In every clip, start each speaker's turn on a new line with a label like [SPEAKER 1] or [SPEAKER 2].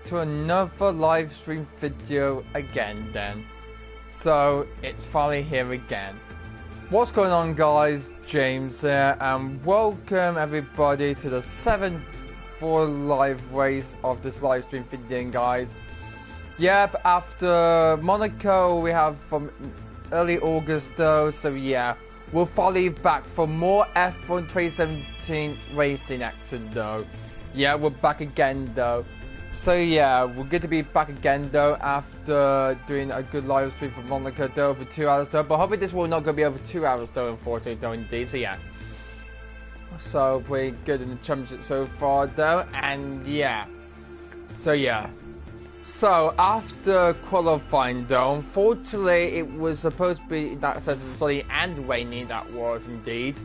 [SPEAKER 1] to another live stream video again then. So it's finally here again. What's going on, guys? James here, and welcome everybody to the 7th live race of this live stream video, guys. Yep, after Monaco we have from early August though, so yeah, we're finally back for more F1 2017 racing action though. Yeah, we're back again though. So yeah, we're good to be back again though after doing a good live stream for Monaco though for 2 hours though. But hopefully this will not going to be over 2 hours though, unfortunately though indeed. So yeah. So pretty good in the championship so far though, and yeah. So yeah. So after qualifying though, unfortunately it was supposed to be that says sunny and rainy, that was indeed.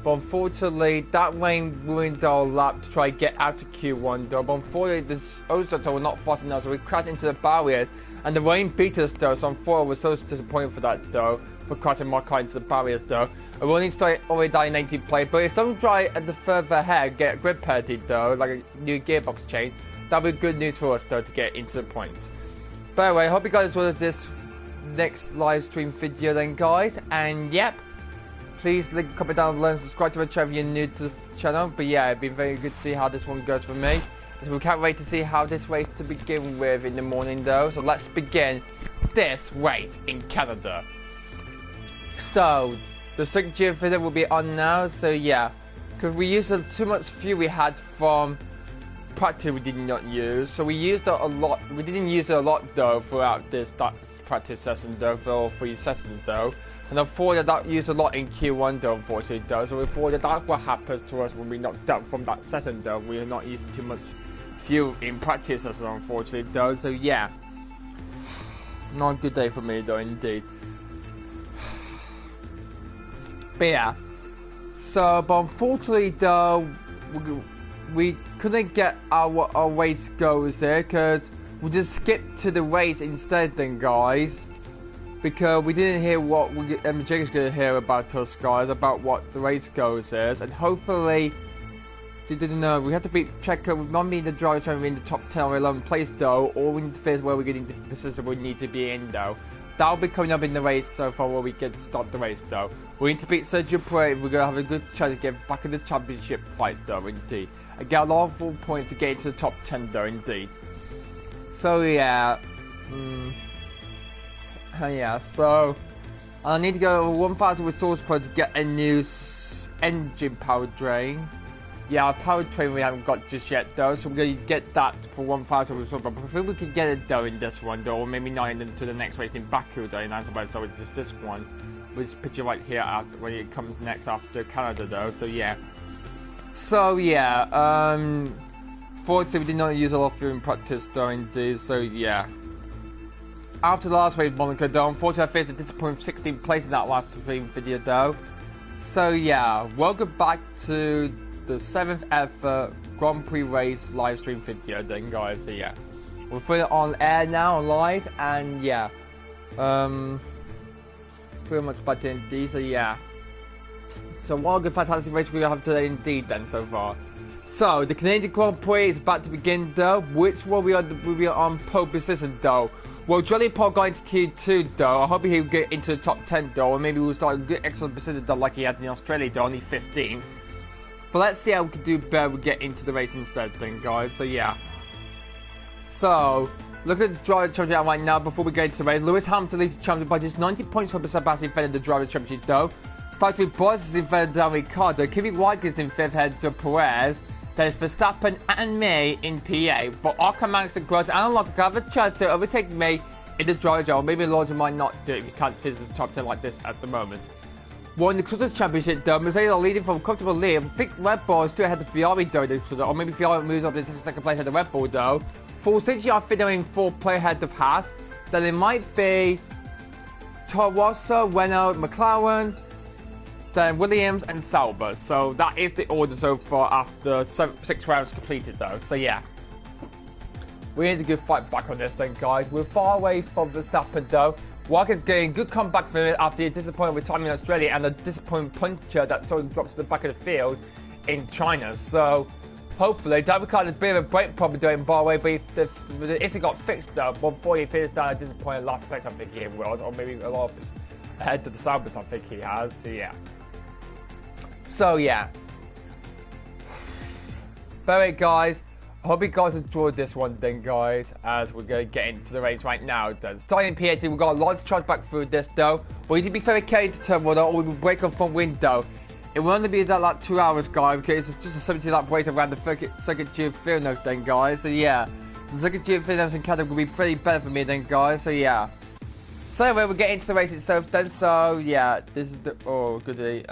[SPEAKER 1] But unfortunately, that rain ruined our lap to try to get out to Q1 though. But unfortunately, the Ozarks were not fast enough, so we crashed into the barriers. And the rain beat us though, so unfortunately I was so disappointed for that though, for crashing my car into the barriers though. I only started already dying 18th place, but if some try at the further ahead get a grip penalty though, like a new gearbox change, that'll be good news for us though to get into the points. But anyway, I hope you guys enjoyed this next live stream video then, guys. And yep. Please leave a comment down below and subscribe to my channel if you're new to the channel. But yeah, it'd be very good to see how this one goes for me. So we can't wait to see how this race to begin with in the morning though. So let's begin this race in Canada. So the signature video will be on now. So yeah, because we used too much fuel we had from practice we did not use. So we used it a lot. We didn't use it a lot though throughout this practice session though, for all 3 sessions though. And I thought that used a lot in Q1 though, unfortunately though. So we thought that that's what happens to us when we knocked out from that session though. We are not using too much fuel in practice session, unfortunately though. So yeah, not a good day for me though, indeed. But yeah, so but unfortunately though, we couldn't get our race goals here because we just skipped to the race instead then, guys. Because we didn't hear what Jacob's going to hear about us, guys, about what the race goes is, and hopefully, so you didn't know, we have to check out, we might be in the driver trying to be in the top 10 or 11 place though, or we need to face where we're getting the position we need to be in though. That'll be coming up in the race so far where we get to start the race though. We need to beat Sergio Prix, we're going to have a good chance to get back in the championship fight though, indeed. And get a lot of full points to get into the top 10 though, indeed. So yeah, yeah, so I need to go 1,000 resource points to get a new engine power drain. Yeah, our power train we haven't got just yet though, so we're going to get that for 1,000 resource points. I think we could get it though in this one though, or maybe not into the next race in Baku though, in Azerbaijan, so it's just this one. Which picture right here after, when it comes next after Canada though, so yeah. So yeah, fortunately we did not use a lot of fuel in practice though indeed, so yeah. After the last race, Monaco though, unfortunately I faced a disappointing 16th place in that last stream video though. So yeah, welcome back to the 7th ever Grand Prix race live stream video then, guys. So yeah, we're putting it on air now, live, and yeah, pretty much back to indeed. So yeah, so what a good fantastic race we have today indeed then so far. So the Canadian Grand Prix is about to begin though, which one we are on pole position though. Well, Jolly Paul got into Q2 though. I hope he'll get into the top 10 though, or maybe we'll start a good excellent position though, like he had in Australia though, only 15. But let's see how we can do better. We get into the race instead, then, guys. So yeah. So look at the driver championship right now. Before we get into the race, Lewis Hamilton leads the championship by just 90 points for Sebastian Vettel in the driver championship though. Factory Boss is in third down Ricardo. Kimi Raikkonen is in fifth head to Perez. There's Verstappen and me in PA, but Arca Max and Gross and Locke have a chance to overtake me in this driver job. Maybe Lodger might not do it if you can't visit the top 10 like this at the moment. Well, in the Constructors' Championship though, Mercedes are leading from a comfortable lead. I think Red Bull is still ahead of Ferrari though, or maybe Ferrari moves up to second place ahead of Red Bull though. For City, I think they're in 4th place ahead of Haas. Then it might be Toro Rosso, Renault, McLaren, then Williams and Sauber. So that is the order so far after 6 rounds completed though. So yeah, we need a good fight back on this then, guys. We're far away from Verstappen though. Walker's getting good comeback from it after a disappointing retirement in Australia and a disappointing puncture that sort of drops to the back of the field in China. So Hopefully, David had a bit of a brake problem during Barway, but the issue got fixed though. Before he finished down a disappointing last place, I think he was, or maybe a lot of ahead to the Southwest, I think he has. So yeah. So yeah. But anyway, guys, I hope you guys enjoyed this one then, guys, as we're going to get into the race right now. Then. Starting in P18, we've got a lot to charge back through this, though. We need to be very careful to turn one, or we will break on front window. It will only be that like 2 hours, guys, because it's just a 70-lap race around the second Geofield then, guys. So yeah, the second Geofield in Canada will be pretty better for me then, guys. So yeah. So anyway, we'll get into the race itself then. So yeah, this is the goody.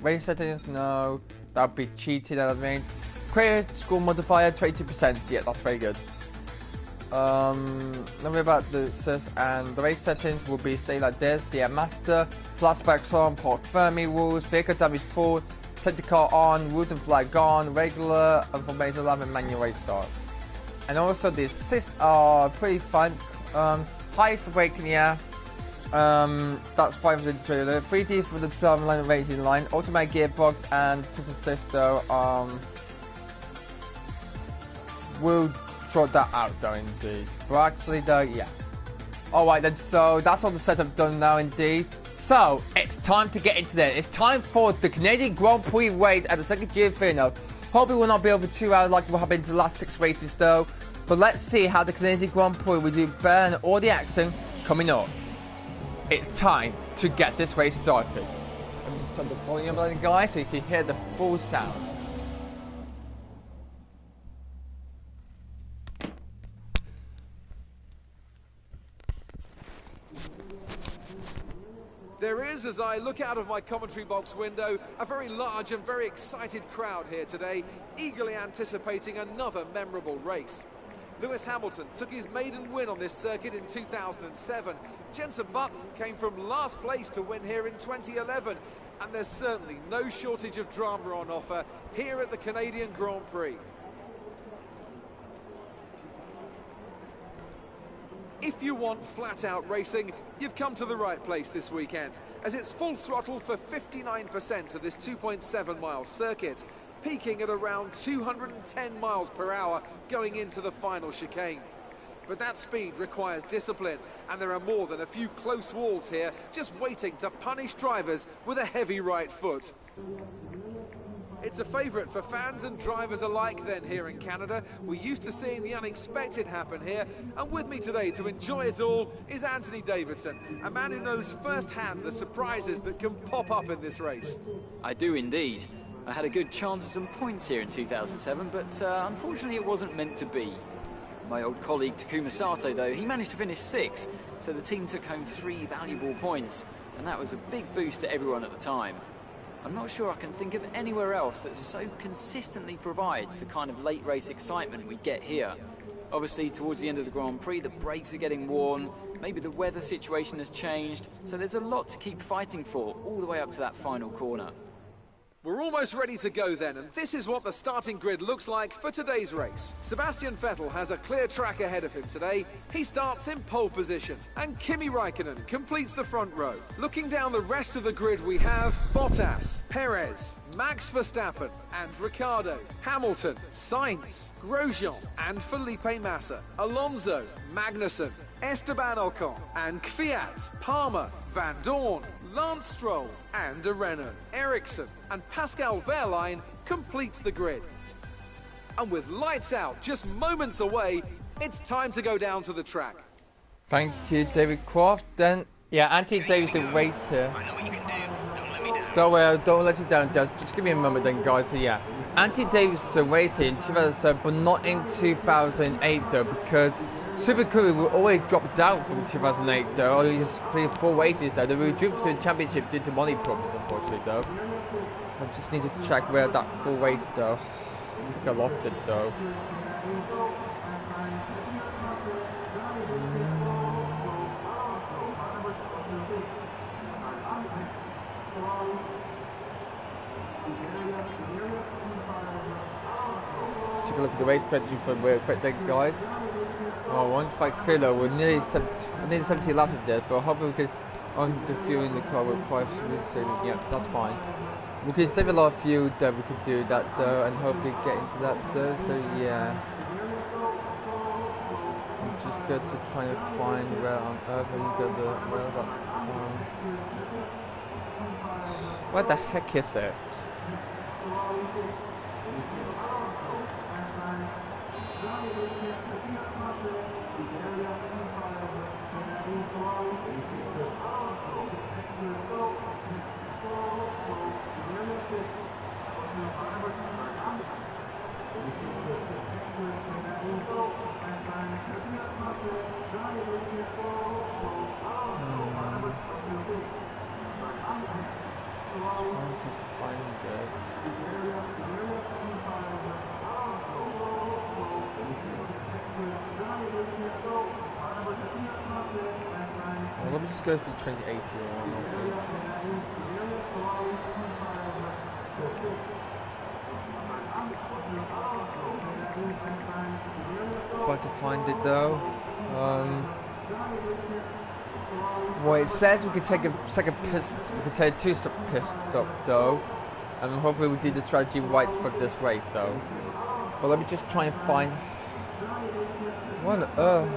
[SPEAKER 1] Race settings, no. That would be cheating, I mean. Create score modifier, 22%. Yeah, that's very good. Don't worry about the and the race settings will be stay like this. Yeah, master, flashbacks on, park Fermi rules, vehicle damage 4, center car on, rules and flag on, regular, and formation 11 manual race start. And also the assists are pretty fun. High for braking, yeah. That's 500 trailer. 3D for the line racing line, automatic gearbox and push assist though. We'll sort that out though indeed. But actually though, yeah. Alright then, so that's all the setup done now indeed. So, it's time to get into it. It's time for the Canadian Grand Prix race at the second Geofield. Hope it will not be over 2 hours like what happened in the last 6 races though. But let's see how the Canadian Grand Prix will do better and all the action coming up. It's time to get this race started. Let me just turn the volume on, guys, so you can hear the full sound.
[SPEAKER 2] There is, as I look out of my commentary box window, a very large and very excited crowd here today, eagerly anticipating another memorable race. Lewis Hamilton took his maiden win on this circuit in 2007. Jenson Button came from last place to win here in 2011. And there's certainly no shortage of drama on offer here at the Canadian Grand Prix. If you want flat-out racing, you've come to the right place this weekend, as it's full throttle for 59% of this 2.7-mile circuit, peaking at around 210 miles per hour going into the final chicane. But that speed requires discipline, and there are more than a few close walls here, just waiting to punish drivers with a heavy right foot. It's a favourite for fans and drivers alike then here in Canada. We're used to seeing the unexpected happen here, and with me today to enjoy it all is Anthony Davidson, a man who knows firsthand the surprises that can pop up in this race.
[SPEAKER 3] I do indeed. I had a good chance at some points here in 2007, but unfortunately it wasn't meant to be. My old colleague Takuma Sato, though, he managed to finish 6th, so the team took home 3 valuable points, and that was a big boost to everyone at the time. I'm not sure I can think of anywhere else that so consistently provides the kind of late race excitement we get here. Obviously, towards the end of the Grand Prix, the brakes are getting worn, maybe the weather situation has changed, so there's a lot to keep fighting for all the way up to that final corner.
[SPEAKER 2] We're almost ready to go then, and this is what the starting grid looks like for today's race. Sebastian Vettel has a clear track ahead of him today. He starts in pole position, and Kimi Räikkönen completes the front row. Looking down the rest of the grid, we have Bottas, Perez, Max Verstappen and Ricciardo, Hamilton, Sainz, Grosjean and Felipe Massa, Alonso, Magnussen, Esteban Ocon and Kvyat, Palmer, Van Dorn, Lance Stroll and de Renaux, Ericsson and Pascal Wehrlein completes the grid. And with lights out just moments away, it's time to go down to the track.
[SPEAKER 1] Thank you, David Croft. Then, yeah, Anthony Davidson raced here.
[SPEAKER 4] I know what you can do. Don't let me down.
[SPEAKER 1] Don't worry, don't let you down, just give me a moment then, guys. So yeah, Anthony Davidson raced here in 2007, but not in 2008 though, because Super Curry will always drop down from 2008 though, or he just completed 4 races though. They were driven to the championship due to money problems, unfortunately though. I just need to check where that full race though. I think I lost it though. Let's take a look at the race strategy for real quick there, guys. Oh, one fight clear though. We're nearly 70 laps there, but hopefully we can on the fuel in the car with 5 saving. Yeah, that's fine. We could save a lot of fuel that we could do that though, and hopefully get into that though. So yeah, I'm just going to try to find where on earth we go. What the heck is it? Well, let me just go for 2080 or try to find it though. Well, it says we could take a second pit. We could take a two-stop pit stop though, and hopefully we did the strategy right for this race though. But let me just try and find. What on earth?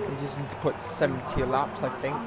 [SPEAKER 1] We just need to put 70 laps, I think.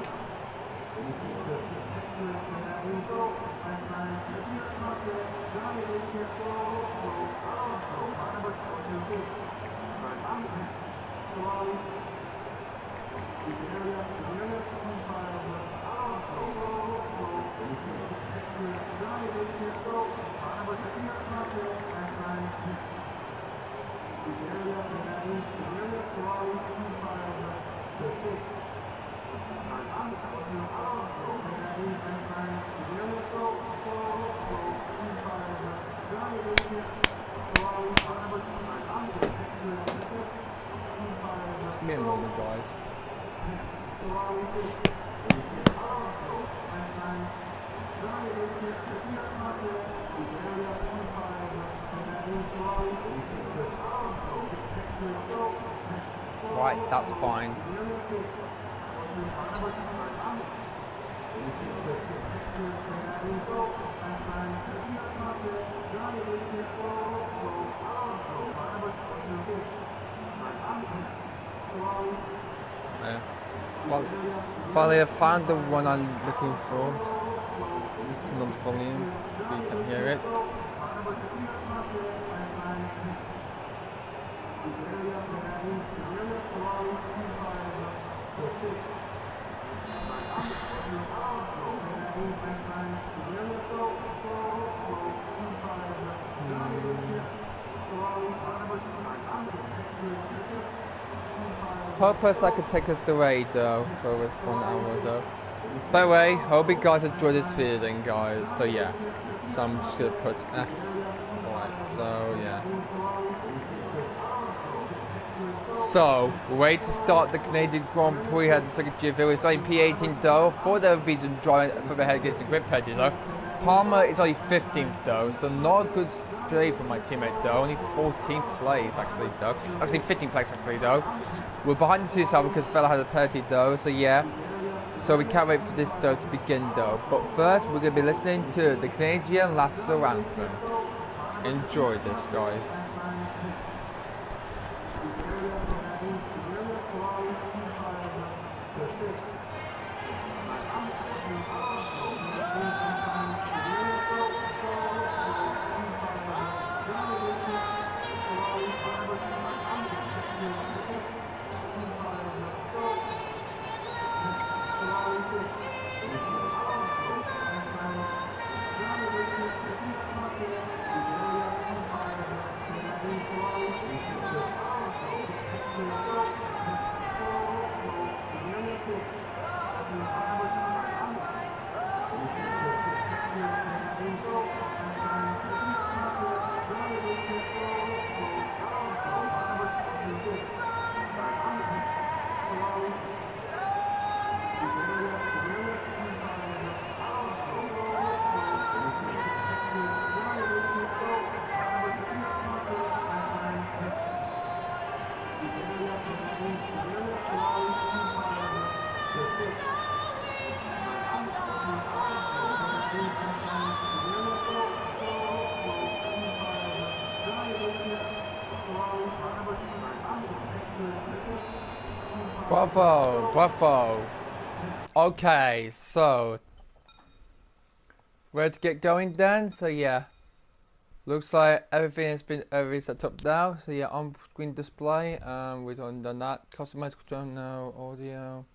[SPEAKER 1] Give me a moment, guys. Right, that's fine. Yeah. Finally, I found the one I'm looking for. Just turn on the volume so you can hear it. Purpose I could take us the way though for 1 hour though. By the way, hope you guys enjoy this video then guys. So yeah. So I'm just gonna put F. Alright, so yeah. So, way to start the Canadian Grand Prix had the second year video. Starting P18 though. For the Azerbaijan driving from ahead against the grip head, you know. Palmer is only 15th though, so not a good straight for my teammate though. Only 14th place actually though. Actually 15th place actually though. We're behind the two side because Fella has a penalty though, so yeah. So we can't wait for this though to begin though. But first we're going to be listening to the Canadian Lasso Anthem. Enjoy this guys. Bravo, bravo. Okay, so ready to get going then? So yeah, looks like everything has been set up now. So yeah, on-screen display. We've done that. Customize control, no audio.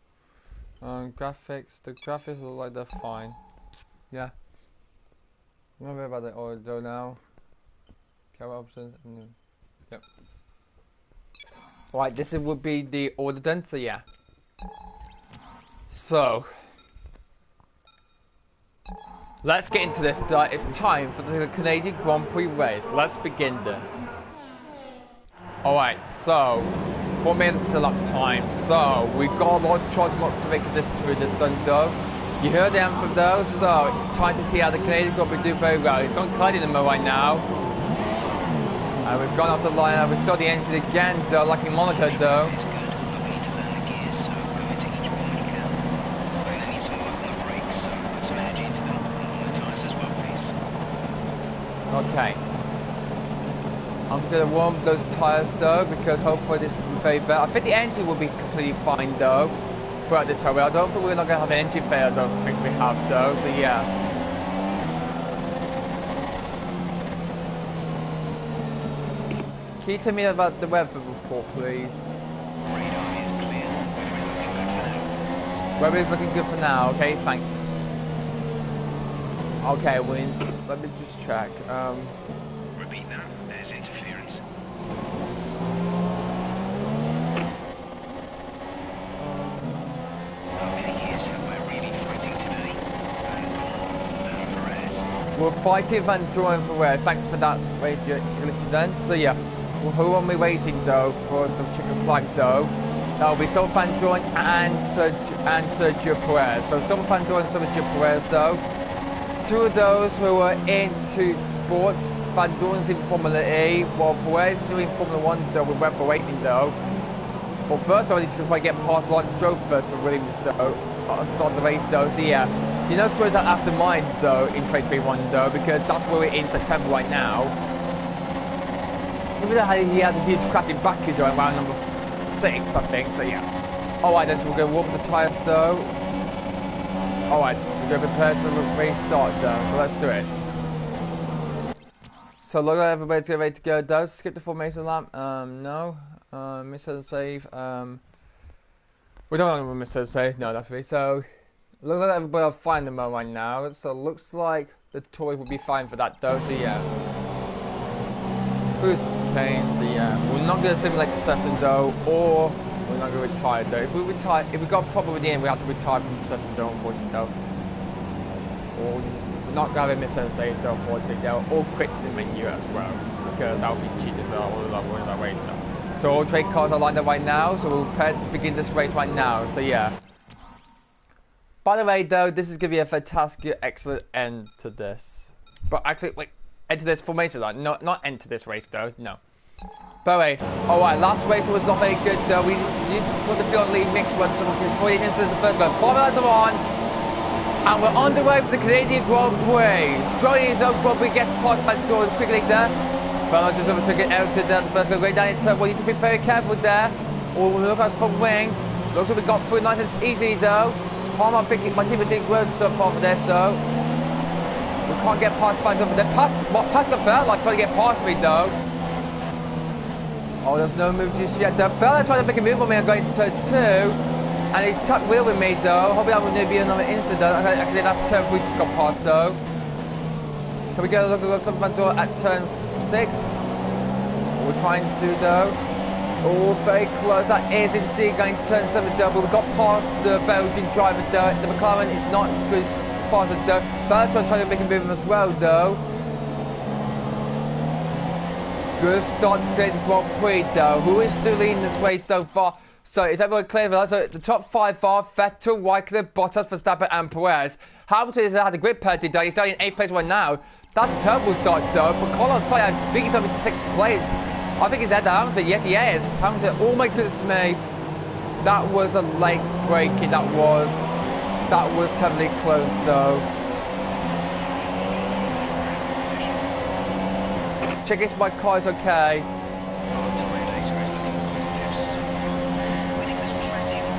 [SPEAKER 1] Graphics. The graphics look like they're fine. Yeah. Not worry about the audio now. Camera options. Yep. Right, this would be the order then. So yeah. So, let's get into this. It's time for the Canadian Grand Prix race. Let's begin this. Alright, so, 4 minutes till up time. So, we've got a lot of choice to make this through this done though. You heard the anthem though, so it's time to see how the Canadian Grand Prix do very well. He's gone colliding them right now. We've gone off the line, we've started the engine again though, like in Monaco though. Okay. I'm going to warm those tyres though, because hopefully this will be very better. I think the engine will be completely fine though, throughout this highway. I don't think we're not going to have an engine failure, I don't think we have though, so yeah. Can you tell me about the weather report, please?
[SPEAKER 4] Radar is clear.
[SPEAKER 1] Weather is looking good for now, okay, thanks. Okay, let me just check.
[SPEAKER 4] Repeat that. There's interference. Okay, so we're really fighting today. And Perez.
[SPEAKER 1] We're fighting Van Doren for where? Thanks for that radio listen then. So yeah, well, who are we waiting though for the chicken flag though? That'll be Stoffel Van Doren and Sergio Perez. So Stoffel Van Doren and Sergio Perez though. Two of those who are into sports. Van Doren's in Formula E, while Perez is in Formula 1 though, with Red Bull Racing though. Well, first I need to try to get past Lance Stroll first for Williams though, start the race though, so yeah. You know Stroll's out after mine though, in 2021 though, because that's where we're in September right now. Remember how he had a huge crash in Baku though, around number 6 I think, so yeah. Alright then, so we're going to warm up the tyres though. Alright, we're going to prepare for the race start though, so let's do it. So look at everybody's getting ready to go though. Skip the formation lap, no. Miss and save, we don't want to miss and save, no that's right. So, looks like everybody will find them right now, so looks like the toy will be fine for that though, so yeah. Boost pain, so yeah. We're not going to simulate the session though, or we're not going to retire though. If we got a problem with the end, we have to retire from the session though, unfortunately though. Or we're not going to miss and save though, unfortunately though, or quit to the menu as well, because that would be cheated though, all that race though. So all trade cars are lined up right now, so we're prepared to begin this race right now, so yeah. By the way though, this is going to be a fantastic, excellent end to this. But actually, wait, end to this formation line, no, not end to this race though, no. By the way, alright, last race was not very good though, we used to put the field lead mixed one, so before the incident the first one, 4 minutes are on, and we're on the way for the Canadian Grand Prix. Australia's own Grand Prix gets past by the door quickly there. Well, just over to get out to the first going down into we need to be very careful there. Or we'll look out for wing. Looks like we got through nice and easily though. My team is doing well so far for this though. We can't get past fans over there. Pascal felt like trying to get past me though. Oh, there's no move just yet. The fella trying to make a move on me and going to turn 2. And he's tucked wheel with me though. Hopefully that will be another instant though. Actually that's turn 3 just got past though. Can we get a look at something at turn 6? We're trying to do though. Oh, very close. That is indeed going to turn 7 though. But we got past the Belgian driver though. The McLaren is not good past it though. But that's trying to make a move as well though. Good start to play the Grand Prix though. Who is still leading this race so far? So is everyone clear for that? So the top 5 are Vettel, Raikkonen, Bottas, Verstappen and Perez. Hamilton has had a great penalty though. He's starting in 8th place right now. That's a terrible start though, but Colin Side, I think he's up into 6th place. I think he's had the Hamilton, yes he is. Hamilton, oh my goodness me. That was a late braking, that was terribly close though. Check if my car is okay.
[SPEAKER 4] Tyre data is looking positive, so I think there's plenty of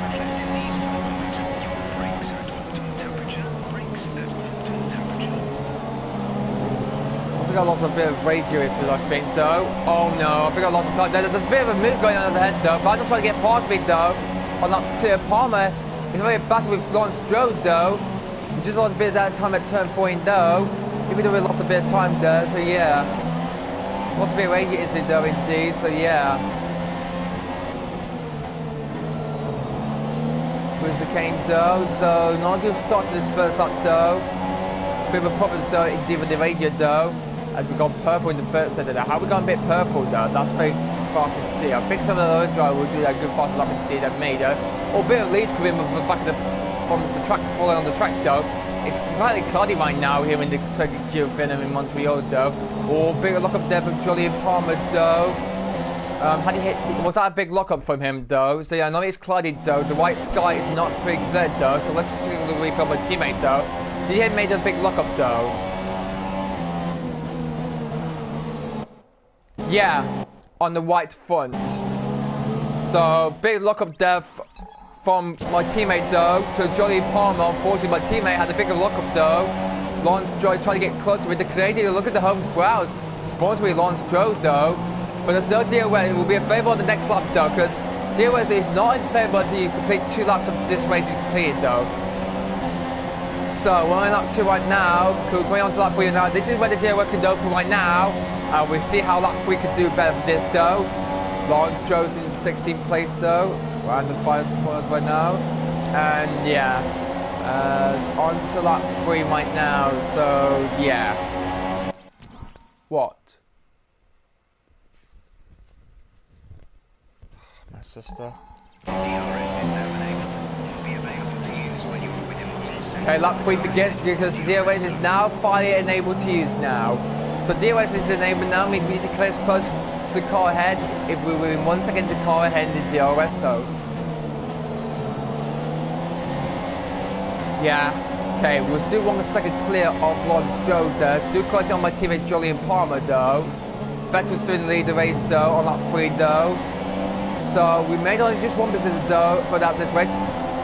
[SPEAKER 1] think I lost a bit of radio issues, I think, though. Oh no, I think I lost some time. There's a bit of a move going on ahead, though, but I'm not trying to get past me, though. On that tier Palmer. He's very battle with Lawrence Strode, though. We just lost a bit of that time at turn point, though. Even though we lost a bit of time there, so yeah. Lost a bit of radio issues, though, indeed, so yeah. Where's the cane, though? So, not a good start to this first lap, though. Bit of a problem though, indeed with the radio though, as we got purple in the first set. How we got a bit purple though? That's very fast indeed. I think some of the other drivers will do that good fast lap indeed at me though. Or a bit of leads coming from the back of from the track, falling on the track though. It's slightly cloudy right now here in the Circuit Venom in Montreal though. Or a big lock up there from Julian Palmer though. Had he hit? Was that a big lock up from him though? So yeah, I know it's cloudy though. The white sky is not pretty clear though. So let's just see the replay of my teammate though. He had made a big lock-up though. Yeah, on the white front. So, big lock-up there from my teammate though to Jolly Palmer. Unfortunately, my teammate had a bigger lock-up though. Lawrence Strode trying to get closer with the Canadian. Look at the home crowd. Sponsor with Lawrence Strode though. But there's no deal where it will be a favour on the next lap though, because DOS is not in favour until you complete 2 laps of this race is completed though. So, we're on lap 2 right now, we're going on to lap 3 now. This is where the DOS can open right now. We'll see how lap 3 could do better for this though. Lawrence Strode's in 16th place though. We're at the final corners right now. And yeah, on to lap 3 right now, so yeah. What? My sister.
[SPEAKER 4] DRS is now enabled. Will be available to use when you are within 1 second.
[SPEAKER 1] Okay, lap 3 begins because the DRS is now finally enabled to use now. So DRS is enabled now, means we need to clear close to the car ahead. If we were in 1 second, the car ahead in the DRS zone. Yeah. Okay, we'll still 1 second clear of Lawrence Strode there. Still closing on my teammate Julian Palmer though. Vettel's still in the lead of the race though, on lap 3 though. So we made only just 1 position though for that this race.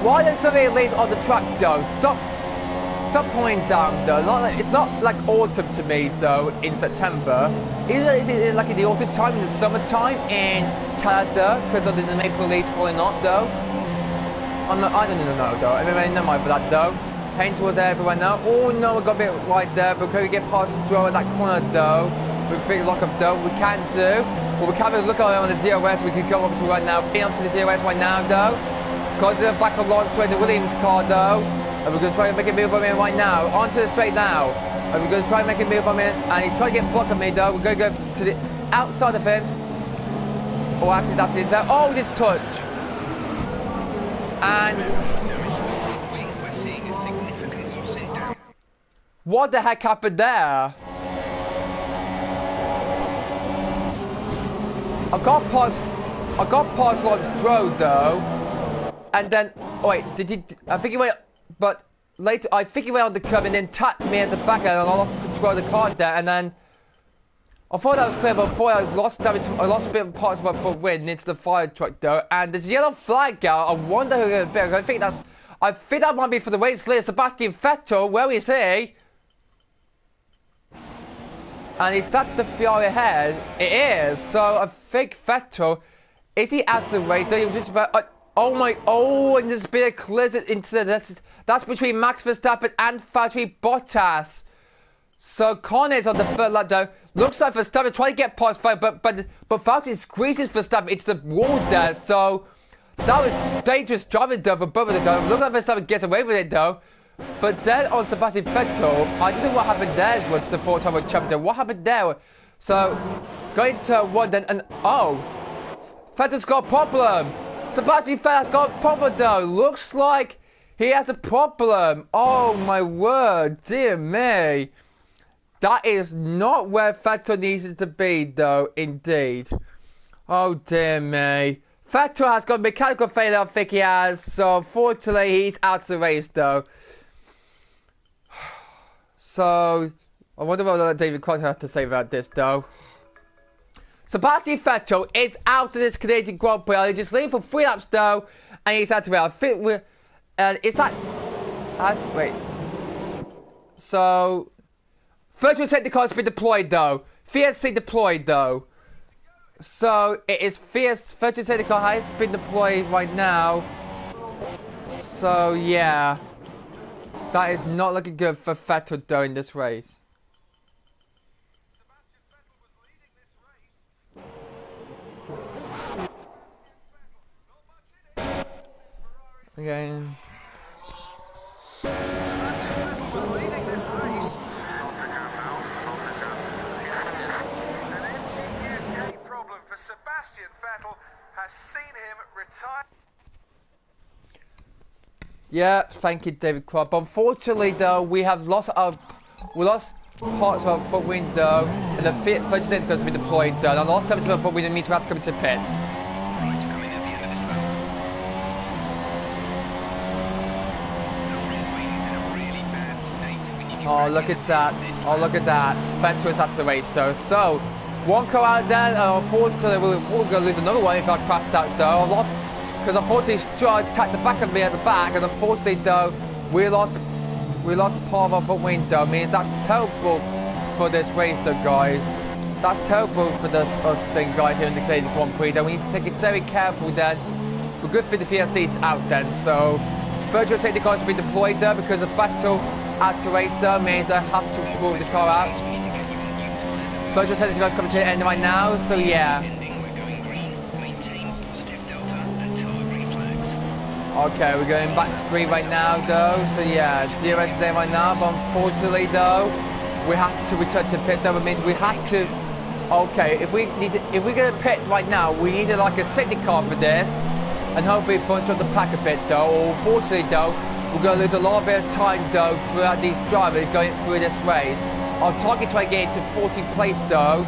[SPEAKER 1] Why does somebody lead on the track though? Stop pulling down though. It's not like autumn to me though in September. Is it like in the autumn time, in the summertime in Canada because of the maple leaves falling off though? I don't know though. I mean, no mind for that though. Heading towards everyone now. Oh no, we got a bit right there, but can we get past the draw at that corner though? With a big lock up though, we can do. Well, we can't even look on the DRS, we can go up to right now. Being up to the DRS right now though. Got to the back of Lawrence Strode, the Williams car though. And we're going to try and make a move on him right now. Onto the straight now. And we're going to try and make a move on him. And he's trying to get blocked on me though. We're going to go to the outside of him. Oh, actually that's the inside. Oh, this touch. And
[SPEAKER 4] We're seeing a significant loss in damage.
[SPEAKER 1] what the heck happened there? I got past Lawrence Strode though, and then oh wait, did he? I think he went, but later I think he went on the curb and then tapped me at the back end, and I lost control of the car there, and then I thought that was clear, but before I lost damage, I lost a bit of parts of my front wind into the fire truck though, and there's a yellow flag out. I wonder who it's been. I think that might be for the race leader Sebastian Vettel. Where is he? And he started the Ferrari ahead. It is. So I think Vettel, is he out of the race? He was just about. Oh, and there's a bit of collision into the. That's between Max Verstappen and Valtteri Bottas. So Connor's on the third lap though. Looks like Verstappen trying to get past Ferrari, but Valtteri squeezes Verstappen into the wall there. So that was dangerous driving though for both of them. Though. Looks like Verstappen gets away with it though. But then on Sebastian Vettel, I don't know what happened there was the 4-time champion. What happened there? So, going to turn 1 then, and oh, Vettel's got a problem. Sebastian Vettel's got a problem though. Looks like he has a problem. Oh my word, dear me. That is not where Vettel needs to be though, indeed. Oh dear me. Vettel has got a mechanical failure, I think he has. So, unfortunately, he's out of the race though. So, I wonder what David Cross has to say about this, though. Sebastian Vettel is out of this Canadian Grand Prix. He just leaving for 3 laps, though, and he's out of it. I think we're... is that... wait. So, Virtual safety car has been deployed though. VSC deployed though. So it is virtual safety car has been deployed right now. So yeah. That is not looking good for Vettel though in this race. Again.
[SPEAKER 2] Sebastian Vettel was leading this race. An MG UK problem for Sebastian Vettel has seen him retire.
[SPEAKER 1] Yeah, thank you, David Crop. Unfortunately, though, we lost parts of our front window, and the virtual safety car has been deployed. Though, and I lost time to the front window, means we have to come into the pits.
[SPEAKER 4] Right, coming at the end of this lap. The railway is in a really bad state. We need to
[SPEAKER 1] Oh, look at that. Oh, look at that. Vettel is out of the race, though. So, one car out there, and unfortunately, we're going to lose another one if I crashed out, though. I lost, because unfortunately, Stroud attacked the back of me at the back, and unfortunately, though, we lost part of our front window. I mean, that's terrible for this race, though, guys. That's terrible for us thing, guys, here in the Canadian Grand Prix. Though we need to take it very careful, then. But good for the VSC is out, then. So, virtual safety cars have been deployed, though, because the battle out to race, though, means I have to move the car out.
[SPEAKER 4] We need to get you on new tyres.
[SPEAKER 1] Virtual safety cars coming to the end right now, so yeah.
[SPEAKER 4] Ending, we're going green. Maintain positive delta and tyre green flags.
[SPEAKER 1] Okay, we're going back to 3 right now, though. So yeah, DRS is there right now, but unfortunately, though, we have to return to pit. That means we have to. Okay, if we're gonna pit right now, we need like a safety car for this, and hopefully bunch up the pack a bit, though. Unfortunately, though, we're gonna lose a lot of bit of time, though, throughout these drivers going through this race. Our target try to get into 14th place, though.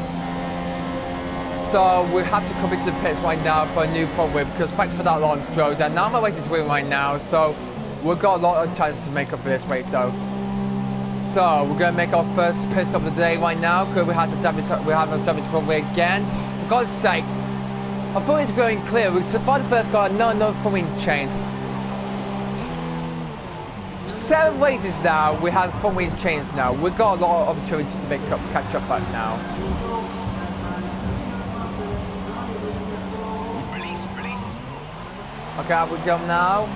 [SPEAKER 1] So we have to come into the pits right now for a new front wheel, because thanks for that launch, Joe. Then now my race is winning right now, so we've got a lot of chances to make up for this race, though. So we're gonna make our first pit stop of the day right now, because we have a damage front wheel again. For God's sake, I thought it was going clear. We survived the first car, no front wheel change. 7 races now, we have front wheels changed now. We've got a lot of opportunities to catch up right now.
[SPEAKER 4] Release.
[SPEAKER 1] Okay, out we go now.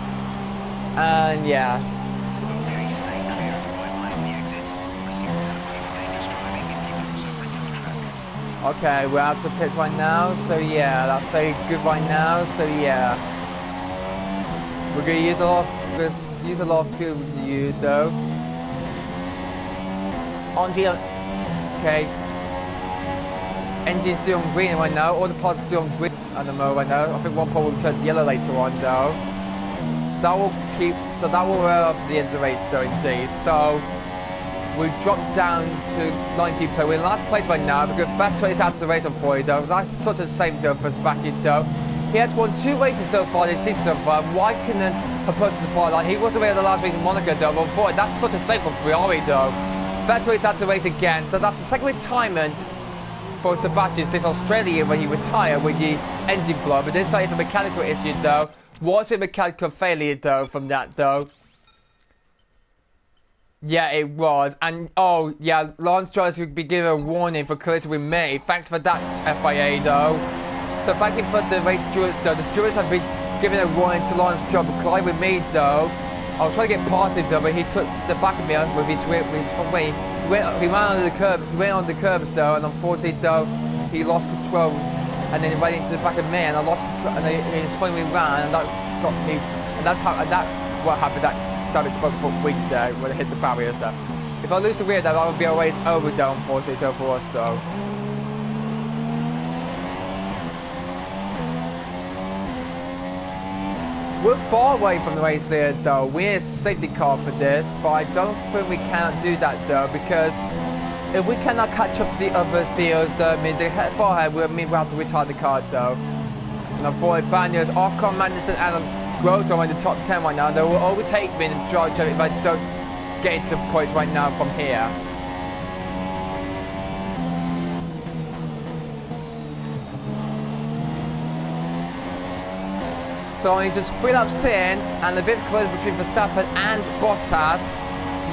[SPEAKER 1] And yeah.
[SPEAKER 4] Okay, stay clear of the right line on the exit. Receive a penalty for dangerous driving if you cross over into the track.
[SPEAKER 1] Okay, we're out of pit right now, so yeah, that's very good right now, so yeah. We're gonna use a lot of fuel we can use though. Okay. Engine's still on green right now, all the parts are still on green at the moment right now. I think one part will turn yellow later on though. So that will wear off the end of the race though indeed. So we've dropped down to 19th place. We're in last place right now because Vettel is out of the race unfortunately though. That's such a shame though for Sebastian though. He has won 2 races so far this season so far. Why couldn't have pushed the bar? Like he wasn't away at the last race in Monaco though, but boy, that's such a shame for Ferrari though. Vettel is out of the race again, so that's the second retirement for Sebastian since Australia when he retired with the engine blow. But this time it's a mechanical issue though. Was it mechanical failure though from that though? Yeah, it was. And oh yeah, Lance Stroll would be given a warning for collision with me. Thanks for that, FIA though. So thank you for the race stewards though. The stewards have been giving a warning to Lance Stroll for colliding with me though. I was trying to get past him though, but he took the back of me with his way. He ran under the curb. He went on the curbs though, and unfortunately though, he lost control, and then he ran into the back of me, and I lost control, and he spun me round, and that got me, and that's what happened. That damage broke foot weak there when it hit the barriers there. If I lose the rear though, that would be a race over though, unfortunately though for us though. We're far away from the race there though. We need a safety car for this, but I don't think we cannot do that though, because if we cannot catch up to the other fields though, I mean they're far ahead, we'll have to retire the car though. And avoid Banyos, Ocon, Manderson and Groves are in the top 10 right now. They will overtake me in the drive if I don't get into points right now from here. So only just 3 laps in, and a bit close between Verstappen and Bottas.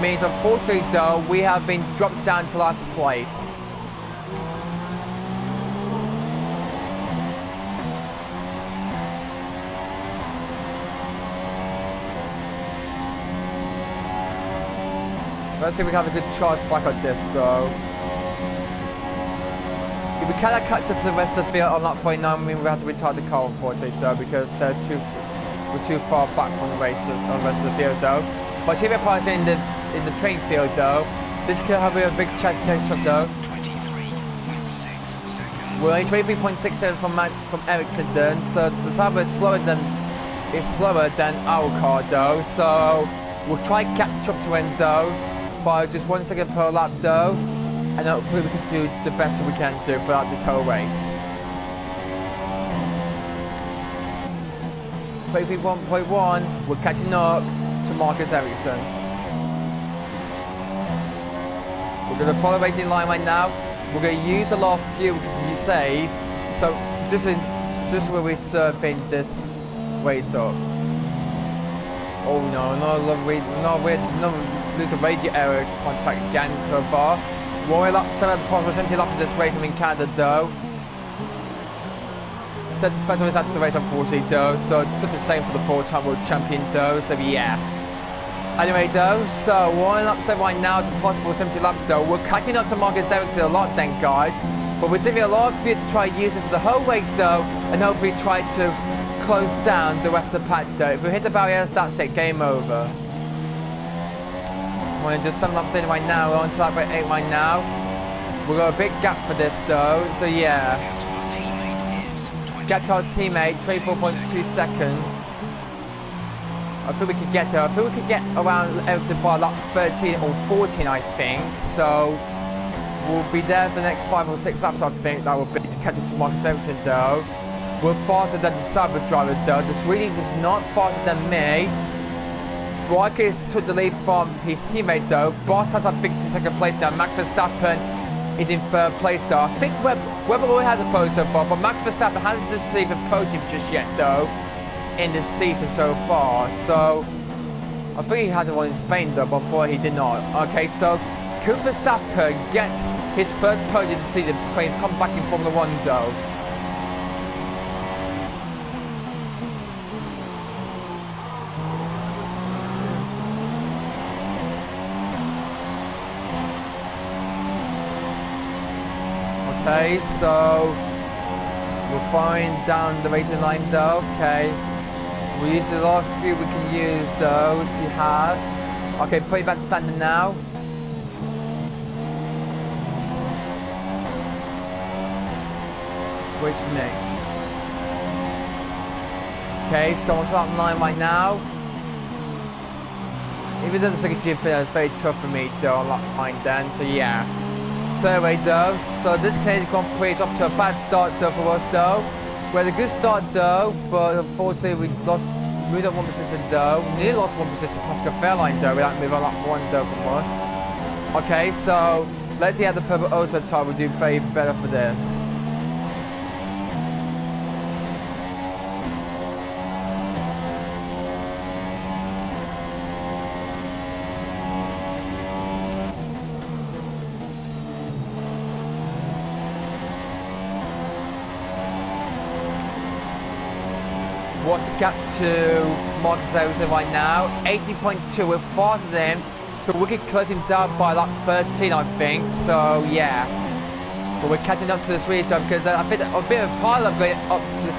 [SPEAKER 1] means unfortunately though, we have been dropped down to last place. Let's see if we can have a good charge back on this though. If we cannot catch up to the rest of the field on that point now, I mean we have to retard the car unfortunately though, because we're too far back from the races on the rest of the field though. But if we're passing in the train field though, this could have a big chance to catch up though.
[SPEAKER 4] 23.6 seconds.
[SPEAKER 1] We're only 23.67 from Ericsson then, so the Sabre is slower than our car though, so we'll try to catch up to him though. By just 1 second per lap though, and hopefully we can do the better we can do throughout this whole race. 23.1, we're catching up to Marcus Ericsson. We're going to follow the racing line right now. We're going to use a lot of fuel we save, so this is where we're surfing this race up. Oh no, lose a radio error contact again so far. We're lap 70 laps of this race. I'm in Canada though. So it's special is after the race unfortunately though, so it's such a shame for the 4-time world champion though, so yeah. Anyway though, so we're on lap 7 right now to possible 70 laps though. We're catching up to Marcus Ericsson a lot then guys, but we're saving a lot of fuel to try using for the whole race though, and hopefully try to close down the rest of the pack though. If we hit the barriers, that's it, game over. We're just 7 laps in right now, we're on to lap 8 right now. We've got a big gap for this though, so yeah. Get to our teammate, 24.2 seconds. I think we could get to, around Everton by lap 13 or 14 I think, so we'll be there for the next 5 or 6 laps I think that will be to catch up to Marcus Everton though. We're faster than the Sabre driver though, the Swedish is not faster than me. Marcus took the lead from his teammate though. Bottas I think is in 2nd place now. Max Verstappen is in 3rd place though. I think Webber already has a podium so far, but Max Verstappen hasn't received a podium just yet though in this season so far. So I think he had one in Spain though, but before he did not. Okay, so could Verstappen get his first podium this season when he's come back in Formula 1 though? Okay, so we're flying down the racing line though, okay. We use a lot of fuel we can use though to have. Okay, put it back to standard now. Which next? Okay, so on to lap 9 right now. Even though the second GP is very tough for me though on lap 9 then, so yeah. So anyway though, so this Canadian Grand Prix is up to a bad start though for us though. We had a good start though, but unfortunately we moved up 1 position though. We nearly lost 1 position to Pascal Fairline though, we had to move on lap 1 though from us. Okay, so let's see how the purple auto tire will do very better for this. What's the gap to Marcus Ericsson right now? 80.2, we're faster than him, so we could close him down by like 13 I think, so yeah. But we're catching up to the Swedish because I think a bit of a pile up going up to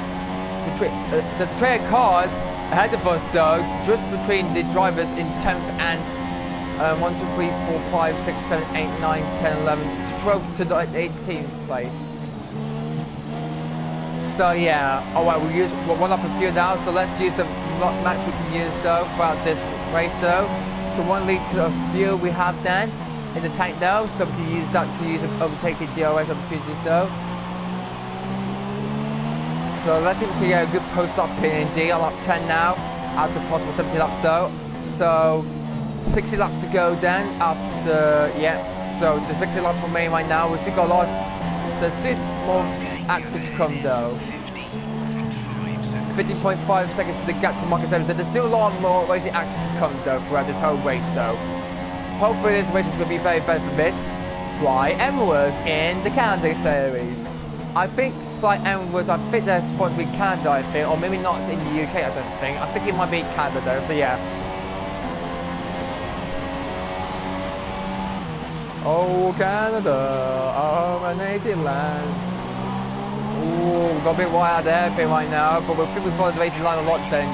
[SPEAKER 1] there's a train of cars ahead of us though, just between the drivers in 10th and 1, 2, 3, 4, 5, 6, 7, 8, 9, 10, 11, 12 to the 18th place. So yeah, alright, we'll use 1 lap of fuel now, so let's use the max we can use though throughout this race though. So 1 litre of fuel we have then in the tank though, so we can use that to use overtaking DRS opportunities though. So let's see if we can get a good post-lap P&D on lap 10 now, out of possible 70 laps though. So 60 laps to go then after, yeah, so it's a 60 laps for me right now. We've still got a lot, there's still more action to come though. 15.5 seconds to the gap to Marcus Ericsson. There's still a lot more racing action to come though throughout this whole race though. hopefully this race is going to be very better for this. Fly Emirates in the Canada series. I think Fly Emirates, I think they're supposed to be Canada, I think, or maybe not in the UK, I don't think. I think it might be Canada though, so yeah. Oh, Canada, oh, my native land. Ooh, got a bit wide out there right now, but we'll think we've followed the racing line a lot then.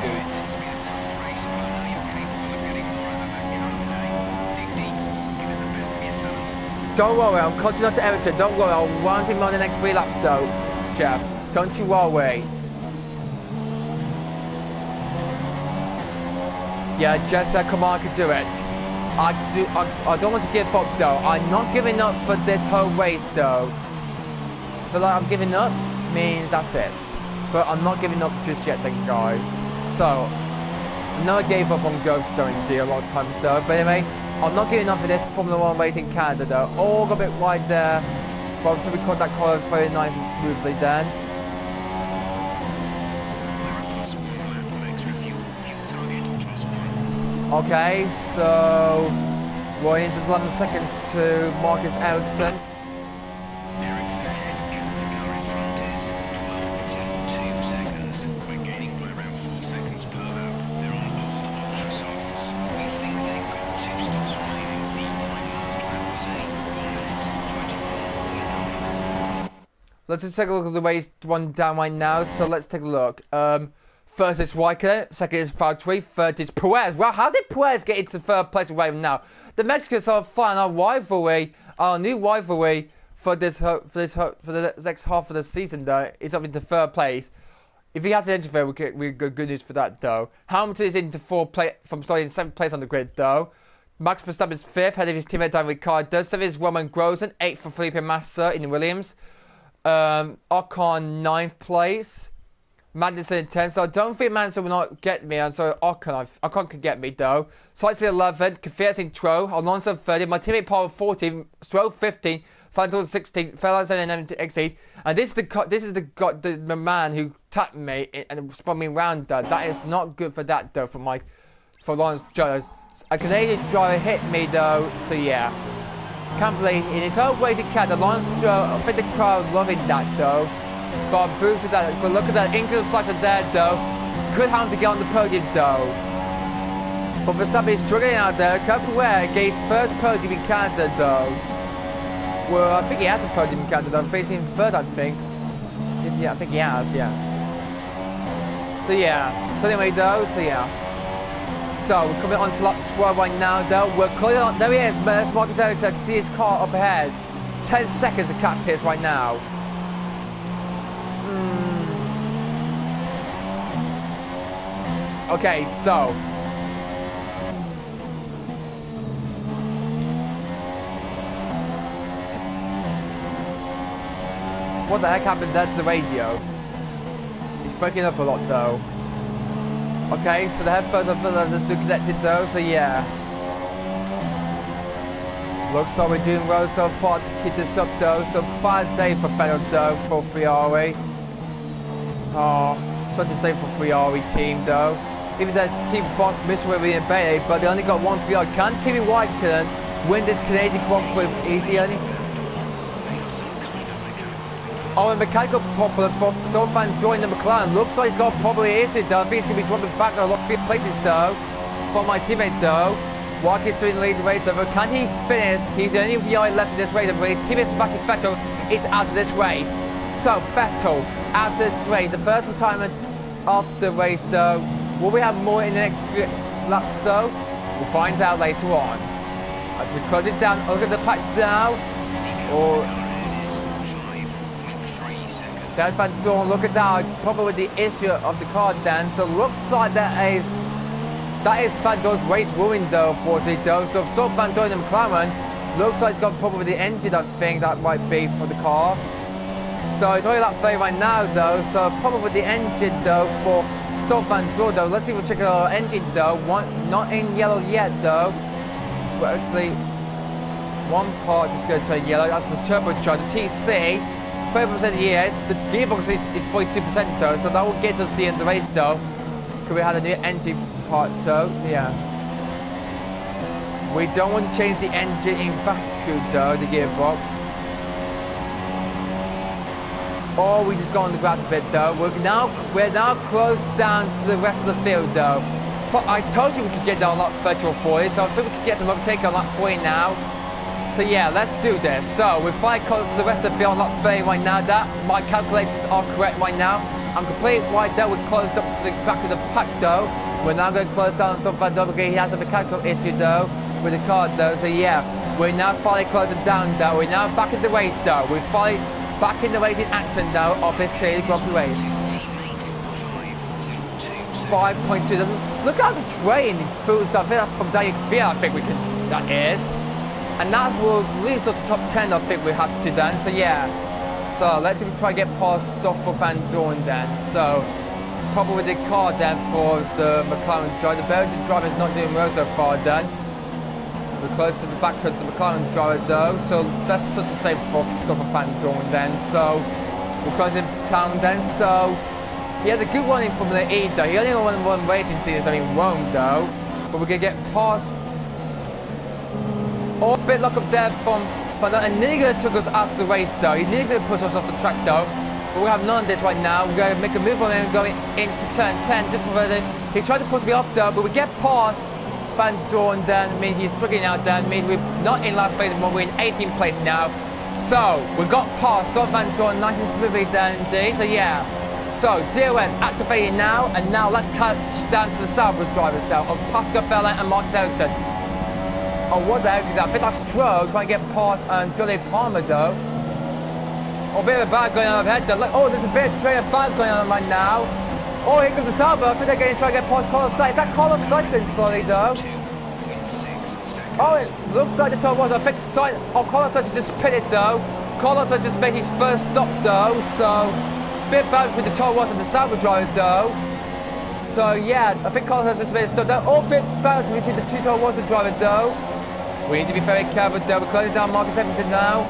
[SPEAKER 1] Don't worry, I'm coaching up to Everton. Don't worry, I'll run him on the next 3 laps though, Jeff. Don't you worry. Yeah, Jeff said, come on, I can do it. I don't want to give up though. I'm not giving up for this whole race though. But like I'm giving up means that's it. But I'm not giving up just yet then, guys. So, I know I gave up on Ghost during D a lot of times though. But anyway, I'm not giving up for this Formula 1 race in Canada though. Oh, got a bit wide there. But I'm sure we caught that corner very nice and smoothly then. Okay, so Williams is 11 seconds to Marcus Ericsson.
[SPEAKER 4] Ericsson ahead, captain car in front is 12.2 seconds. We're gaining by around 4 seconds per lap. They're on old ultra softs. We think they've got 2 stops remaining. The time last lap was a 1 minute 21.
[SPEAKER 1] Let's just take a look at the race one down right now. So let's take a look. First is Raikkonen, second is Valtteri, third is Perez. Wow, how did Perez get into third place right now? The Mexicans are fine. Our rivalry, our new rivalry for the next half of the season though is up into third place. If he has an interview, we get good news for that though. Hamilton is into fourth place from starting in 7th place on the grid though. Max Verstappen is 5th, ahead of his teammate Daniel Ricciardo. 7th is Roman Grosjean, 8th for Felipe Massa in the Williams. Ocon 9th place. Madison in 10th, so I don't think Madison will not get me, and so Ocon can get me though. Sainz in 11th, Kvyat in 12th, Alonso 13th, my teammate Paul 14th, Stroll 15th, Fanton 16th, Fellas and then 18th, and this is the man who tapped me and spun me around though. That is not good for that though for Lawrence Jones. A Canadian driver hit me though, so yeah. Can't believe in his whole way to catch Lawrence Jones. I think the crowd loving that though. But boo to that, but look at that England flash there though. Could have to get on the podium though. But Verstappen is struggling out there. Capoeira gets first podium in Canada though. Well, I think he has a podium in Canada. I'm facing third, I think. Yeah, I think he has, yeah. So yeah. So anyway though, so yeah. So we're coming on to lap 12 right now though. We're calling on, there he is, Marcus Ericsson. I can see his car up ahead. 10 seconds to cap Pierce right now. Okay, so what the heck happened there to the radio? It's breaking up a lot though. Okay, so the headphones are still connected though, so yeah. Looks like we're doing well so far to keep this up though. So 5 days for Fennel though for Ferrari. Oh, such a shame for Ferrari team though. Even their team boss missed with in Bay, but they only got one Ferrari. Can Kimi Raikkonen win this Canadian Grand Prix? He's the only. Oh, a mechanical problem for Van Doorn the McLaren. Looks like he's got probably issue though. I think he's going to be dropping back a lot of places though. For my teammate though. Raikkonen's doing the lead race though. But can he finish? He's the only Ferrari left in this race. And his teammate Sebastian Vettel is out of this race. So Vettel out of this race. The first retirement of the race though. Will we have more in the next few laps though? We'll find out later on. As we close it down, look at the pack now. Or there's Van Doorn, look at that. Probably with the issue of the car then. So looks like that is Van Doorn's race ruined though, unfortunately though. So Stoff Van Doorn and McLaren looks like it's got probably the engine, I think that might be for the car. So it's only lap 3 right now though. So probably the engine though for Stoff Van Doorn though. Let's see if we check our engine though. Not in yellow yet though. But actually one part is going to turn yellow. That's the turbocharger, the TC. 30% here. The gearbox is 42% though, so that will get us to the end of the race though. Because we had a new engine part though. Yeah. We don't want to change the engine in Baku though, the gearbox. Or we just go on the grass a bit though. We're now close down to the rest of the field though. But I told you we could get down a lot virtual 40, so I think we could get some overtake on lap 40 now. So yeah, let's do this. So we're quite close to the rest of the field on lap 30 right now. That my calculations are correct right now. I'm completely right there. We're closed up to the back of the pack though. We're now going to close down on top of Van Dobberg. He has a mechanical issue though with the car though. So yeah, we're now finally closing down though. We're now back in the race though. We're finally back in the racing action now of this Canadian Grand Prix race. 5.2. Look at the train boost. I think that's from Daniel Kvyat. I think we can. That is, and that will lead us to top 10. I think we have to then. So yeah. So let's see if we try to get past Stoffel Van Dorn then. So probably with the car then for the McLaren driver. The Belgian driver is not doing well so far then. We're close to the back of the McLaren driver though, so that's such a safe for Stoffel Van Dorn then. So we're close to town then. So he had a good one in Formula E though. He only won one racing season in Rome though. But we're going to get past. Oh, a bit luck up there from and nearly going to took us out of the race though. He's nearly going to push us off the track though. But we have none of this right now. We're going to make a move on him going into turn 10. He tried to push me off though, but we get past Van Dorn then. I mean, he's struggling out then. I mean, we're not in last place anymore. We're in 18th place now. So we got past Van Dorn nice and smoothly then indeed. So yeah. So, DRS activating now, and now let's catch down to the Sauber drivers now of Pascal Wehrlein and Marcus Ericsson. Oh, what the heck is that? I think that's Stroh trying to get past Jolie Palmer though. Oh, a bit of a bad going on ahead though. Oh, there's a bit of bad going on right now. Oh, here comes the Sauber. I think they're going to try to get past Carlos Sainz. Is that Carlos Sainz going slowly though? Oh, it looks like the top was. I think Sainz. Oh, Carlos Sainz just pitted though. Carlos Sainz just made his first stop though, so. Bit bad with the Toro Rosso and the Sauber drivers though. So yeah, I think Carlos has made a stop though. Oh, bit bad between the two Toro Rosso drivers though. We need to be very careful though. We're closing down Marcus Ericsson now.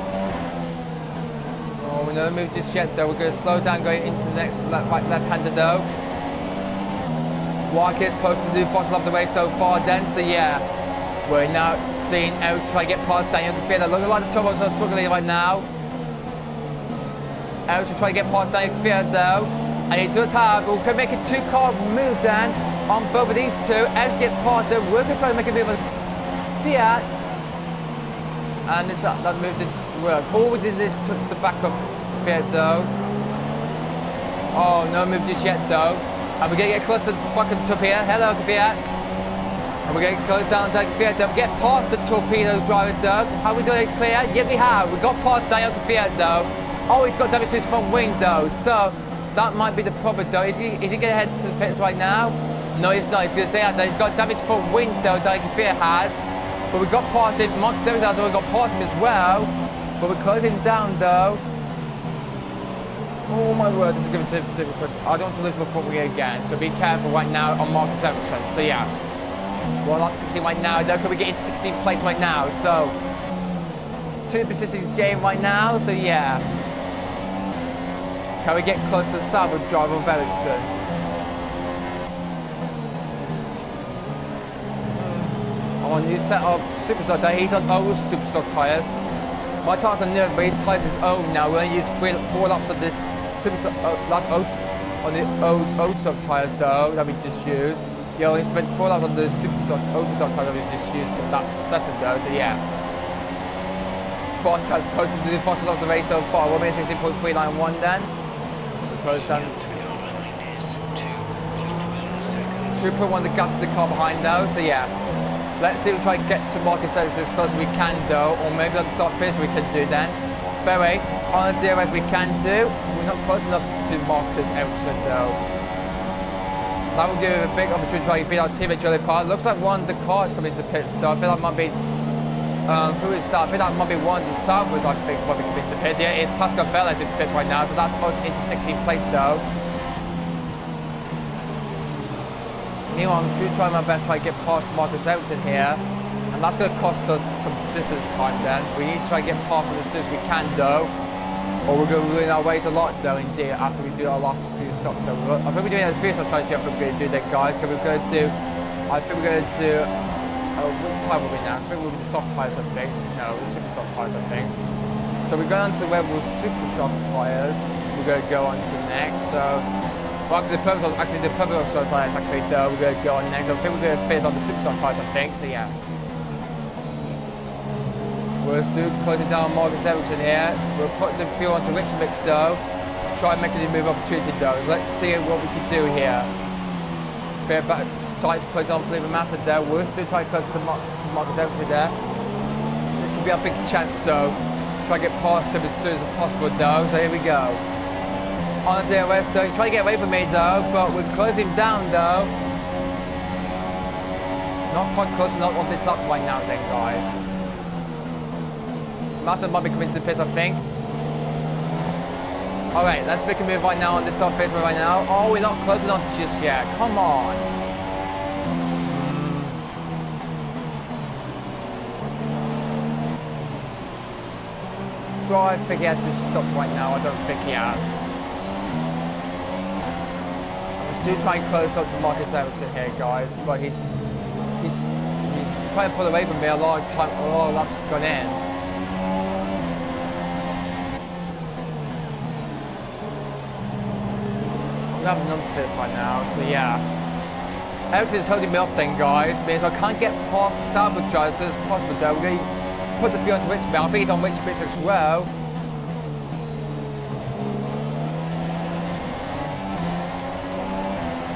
[SPEAKER 1] Oh, we never moved just yet though. We're going to slow down going into the next left-hander though. Marcus posted to do bottom of the race so far then. So yeah, we're now seeing out try to get past Daniel Kvyat. Looking like the Toro Rosso are struggling right now. Ellis will try to get past Daniel Kvyat though, and he does have, we can make a two-car move then on both of these two. Ellis get past them, we're going to try to make a move on Kvyat, and it's that move didn't work. All we did is touch the back of Kvyat though. Oh, no move just yet though, and we're going to get close to the back of the torpedo. Hello Kvyat, and we're going to close down to Kvyat though. We get past the torpedo driver though. How are we doing it clear? Yeah, we have. We got past Daniel Kvyat though. Oh, he's got damage to his front wing though, so that might be the problem though. Is he going to head to the pits right now? No, he's not. He's going to stay out there. He's got damage front wing though, Daniel Kvyat has. But we got past him. Marcus Ericsson has already got past him as well. But we're closing down though. Oh my word, this is going to be difficult. I don't want to lose my front wing again, so be careful right now on Marcus Ericsson. So yeah, we're on 16 right now. Though, can we get into 16th place right now? So 2 positions game right now. So yeah. Can we get close to the Sauber driver of Ericsson? Oh, new set of Superstock tyres. He's on old Superstock tyres. My tyres are new, but his tyres is old now. We're going to use 4 laps of this Superstock last on the old stock tyres though that we just used. Yeah, we spent 4 laps on the Superstock old stock tyres that we just used for that session though. So yeah. Bottas close to the bottom of the race so far. 1 minute 16.391 then. Close down. 2.1 the gap to the car behind though, so yeah. Let's see if we try to get to Marcus Ericsson as close as we can though, or maybe on the start finish we can do then. But anyway, on the DRS we can do. We're not close enough to Marcus Ericsson though. That will give a big opportunity to try to beat our teammate Jolie Palmer. Looks like one of the cars coming to the pits though. I feel like might be who is that? I think that might be one of the Saubers, I think, might be coming to the pits. Yeah, it's Pascal Wehrlein in the pits right now, so that's close into 16th place though. Meanwhile, I'm trying my best to try to get past Marcus Ericsson here, and that's going to cost us some persistence time then. We need to try to get past him as soon as we can though, or we're going to ruin our ways a lot though indeed after we do our last few stops though. I think we're doing a few stops trying to jump we're going to do that guys, because we're going to do, I think we're going to do which tyre will be now? I think we'll be the soft tyres, I think. No, the super soft tyres, I think. So we're going on to the Red Bull super soft tyres. We're going to go on to next. So, well, actually, the purple soft tyres, actually, though, we're going to go on next. I think we're going to finish on the super soft tyres, I think. So, yeah. We're still closing down Marcus Ericsson here. We'll put the fuel onto Richard though. Try and make a move opportunity though. Let's see what we can do here. Bit back, sights close on Felipe Massa there. We're still trying close to Marcus Ericsson there. This could be a big chance though. Try to get past him as soon as possible though. So here we go. On the DRS though. He's trying to get away from me though, but we're closing down though. Not quite close enough on this lap right now then, guys. Massa might be coming to the pits, I think. Alright, let's make a move right now on this start phase right now. Oh, we're not close enough just yet. Come on. So I think he has to stop right now. I don't think he has. I'm still trying to close up to Marcus Ericsson here, guys, but he's trying to pull away from me a lot of laps has gone in. Have another pit right now, so yeah. Everything's holding me up then, guys. Means I can't get past salvage as soon as possible though. We're going to put the fuel onto Richmond. I think he's on Richmond as well.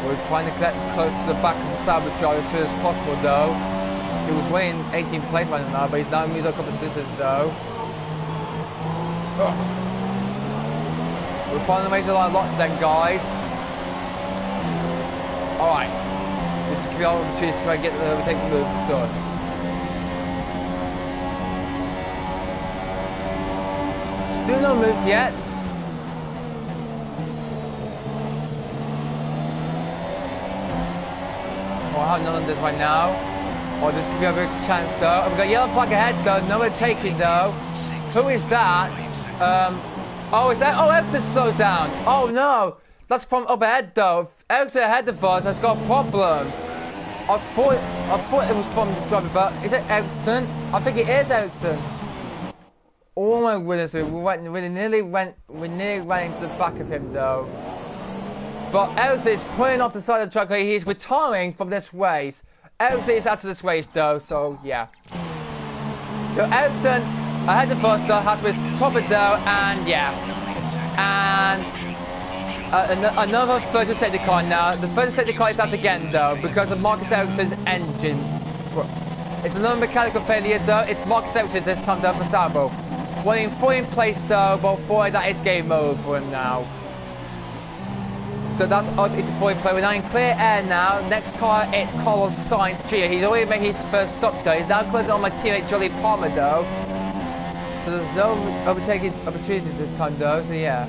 [SPEAKER 1] We're trying to get close to the back of the salvage as soon as possible though. He was winning 18th place right now, but he's now moved a couple of distance though. We're following the major line locked then, guys. Alright, this could be our opportunity to try and get the overtaking move done. Still no move yet. Oh, I have none on this right now. Oh, this could be a good chance though. We've got yellow flag ahead though, no overtaking though. Who is that? Oh, is that? Oh, Ericsson slowed down. Oh no, that's from up ahead though. Ericsson ahead of us has got a problem. I thought it was from the driver, but is it Ericsson? I think it is Ericsson. Oh my goodness, we nearly ran into the back of him though. But Ericsson is pulling off the side of the track. He's retiring from this race. Ericsson is out of this race though, so yeah. So Ericsson ahead of us though has been proper though, and yeah. And another 30 safety car now. The 30 safety car is out again though because of Marcus Ericsson's engine. It's another mechanical failure though. It's Marcus Ericsson this time though for Sabo. Winning 4 in place though, but boy, that is game over for him now. So that's us into 4 in play. We're now in clear air now. Next car, it's Carlos Sainz Jr. He's already made his first stop though. He's now closing on my teammate Jolly Palmer though. So there's no overtaking opportunities this time though, so yeah.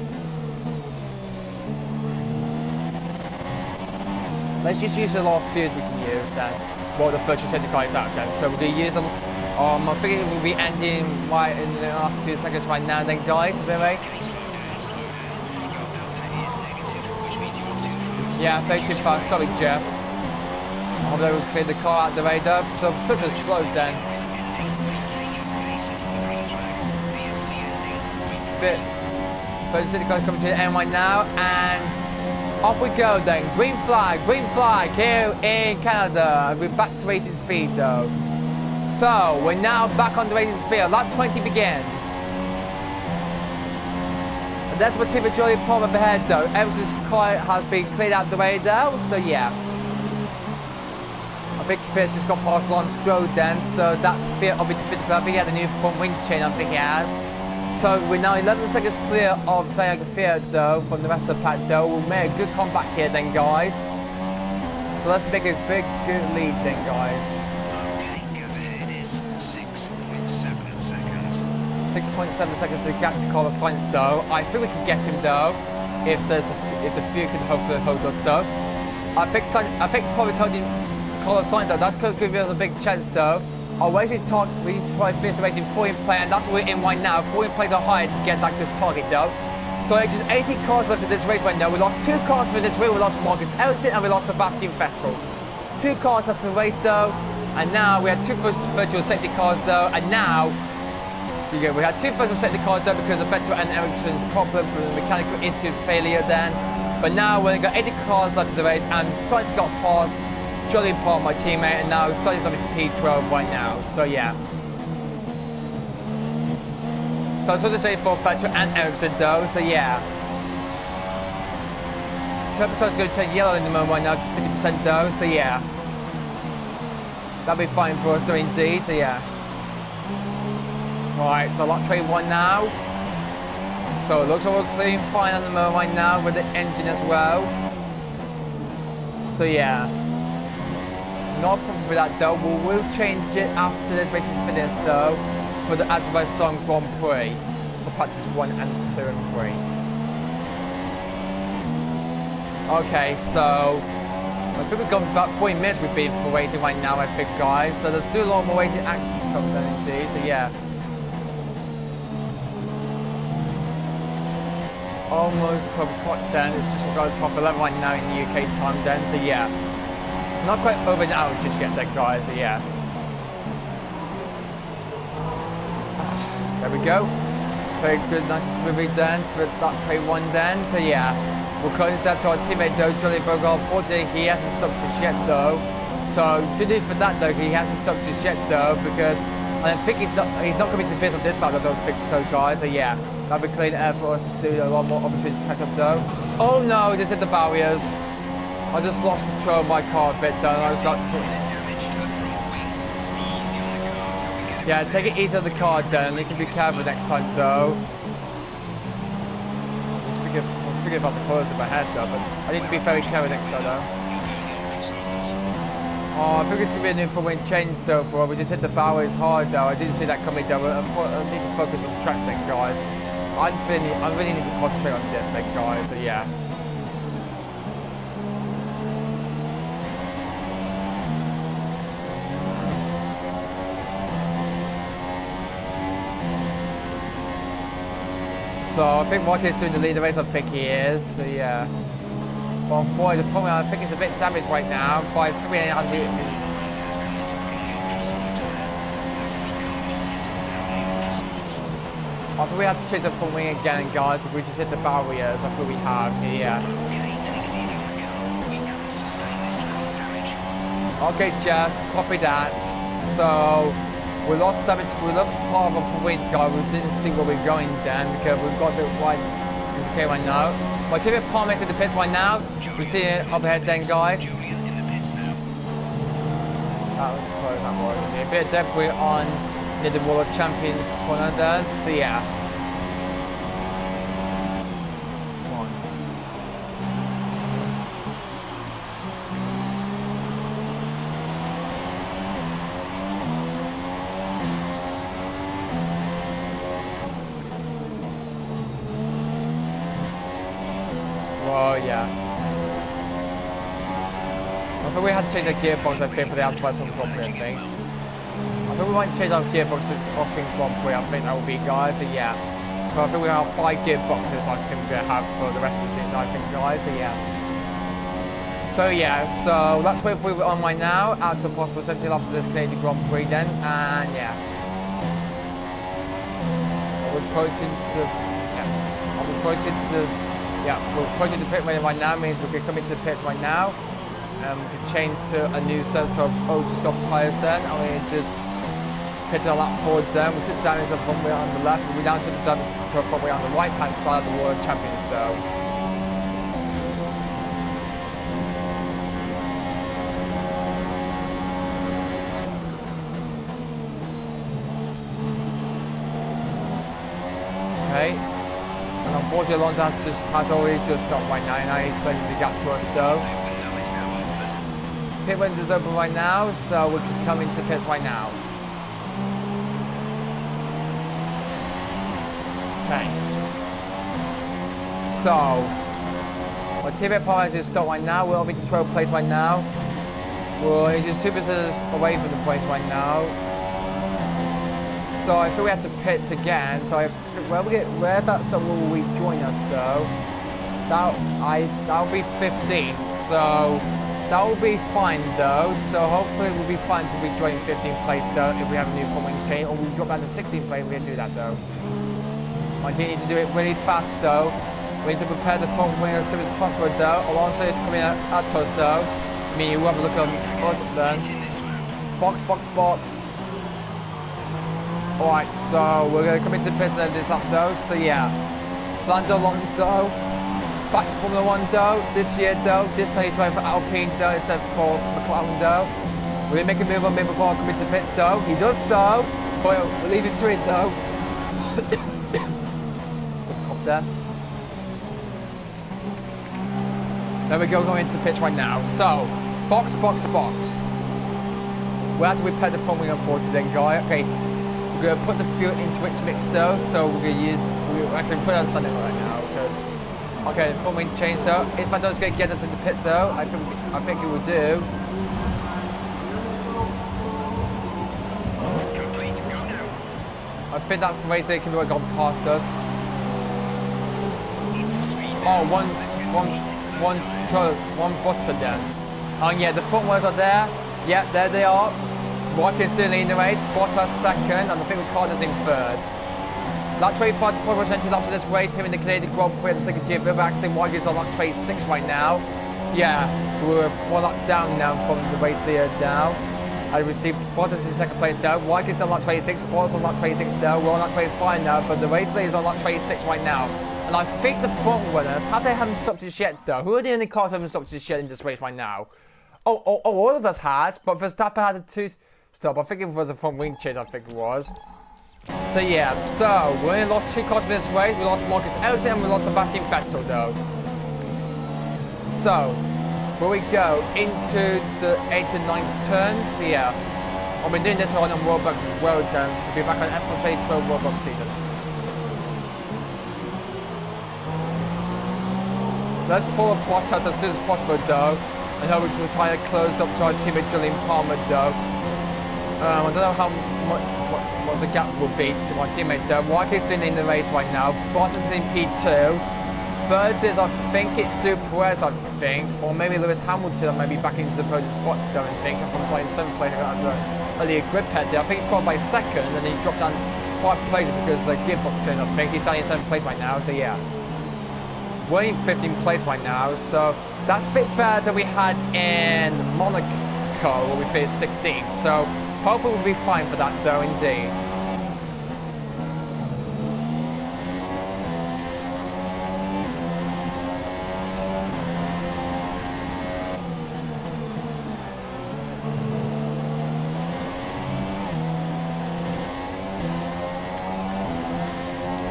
[SPEAKER 1] Let's just use a lot of fuels we can use then. Well, the virtual safety car is out then. So we're going to use I think it will be ending right in the last few seconds right now then, guys, a bit late. Yeah, thank you fast. Sorry, Jeff. I hope they will clear the car out the radar. So such a slow then. Bit. But the city car is coming to the end right now, and off we go then. Green flag here in Canada. We're back to racing speed though. So we're now back on the racing speed. Lap 20 begins. And that's what Timothy Jolly Palmer ahead though. Ericsson's car has been cleared out the way though, so yeah. I think Fitz just got past Lance Stroll then, so that's Fiat obviously fit. I think he had a new front wing chain, I think he has. So we're now 11 seconds clear of Diego Fiat though from the rest of the pack though. We'll make a good comeback here then, guys. So let's make a big good lead then, guys.
[SPEAKER 4] Okay, gap ahead is 6.7 seconds.
[SPEAKER 1] 6.7 seconds to the gap to Carlos Sainz though. I think we can get him though if the Fiat can hopefully hold us though. I think probably holding Carlos Sainz though. That could give us a big chance though. Our racing target, we need to try to finish the racing 4 in play, and that's what we're in right now. 4 in plays are higher to get that good target though. So it's just 80 cars left in this race right now. We lost 2 cars for this race. We lost Marcus Ericsson and we lost Sebastian Vettel. 2 cars left in the race though. And now we had two virtual safety cars though, and now we had two virtual safety cars though because of Vettel and Ericsson's problem from the mechanical institute failure then. But now we've only got 80 cars left of the race, and Science got past Jolly Paul, my teammate, and now Science on P12 right now. So yeah. So it's just for Vettel and Ericsson though, so yeah. Turbo's going to turn yellow in the moment right now to 50% though, so yeah. That'll be fine for us though indeed, so yeah. Right, so lap trade 1 now. So it looks like we're clean fine on the moment right now with the engine as well. So yeah. No problem with that though, we will change it after this race is finished though for the Azerbaijan Grand Prix for practice 1 and 2 and 3. Okay, so I think we've gone about 40 minutes we've been for waiting right now, I think, guys. So there's still a lot more waiting action to come then indeed, so yeah. Almost 12 o'clock then, it's just got to top 11 right now in the UK time then, so yeah. Not quite over an hour just yet then, guys, so yeah. There we go. Very good, nice and smoothly then for that play 1 then, so yeah. We'll close that to our teammate though, Jolly Bogart. Unfortunately, he hasn't stopped just yet though. So good news for that though, he hasn't stopped just yet though, because I don't think he's not coming to biz on this lap, I don't think so, guys. So yeah, that'll be clean air for us to do a lot more opportunity to catch up though. Oh no, just hit the barriers. I just lost control of my car a bit though. I was like, yeah, take it easy on the car then. I need to be careful next time though. Forget about the colours in my head though, but I need to be very careful next time though. Oh, I think it's going to be an info-wing change though, bro. We just hit the barriers hard though. I didn't see that coming though. I need to focus on the track thing, guys. I really need to concentrate on this thing, guys, so yeah. So I think Rocket's doing the leader race, I think he is, so yeah. But unfortunately, the front wheel, I think it's a bit damaged right now by 300. I think we have to change the front wing again, guys, because we just hit the barriers. I think we have here. Okay, Jeff, copy that. So we lost damage, we lost part of our wing, guys. We didn't see where we're going then because we've got a bit wide. Okay, right now. My teammate Paul makes it the pits right now. We see it up ahead then, guys. That was close, that was. A bit of debris on near the World Champions corner there. So yeah. Come on. Oh yeah. I think we had to change the gearbox, I think, for the Azerbaijan Grand Prix, I think. I think we might change our gearbox to Austrian Grand Prix, I think that will be, guys, so yeah. So I think we have 5 gearboxes I think we have for the rest of the season, I think, guys, so yeah. So yeah, so let's wait for it on right now, out to possible 17 after this Canadian Grand Prix then, and yeah. We're approaching to the, yeah, I'm approaching to the, yeah, we're approaching the pit lane right now, means we can come into the pits right now. We can change to a new set of old soft tyres then, and we just pitch a lap forward then. We took damage to the front wheel on the left, and we down to the front wheel on the right hand side of the World Champions though. Okay. And unfortunately Alonso has already just stopped right now, and he's closing the gap to us though. Pit windows open right now, so we can come into the pits right now. Okay. So, my teammate Paul has just stopped right now. We're over to 12th place right now. We're just 2 positions away from the points right now. So I think we have to pit again. So where that stop will we join us though? That'll be 15th. So That will be fine though, so hopefully we'll be fine to be joining 15th place though if we have a new front wing chain, or we drop down to 16th place, we can do that though. I do need to do it really fast though. We need to prepare the front wing as soon as possible though. Alonso is coming at us though. I mean, we'll have a look at us then. Box, box, box. Alright, so we're going to come into the pits and this up though, so yeah. Fernando Alonso. Back to Formula 1 though, this year though, this time he's trying for Alpine though instead for McLaren though. Will he make a move on me before I come into the pits though? He does so, but we'll leave it to it though. Good there. There we go, going into the pits right now. So, box, box, box. We have to repair the front wing unfortunately then, guy. Okay, we're going to put the fuel into its mix though, so we're going to use, we're actually put it on Sunday right now. Okay, front wing change though. If Mando's going to get us in the pit though, I think he will do.
[SPEAKER 4] Complete, go now.
[SPEAKER 1] I think that's the way they can have gone past us.
[SPEAKER 4] Into speed
[SPEAKER 1] Oh,
[SPEAKER 4] now. Let's get some heated
[SPEAKER 1] one button then. Oh yeah, the front wheels are there. Yeah, there they are. Watkins still leading the race. Bottas second, and I think Ricciardo's in third. Lap 25 to probably 20 laps of this race, here in the Canadian Grand Prix at the second tier. We're actually Watkins on lap 26 right now. Yeah, we're one lap down now from the race leader now. I received Bottas in second place now. Watkins on lap 26, Bottas on lap 26 now. We're on lap 25 now, but the race leader is on lap 26 right now. And I think the front runners, haven't stopped just yet though. Who are the only cars that haven't stopped just yet in this race right now? Oh, all of us has, but Verstappen had a 2-stop. I think it was a front wing change, I think it was. So yeah, so we only lost 2 cars in this race. We lost Marcus Ericsson and we lost Sebastian Vettel though. So, where we go into the 8th and 9th turns, yeah. I've been doing this on World Cup as well then, to be back on F1 12 World Cup season. Let's follow Bottas as soon as possible though, and hope we try to close up to our teammate Julian Palmer though. I don't know how much what the gap will be to my teammate though. Watkins is in the race right now. Bottas is in P2. Third is, I think it's Stu Perez, I think, or maybe Lewis Hamilton, maybe back into the podium spots, I don't think. If I'm playing 7th place, I got earlier grid pad there. I think he's qualified by 2nd, and he dropped down 5 places because the gearbox turned. I think he's down in 7th place right now. So yeah, we're in 15th place right now. So that's a bit better than we had in Monaco, where we finished 16th. So hopefully we'll be fine for that though, indeed.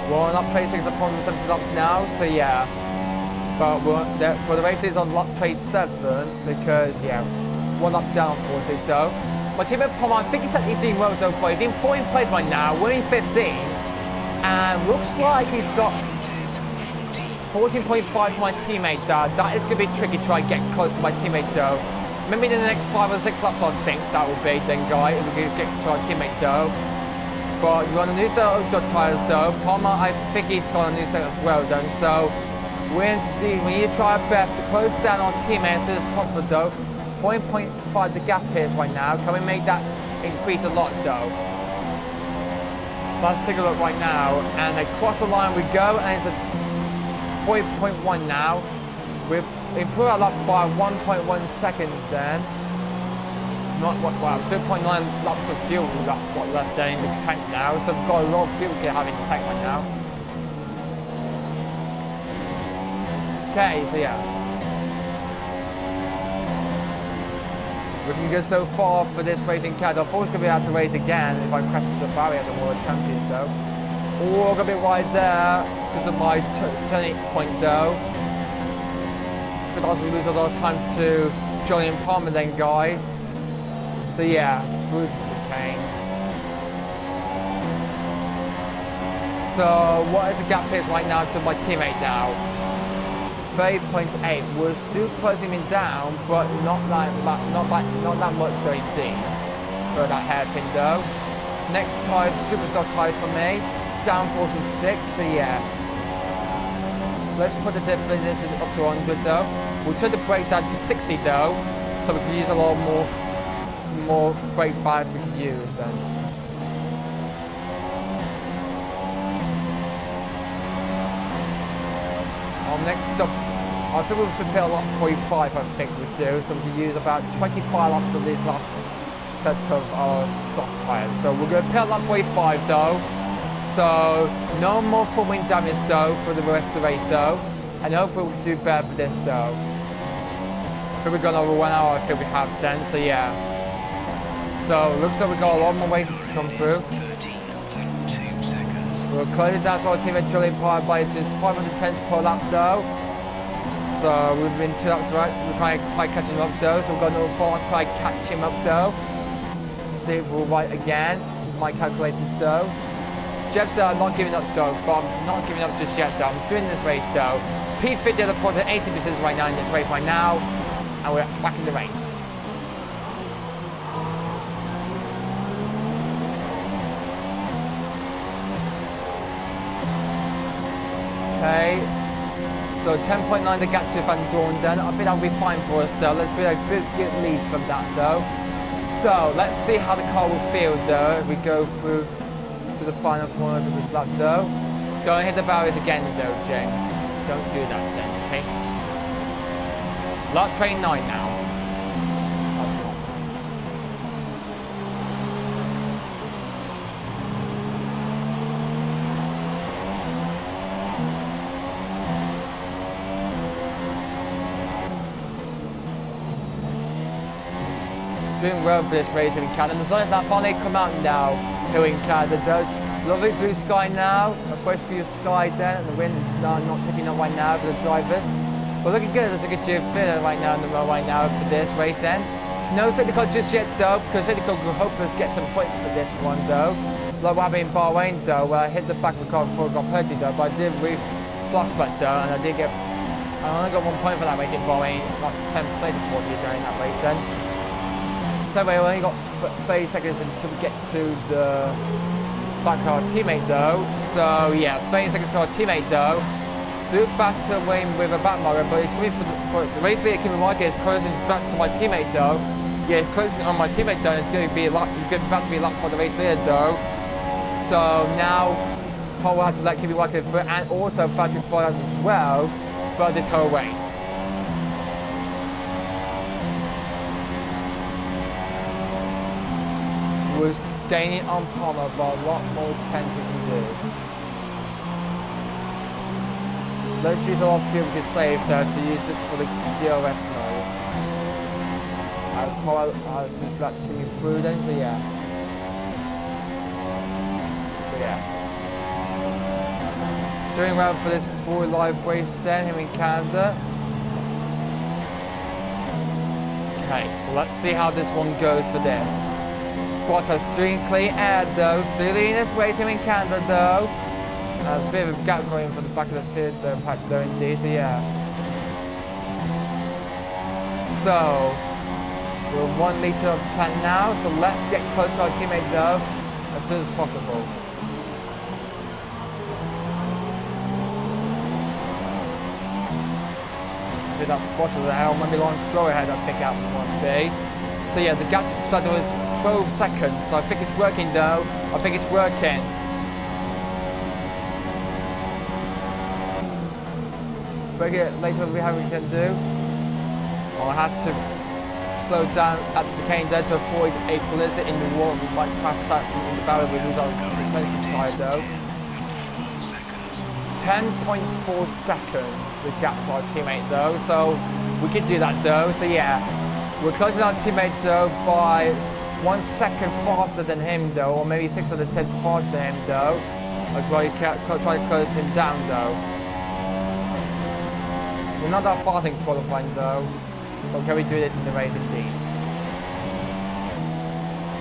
[SPEAKER 1] We're on lap 26 upon 70 laps now, so yeah. But the race is on lap 27 because, yeah, 1 lap down for it though. My teammate Palmer, I think he's actually doing well so far. He's in 14th place right now, we're in 15. And looks like he's got 14.5 to my teammate though. That is going to be tricky to try and get close to my teammate though. Maybe in the next 5 or 6 laps I think that will be then, guy, if we can get to our teammate though. But we're on a new set of tyres though. Palmer, I think he's got a new set as well then. So we need to try our best to close down our teammate as soon as possible though. 0.5 the gap is right now. Can we make that increase a lot though? Let's take a look right now. And across the line we go, and it's a 0.1 now. We've improved our lap by 1.1 seconds then. Wow, 2.9 laps of fuel left there in the tank now, so we've got a lot of fuel to have in the tank right now. Okay, so yeah. We can go so far for this racing cat. I thought I was going to be able to race again if I crash into the barrier at the World Champions though. Oh, I'm going to be wide there because of my turning point though. But I was going to lose a lot of time to Julian Palmer then, guys. So yeah, boots and tanks. So what is the gap is right now to my teammate now? 30.8. We're still closing him down, but not that much going deep for that hairpin though. Next tyre, superstar tyres for me. Downforce is 6, so yeah. Let's put the definition up to 100 though. We'll turn the brake down to 60 though. so we can use a lot more brake pads we can use then. Next up, I think we'll pit lap 45, I think we do, so we can use about 25 laps of this last set of our soft tyres. So we're going to pit lap 45 though, so no more front wing damage though for the rest of the race though, and hopefully we'll do better for this though. I think we've gone over 1 hour, I think we have then, so yeah. So looks like we've got a lot more races to come through. We're closing down to our team at Julian Pride by just 510 per lap though. So we've been 2 laps right, we're trying to catch him up though, so we've got another 4 to try to catch him up though. See if we're right again with my calculators though. Jeff said I'm not giving up though, but I'm not giving up just yet though. I'm still in this race though. P50 at the point at 80% right now in this race right now, and we're back in the race. Okay, so 10.9 the gap to Van Dorn then. I think that'll be fine for us though. Let's be a good lead from that though. So let's see how the car will feel though if we go through to the final corners of this lap though. Don't hit the barriers again though, James. Don't do that then, okay? Lap 29 now. Doing well for this race in Canada. The sun is not finally come out now here in Canada. Lovely blue sky now, a fresh blue sky then, and the wind is not picking up right now for the drivers. But looking good, there's a good feeling right now in the road right now for this race then. No safety car just yet though, because safety car will help us get some points for this one though. Like what happened in Bahrain though, where I hit the back of the car before I got penalty though, but I did flashback though, and I only got 1 point for that race in Bahrain, not 10 places for you during that race then. So we only got 30 seconds until we get to the back of our teammate though. So yeah, 30 seconds to our teammate though. Do battle win with a back marker, but it's coming for the race leader Kimi Raikkonen is closing back to my teammate though. Yeah, it's closing on my teammate though, and it's going to be a lap. He's going to be about to be a lap for the race leader though. So now Paul will have to let Kimi Raikkonen through, and also Patrick Bottas as well for this whole race. Was gaining on Palmer, but a lot more tense we can do. Let's use a lot of fuel we can save there to use it for the DRS mode. I'll just let Kimi through then, so yeah. Doing well for this full live race then here in Canada. Okay, so let's see how this one goes for this. Bottas doing clean air though, still in this race here in Canada though. There's a bit of a gap going from the back of the field though indeed, so yeah. So, we're 1 litre of tank now, so let's get close to our teammate though, as soon as possible. I think that's Bottas there, maybe Lawrence Stroll ahead I think out was 1B. So yeah, the gap started was 12 seconds, so I think it's working though. I think it's working. Break it later we can do. I'll have to slow down at the chicane there to avoid a blizzard in the wall. We might crash that in the barrier with our suspension tyre though. 10.4 seconds the gap to our teammate though, so we can do that though, so yeah. We're closing our teammate though by 1 second faster than him though, or maybe 600 tenths faster than him though. I'll try to close him down though. We're not that fast in qualifying though, but can we do this in the race indeed?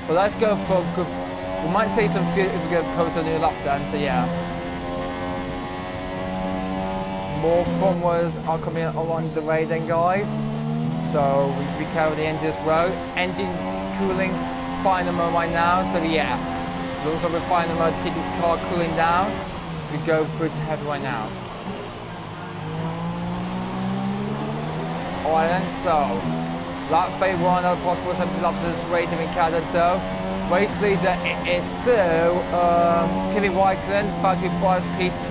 [SPEAKER 1] But let's go for good. We might save some fuel if we go close to a new lap then, so yeah. More formers are coming along the way then guys. So we need to be careful of the engine as well. Engine cooling final mode right now, so yeah. We're also with final mode to keep the car cooling down. We go through to heavy right now. Alright then, so Lap 31, another possible 70 laps of this race in Canada though. Race leader is still Kimi Raikkonen, factory bias P2.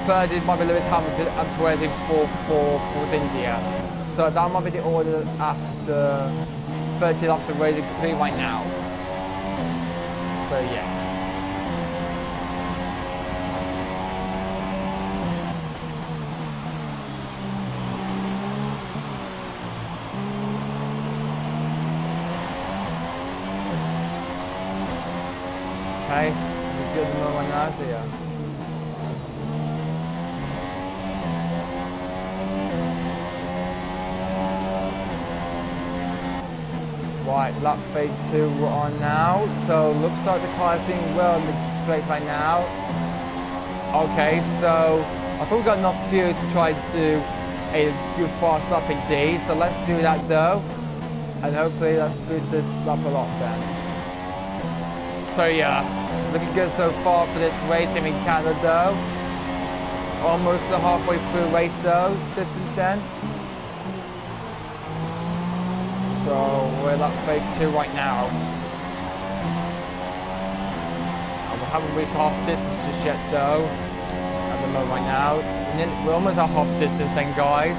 [SPEAKER 1] Third is might be Lewis Hamilton, and fourth in for India. So that might be the order after 30 laps of racing complete right now. So yeah. Okay, we're good to move on now, so yeah. Right, lap 32 we're on now, so looks like the car is doing well in the straight right now. Okay, so I think we've got enough fuel to try to do a good fast lap in D, so let's do that though, and hopefully let's boost this lap a lot then. So yeah, looking good so far for this race in Canada though. Almost the halfway through race though, distance then. So we're at 32 right now. And we haven't reached half distance just yet though. At the moment right now. We're almost at half distance then guys.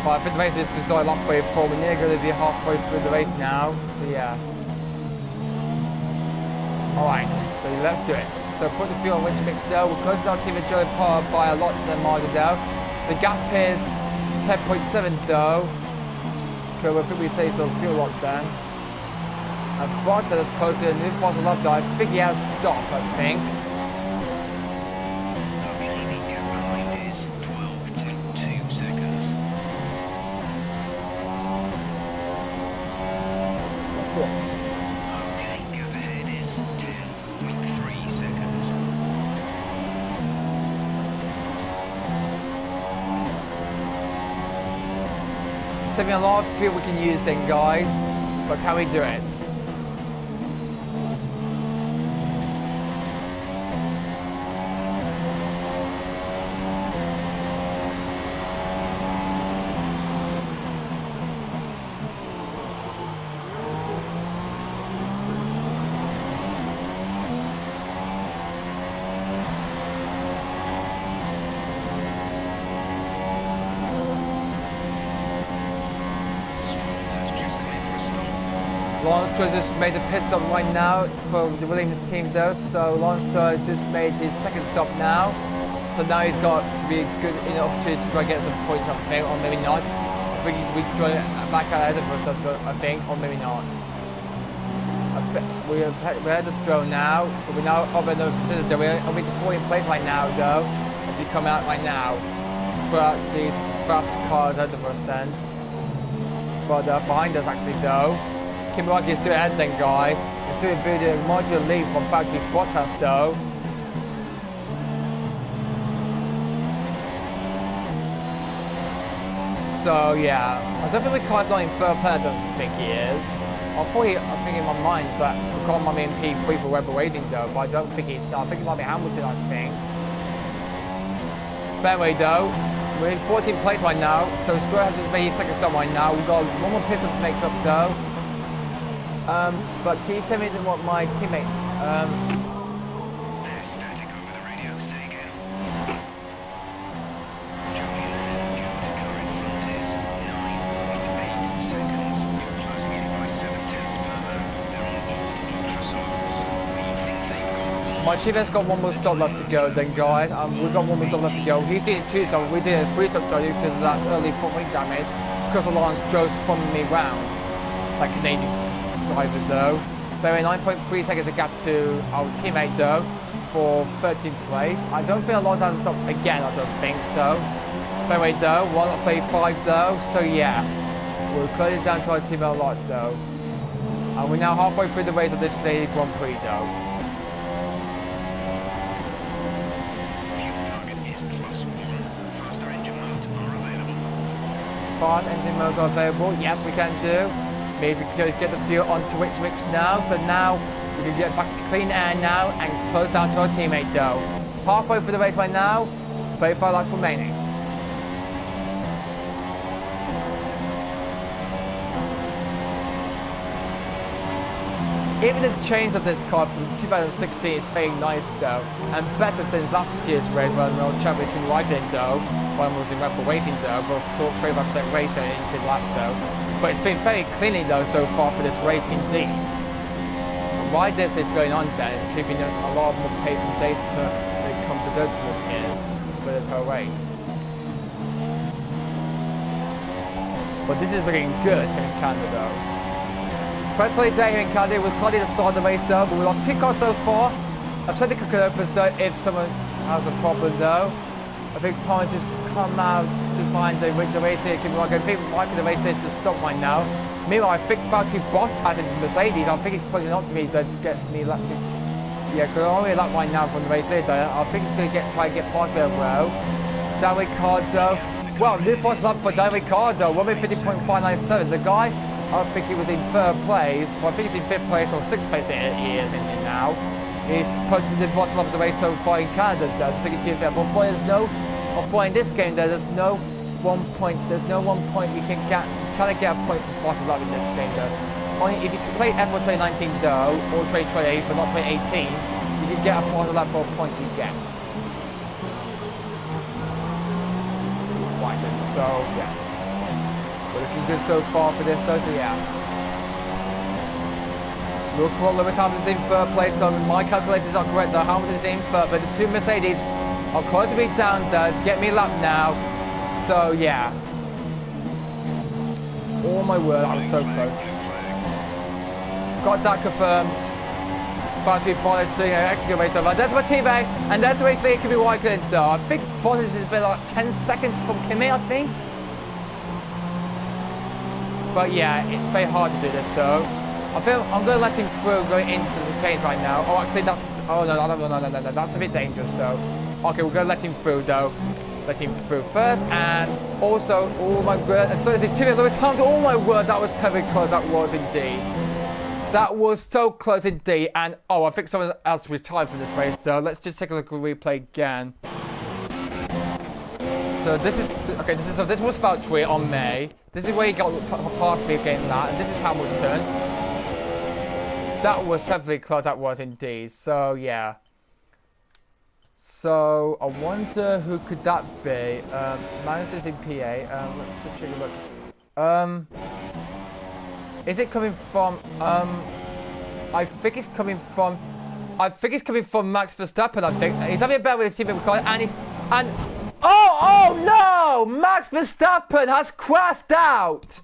[SPEAKER 1] But I think the race is just like lap 34. We're nearly going to be halfway through the race now. So yeah. Alright, so let's do it. So put the fuel on which mix though. We're close to our team Joey Power by a lot to the margin though. The gap is 10.7 though. So I think we saved some fuel lock then. And Barton has posted a new bottle of though. I think he has stopped, I think.
[SPEAKER 4] Okay, the gap behind is 12.2 seconds.
[SPEAKER 1] Let's do it.
[SPEAKER 4] Okay, gap ahead is 10.3 seconds.
[SPEAKER 1] Saving a lot of fuel we can use then guys, but can we do it? Lawrence Stroll just made a pit stop right now for the Williams team though, so Lawrence Stroll has just made his second stop now. So now he's got really good opportunity to try to get some points up there, or maybe not. I think he's trying back ahead of us, I think, or maybe not. We're ahead of Stroll now, but we're now up another position. We're only to 40 in place right now though, as we come out right now. But these fast cars ahead of us then. But behind us actually though. Kimi Raikkonen is still ahead then guy. He's still a modular lead from factory Bottas though. So yeah, I don't think the car's not in third place, I don't think he is. I'm thinking in my mind that the car might be in P3 for Rebel Racing though, but I don't think he's not. I think it might be Hamilton, I think. But anyway though, we're in 14th place right now, so Stroll has just made his second stop right now. We've got one more pit stop to make up though. But can you tell me what my teammate,
[SPEAKER 4] They're static over the radio, say again. Joey there, to current front is 9.8 seconds. You're closing in by 7/10 per lap. They're on board ultra softs. We think they've got
[SPEAKER 1] my teammate's got one more stop left to go then guys. We've got one more stop left to go. He's doing 2 stops, we did a 3 stop because of that early front wing damage. Because of Lawrence Stroll spun me round, like Canadian drivers though. So we're 9.3 seconds a gap to our teammate though for 13th place. I don't think Alonso has stopped again, I don't think so. But anyway though, 1.5 though, so yeah. We're closing down to our teammate a lot though. And we're now halfway through the race of this Canadian Grand Prix though.
[SPEAKER 4] fuel target is +1. Faster engine modes are available.
[SPEAKER 1] Fast engine modes are available, yes we can do. Maybe we can get the fuel onto which mix now, so now we can get back to clean air now and close down to our teammate though. Halfway through the race right now, 35 laps remaining. even the change of this car from 2016 is very nice though, and better since last year's race when the world champion Kimi Raikkonen though, one was in Red Bull Racing though, but sort of 35% race there into lap though. But it's been very cleanly though so far for this race indeed. Why this is going on then, it's keeping a lot more pace and data when it comes to those is for this whole race. But this is looking good here in Canada though. Personally today here in Canada, it was cloudy to start the race though, but we lost 2 cars so far. I've said the could open though if someone has a problem though. I think Points has come out to find the race here. I think the race here to stop right now. Meanwhile, I think Valtteri Bottas in Mercedes, I think he's closing up to me to get me lap to... Yeah, because I'm only a lap right now from the race leader. I think he's going to try and get past me as well. Dan Ricciardo. Well, new first lap for Dan Ricciardo, 1:50.597. The guy, I think he was in 3rd place, well, I think he's in 5th place or 6th place he is in now. He's posted the bottom of the race so far in Canada, though, so but in this game, there's no 1 point, you can get a point for fastest lap in this game, though. Only if you play F1 2019, though, or 2020, but not 2018, you can get a fastest lap for a point you get. So yeah, we're looking good so far for this though, so yeah. Looks like Lewis Hamilton's in 3rd place, so my calculations are correct though. Hamilton's in 3rd, but the 2 Mercedes are close to be down there to get me a lap now. So yeah. Oh my word, I was so close. Got that confirmed. Valtteri Bottas doing an extra good race over. There's my teammate, and there's the race leader Kimi Raikkonen though. I think Bottas has been like 10 seconds from Kimi, I think. But yeah, it's very hard to do this though. I feel I'm going to let him through going into the chains right now. Oh, actually that's... Oh no, that's a bit dangerous though. Okay, we're going to let him through though. Let him through first, and also, oh my word, and so is his teammate Lewis Hamilton. Oh my word, that was terribly close, that was indeed. That was so close indeed, and oh, I think someone else retired from this race though. Let's just take a look at the replay again. So this is, okay, this was Valtteri on May. This is where he got past me again that, and this is Hamilton. That was terribly close, that was indeed, so yeah. So, I wonder who could that be? Magnus is in PA, let's just take a look. Is it coming from, I think it's coming from Max Verstappen, I think. He's having a better with his teammate oh no! Max Verstappen has crashed out!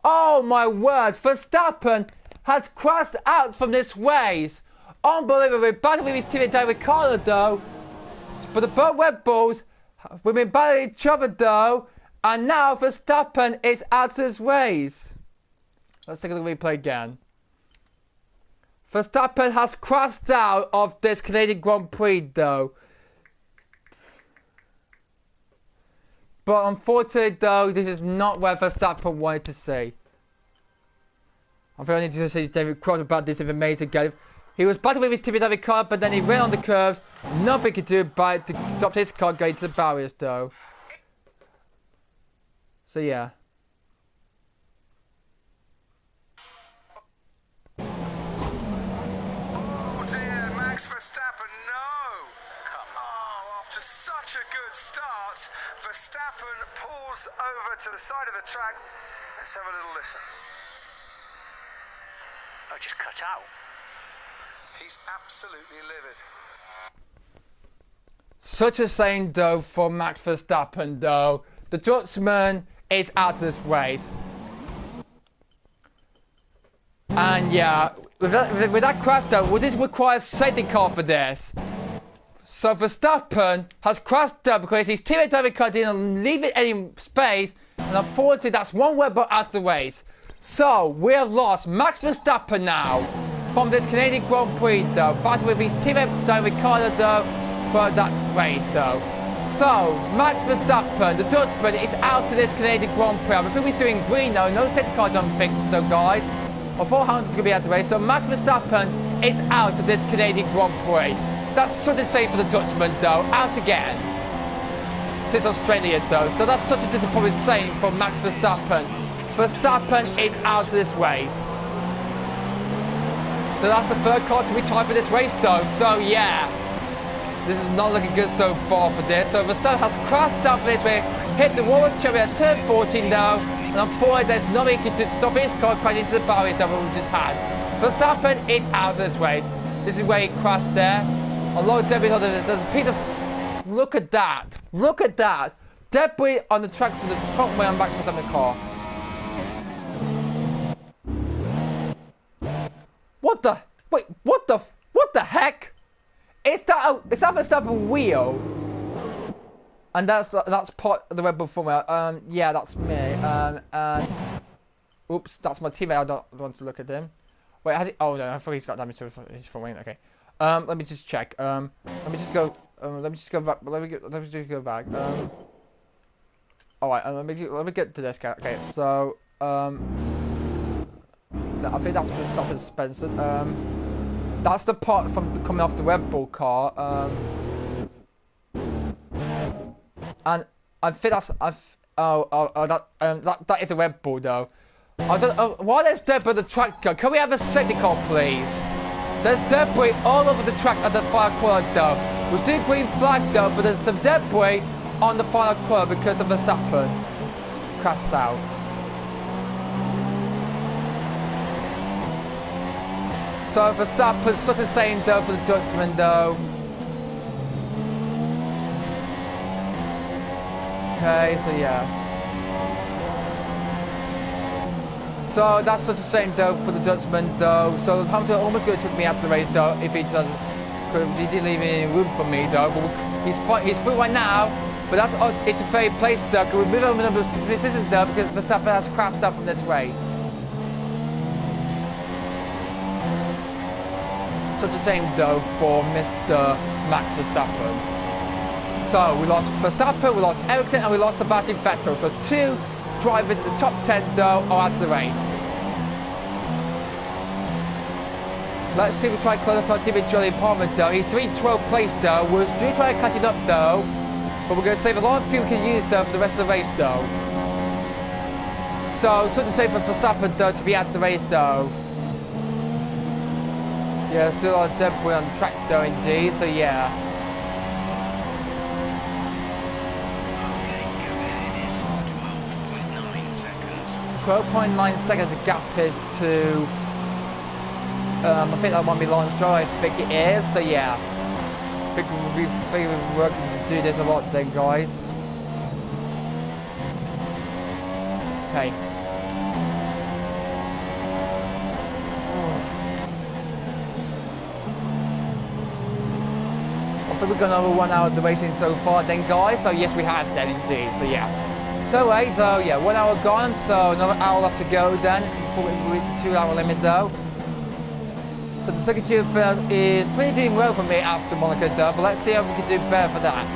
[SPEAKER 1] Oh my word, Verstappen has crashed out from this race. Unbelievable, battling with his teammate Dan Ricciardo though. But the both Red Bulls, we've been battling each other though, and now Verstappen is out of this race. Let's take a look at the replay again. Verstappen has crashed out of this Canadian Grand Prix though. But unfortunately though, this is not where Verstappen wanted to see. I think I need to say David Cross about this information again. He was battling with his teammate David Carr, but then he ran on the curves. Nothing he could do but to stop his car going to the barriers though. So yeah.
[SPEAKER 5] Oh dear, Max Verstappen, no! Oh, after such a good start, Verstappen pulls over to the side of the track. Let's have a little listen.
[SPEAKER 6] I just cut out.
[SPEAKER 5] He's absolutely livid.
[SPEAKER 1] Such a shame though for Max Verstappen though. The Dutchman is out of this race. And yeah, with that crash though, would this require a safety car for this? So Verstappen has crashed out because his teammate David Carr didn't leave it any space, and unfortunately that's one Red Bull out of the race. So we have lost Max Verstappen now from this Canadian Grand Prix though, battling with his teammate David Ricciardo though for that race though. So Max Verstappen, the Dutchman, is out of this Canadian Grand Prix. I think he's doing green though, no safety car don't think so guys. I thought Hamilton's going to be out of the race, so Max Verstappen is out of this Canadian Grand Prix. That's such a shame for the Dutchman though, out again. Since Australia though, so that's such a disappointing shame for Max Verstappen. Verstappen is out of this race. So that's the third car to retire for this race though. So yeah, this is not looking good so far for this. So Verstappen has crashed out for this race, hit the wall of cherry at turn 14 now, and unfortunately there's nothing he can do to stop his car crashing into the barrier that we just had. Verstappen is out of this race. This is where he crashed there. A lot of debris. There's a piece of. Look at that. Look at that. Debris on the track from the front wheel and back to the car. What the? Wait, what the heck? Is that a Verstappen wheel? And that's part of the Red Bull formula. Yeah, that's me. And oops, that's my teammate. I don't want to look at him. Wait, has he? Oh no, I thought he's got damage to his front wing. Okay. Let me just check. Let me just go. Let me just go back. Let me just go back. All right. Let me get to this guy. Okay. So I think that's for Verstappen suspension. That's the part from coming off the Red Bull car. And I think that's that is a Red Bull though. I don't know why there's debris on the track. Can we have a safety car, please? There's debris all over the track at the final corner though. We're still green flag though, but there's some debris on the final corner because of Verstappen crashed out. So Verstappen's such a saying though for the Dutchman though. Okay, so yeah. So that's such a shame though for the Dutchman though. So Hamilton almost going to take me out of the race though if he doesn't. He didn't leave any room for me though. But he's through right now. But that's it's a very place though. Can we move over to the positions though because Verstappen has crashed up from this race. Such a shame though for Mr. Max Verstappen. So we lost Verstappen, we lost Ericsson, and we lost Sebastian Vettel. So 2 drivers in the top 10 though are out of the race. Let's see if we try to close up our teammate Julian Palmer though. He's 12th place though. We're still trying to catch it up though. But we're going to save a lot of fuel we can use though for the rest of the race though. So such a shame for Verstappen though to be out of the race though. Yeah, still a lot of debris on the track though indeed, so yeah. 12.9 seconds the gap is to I think that might be Lawrence Stroll, I think it is, so yeah. I think we'll do this a lot then guys. Okay. I think we've gone over 1 hour of the racing so far then guys, so yes we have then indeed, so yeah. So right, so yeah, 1 hour gone, so another hour left to go then, before we reach the 2 hour limit though. So the second tier is pretty doing well for me after Monaco though, but let's see how we can do better for that.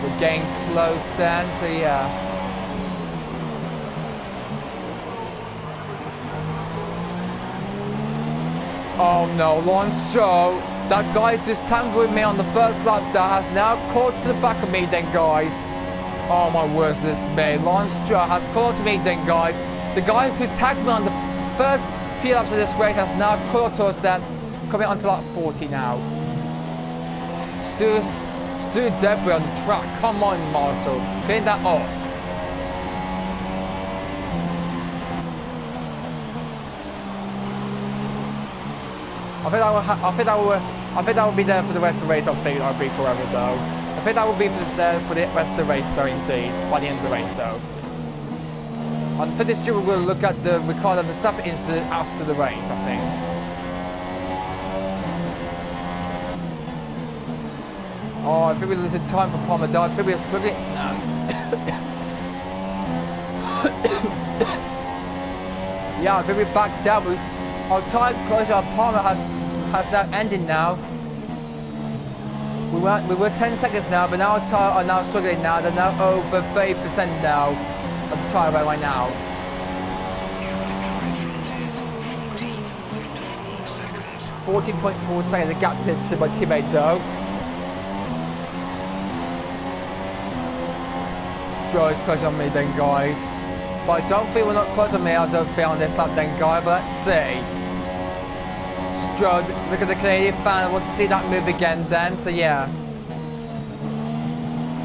[SPEAKER 1] We're getting close then, so yeah. Oh no, Lawrence Stroll, that guy just tangled with me on the first lap that has now caught to the back of me then guys. Oh my words, this me. Lawrence Stroll has caught to me then guys. The guy who tagged me on the first few laps of this race has now caught us then, coming onto lap 40 now. Still debris on the track. Come on Marshall, clean that up. I think that will be there for the rest of the race. I think that'll be forever though. I think that will be there for the rest of the race though indeed, by the end of the race though. And for this year we'll look at the Ricardo Verstappen incident after the race, I think. Oh, I think we're losing time for Palmer though. I think we're struggling. No. Yeah, I think we're back down. Our time closure on Palmer has now ended now. We were 10 seconds now, but now our tyre are now struggling now. They're now over 30% now of the tyre right now. 14.4 seconds, the gap to my teammate though. Joe is close on me then guys. But I don't think we're not close on me, I don't feel on this lap then guy, but let's see. Stroud, look at the Canadian fan, I want to see that move again then, so yeah.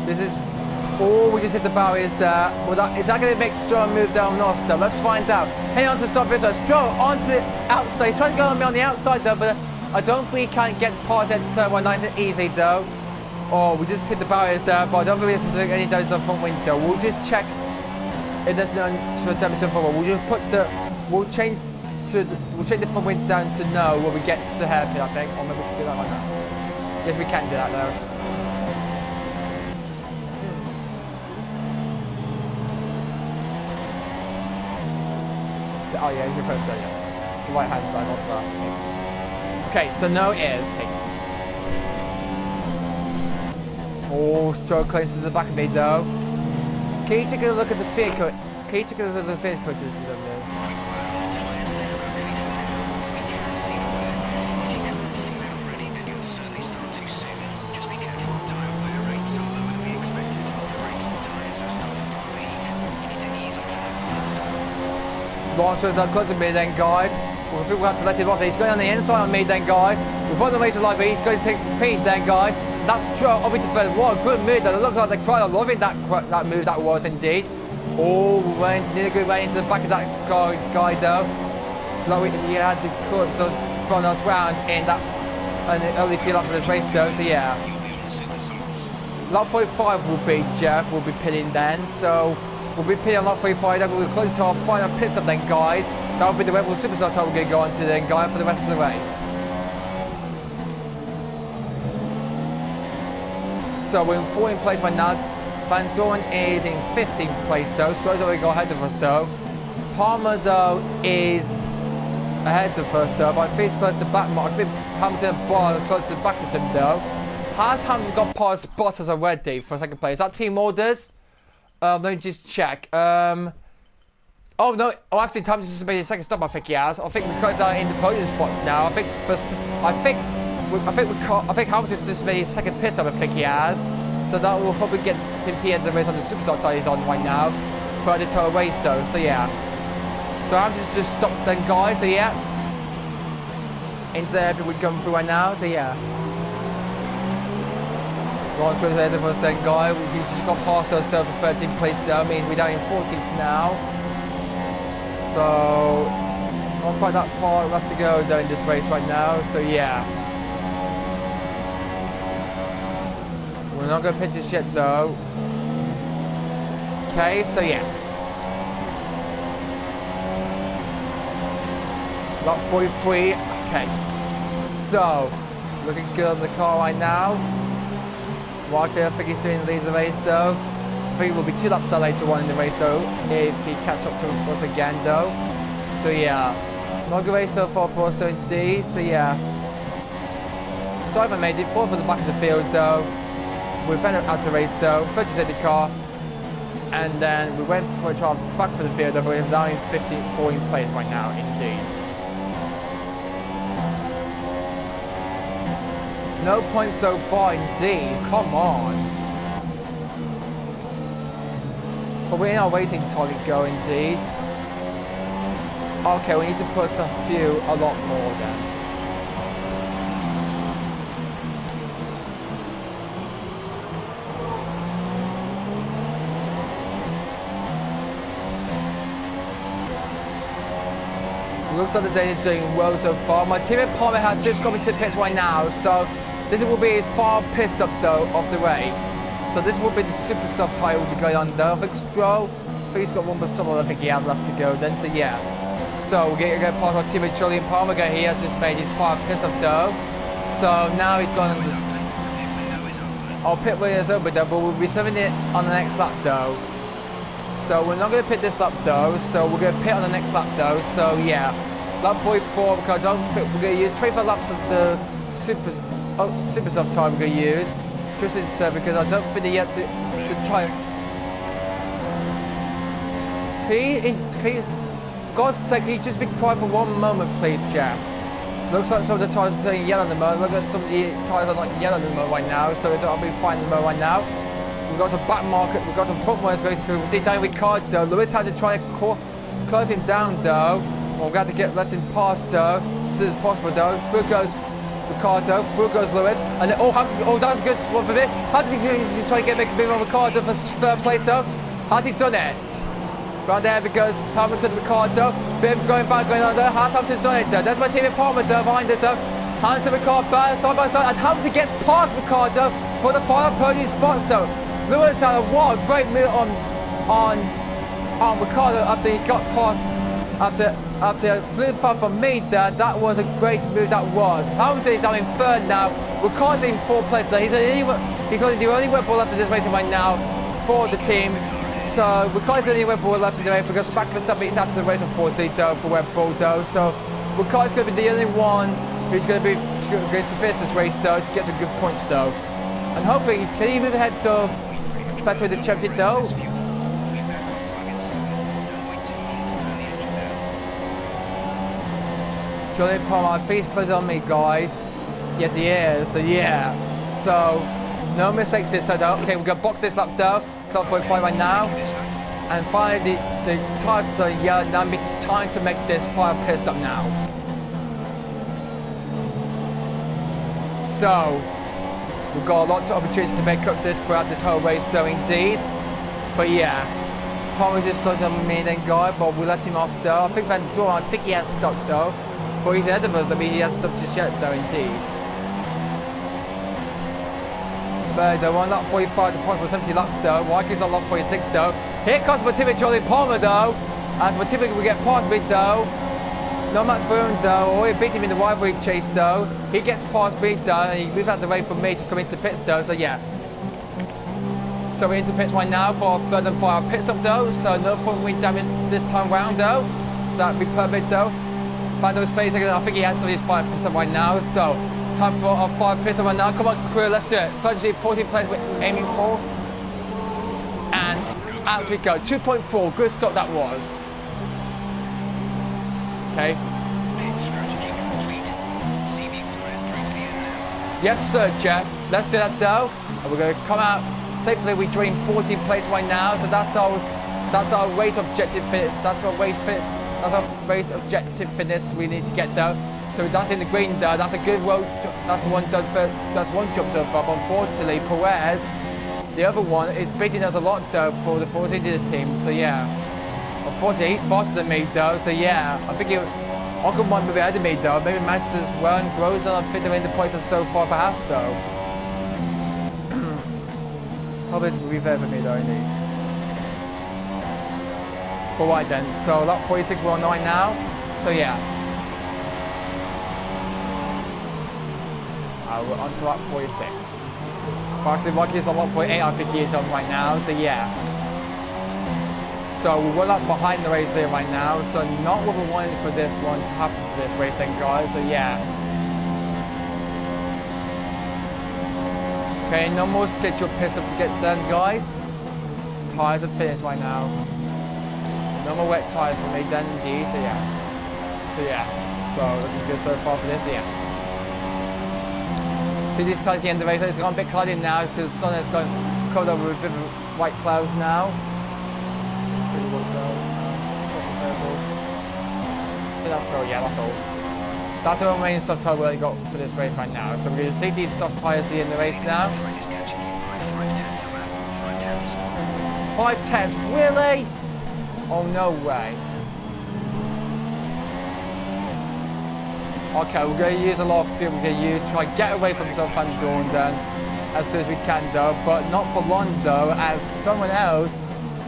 [SPEAKER 1] This is, oh, we just hit the barriers there. Well, is that going to make Stroud move down north though? Let's find out. Hang on to stop this, Stroud onto the outside, he's trying to go on me on the outside though, but I don't think he can get past it to turn one nice and easy though. Oh, we just hit the barriers there, but I don't think we have to do any damage on the front window. We'll just check if there's no damage on the front window. We'll just put the, we'll change the front window down to no when we get to the hairpin, I think. Or maybe we can do that like that. Yes, we can do that though. Oh yeah, you can press that, yeah. It's the right hand side, not that. Okay, so no is. Hey. Oh, stroke close to the back of me though. Can you take a look at the vehicle? Can you take a look at the vehicle? Launchers are close to me then, guys. Well, I think we'll have to let him off. He's going on the inside on me then, guys. We've got the race alive, but he's going to take Pete then, guys. That's true. Obviously, what a good move. Though. It looks like the crowd are loving that move. That was indeed. Oh, nearly good way into the back of that guy though. Like he had the cut to run us round in that and the early peel up of this race though. So yeah. Lap 45 will be Jeff. Will be pitting then. So. We'll be pitting on lap 45, then we'll be close to our final pit stop then, guys. That'll be the Red Bull Superstar time we're going to go on to then, guys, for the rest of the race. So we're in 14th place right now. Van Doren is in 15th place though. Stroll's already got ahead of us though. Palmer though is ahead of us though, but I think he's close to back mark. I think Hamilton and Bar are close to the back of him though. Has Hamilton got past Bottas already for second place? Is that team orders? Let me just check. Oh no! Oh, actually, Tom just made a second stop. I think he has. I think we're close down in the podium spots now. I think Hamilton's just made his second pit stop. I think he has. So that will probably get him to the end of the race on the Superstar tyre he's on right now for this whole race, though. So yeah. So Hamilton's just stopped then, guys. So yeah. Into the airport we're coming through right now. So yeah. Ron through the head of us then, guy. He's just got past us for 13th place now. Means we're down in 14th now. So not quite that far left to go though in this race right now. So yeah. We're not going to pitch this yet though. Okay, so yeah. Lap 43. Okay. So looking good on the car right now. Walker, I think he's doing the lead of the race though. I think it will be 2 laps there later on in the race though, if he catches up to us again though. So yeah, not a good race so far for us though indeed, so yeah. Driver made it, 4th at the back of the field though. We went out of the race though, purchased the car, and then we went for a trial back for the field though, but we're down in 14th place right now indeed. No points so far indeed, come on. But we're in our racing target go indeed. Okay, we need to push the fuel a lot more then. Looks like the day is doing well so far. My teammate Palmer has just got me to the pits right now, so this will be his final pit stop though of the race. So this will be the super soft tyre will be going on though. I think Stroll, I think he's got one more stop, I think he has left to go then, so yeah. So we're going to go past our teammate Julian Palmer again. He has just made his final pit stop though. So now he's going on the... Our pit lane is over though, but we'll be serving it on the next lap though. So we're not going to pit this lap though, so we're going to pit on the next lap though, so yeah. Lap 44, because we're going to use 25 laps of the super soft time we're going to use. Just because I don't think yet the tyre. Please, God's sake, can you just be quiet for one moment please, Jeff? Looks like some of the tyres are turning yellow at the moment. Look at some of the tyres are like yellow at the moment right now, so I'll be fine at the moment right now. We've got some back market, we've got some front wires going through. We see Daniel Ricciardo though. Lewis had to try and close him down though. Well, we're going to get let him pass though. as possible though. Through goes Ricardo, through goes Lewis, and then, that was a good one for me. How did he try to make a move on Ricardo for third place though? Has he done it? Right there because Hamilton Ricardo, bit of going back, going on there. Has Hamilton done it though? There's my team in Palmer though behind us though. Hamilton Ricardo side by side, and Hamilton gets past Ricardo for the final podium spot though. Lewis had what a great move on Ricardo after he got past after flew past from me there. That was a great move, that was. Hamilton is now in third now. Ricardo's in fourth place there. He's only the only Red Bull left in this race right now for the team. So Ricardo's the only Red Bull left in the race because back for somebody he's out of the race unfortunately though for Red Bull though. So Ricardo's going to be the only one who's going to finish this race though to get some good points though. And hopefully can he move ahead to better the championship though. Julian Palmer, please close on me, guys. Yes, he is. So yeah. So no mistakes this side. Okay, we're gonna box this lap though. Start point right now. And finally, the tires are yellow. Now it's time to make this final pit stop now. So we've got lots of opportunities to make up this throughout this whole race, though indeed. But yeah, Palmer just close on me then, guy. But we'll let him off though. I think Van Dorn, I think he has stopped though. But he's ahead of us, I mean he hasn't stopped just yet though indeed. But they're on lap 45 to possible 70 laps though. Waikie's on lap 46 though. Here comes my teammate Charlie Palmer though. As my teammate will get past me though. No Max Boone though. Oh, he beat him in the rivalry chase though. He gets past me though and he moves out the way for me to come into pits though. So yeah. So we're into pits right now for our third and final pit stop though. So no point we damage this time round though. That'd be perfect though. Fando's place, I think he has to his 5% right now, so time for our 5% right now. Come on, crew, let's do it. 14th place we're aiming for. And out we go. 2.4, good stop that was. Okay. Yes, sir, Jeff. Let's do that though. And we're going to come out safely. We're doing 14th place right now, so that's our race objective finish. That's our race objective fitness we need to get though. So that's in the green though. That's a good road. That's the one done first. That's one job so far. But unfortunately, Perez, the other one, is beating us a lot though for the 14 team. So yeah, unfortunately he's faster than me though. So yeah, I think Ocon might be ahead of me though. Maybe Max as well and Groves. I think they're in the points so far perhaps though. Probably will be better for me though indeed. Alright then, so lap 46 we're on 9 now, so yeah. We're on to lap 46. Actually, Rocky is on lap 48, I think he is on right now, so yeah. So we're up behind the race there right now, so not what we wanted for this one to happen to this race then guys, so yeah. Okay, no more scheduled pit stop to get done guys. Tires are finished right now. No more wet tires for me then indeed, so yeah. So looking good so far for this, yeah. See this tires at the end of the race, it's gone a bit cloudy now because the sun has gone covered over with a bit of white clouds now. That's all, yeah, that's all. That's the main soft tire we only got for this race right now. So we're going to see these soft tires at the end of the race now. 5/10, really? Oh, no way. Okay, we're going to use a lot of fuel. We're going to use, try and get away from Van Dorn then as soon as we can though, but not for long though, as someone else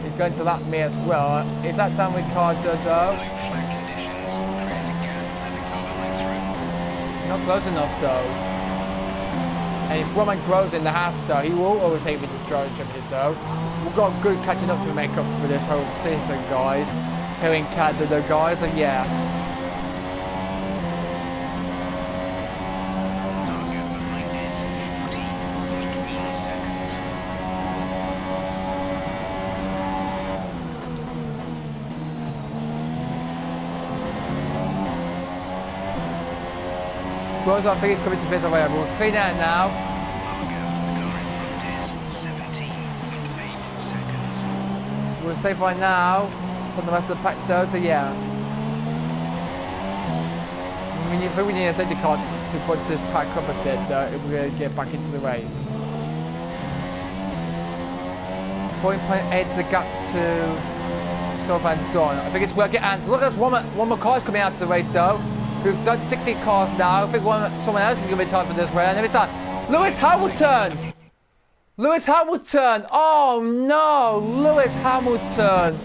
[SPEAKER 1] is going to lap me as well. Is that Dan Ricciardo though? Not close enough though. And it's Roman Groves in the house though. He will overtake me to try and championship though. We've got good catching up to make up for this whole season guys. Here in Canada though guys, so yeah. Groves, I think it's coming to business away. We'll clean out now. We're safe right now from the rest of the pack though, so yeah. we need a safety car to put this pack up a bit if we're going to get back into the race. 0.8 to the gap to Van Dorn. I think it's working. And look at this, one more car is coming out to the race though. We've done 60 cars now. I think someone else is going to be time for this race. And it's that Lewis Hamilton! Lewis Hamilton! Oh no! Lewis Hamilton!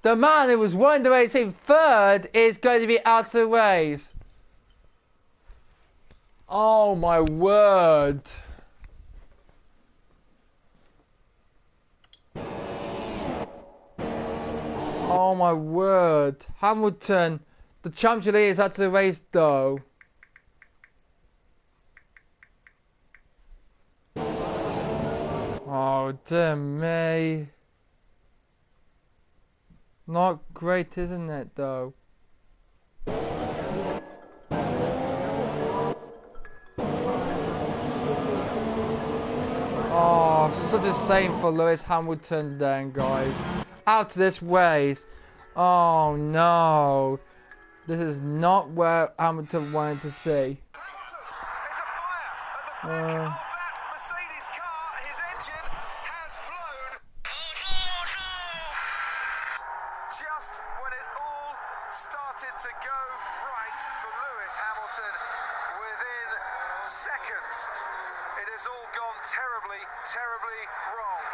[SPEAKER 1] The man who was winning the race in third is going to be out of the race. Oh my word. Oh my word. Hamilton, the championship leader, is out of the race though. Oh dear me. Not great, isn't it though? Oh, such a shame for Lewis Hamilton then, guys. Out to this race. Oh no. This is not where Hamilton wanted to see.
[SPEAKER 5] Hamilton, there's a fire at the back of that Mercedes car. His engine has blown. Just when it all started to go right for Lewis Hamilton, within seconds, it has all gone terribly, terribly wrong.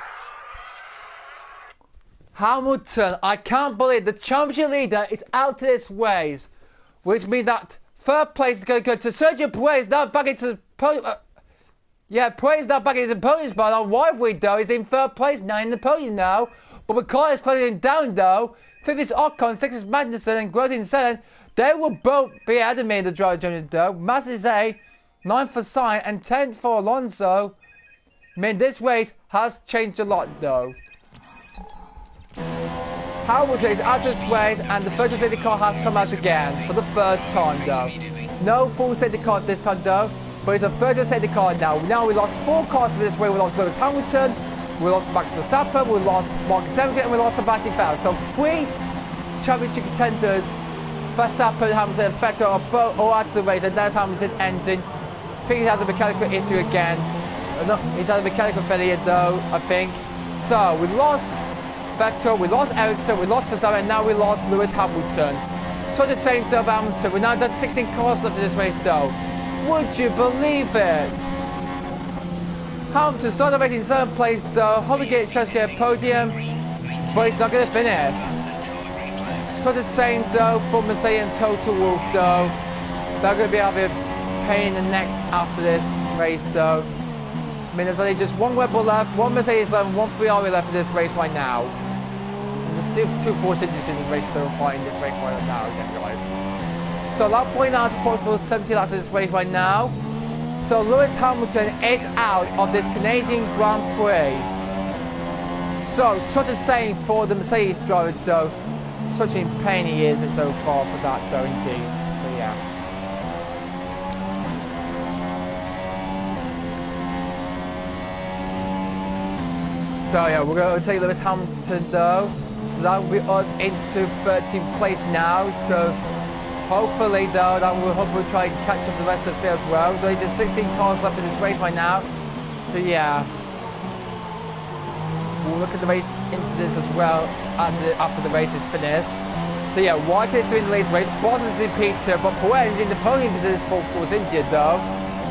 [SPEAKER 1] Hamilton, I can't believe the championship leader is out to this race, which means that third place is going to go to Sergio Perez, now back into the podium. Perez now back into the podium spot. Our rivalry though is in third place now in the podium now, but McCall is closing down though. Fifth is Ocon, sixth is Magnussen, and Gross in seventh. They will both be ahead of me in the driver championship though. Mass is 8th, 9th for Sainz, and 10th for Alonso. I mean, this race has changed a lot though. Hamilton is out of this race, and the first safety car has come out again for the third time though. No full safety car this time though, but it's a third safety car now. Now we lost 4 cars for this race. We lost Lewis Hamilton, we lost Max Verstappen, we lost Mark 17, and we lost Sebastian Vettel. So 3 championship contenders, Verstappen, Hamilton, and Vettel are both all out of the race, and there's Hamilton's engine. I think he has a mechanical issue again. He's had a mechanical failure though, I think. So we lost Vettel, we lost Ericsson, we lost Verstappen, and now we lost Lewis Hamilton. So the same though about Hamilton. We're now done 16 cars left in this race though. Would you believe it? Hamilton started the race in 7th place though. Hoping to try to get a podium, but he's not going to finish. So the same though for Mercedes and Toto Wolff though. They're going to be having a pain in the neck after this race though. I mean, there's only just 1 Red Bull left, 1 Mercedes left, and 1 Ferrari left in this race right now. And there's still 2 Force engines in the race so far in this race right now again, guys. So that point out to points for 70 laps in this race right now. So Lewis Hamilton is out of this Canadian Grand Prix. So such a shame for the Mercedes driver though. Such in pain he is so far for that though indeed. So yeah. So yeah, we're going to take Lewis Hamilton though. So that will be us into 13th place now. So hopefully though, that will hopefully try and catch up the rest of the field as well. So there's just 16 cars left in this race right now. So yeah. We'll look at the race incidents as well after the race is finished. So yeah, White is doing the latest race, Bottas is in P2, but Perez is in the podium position for Force India though.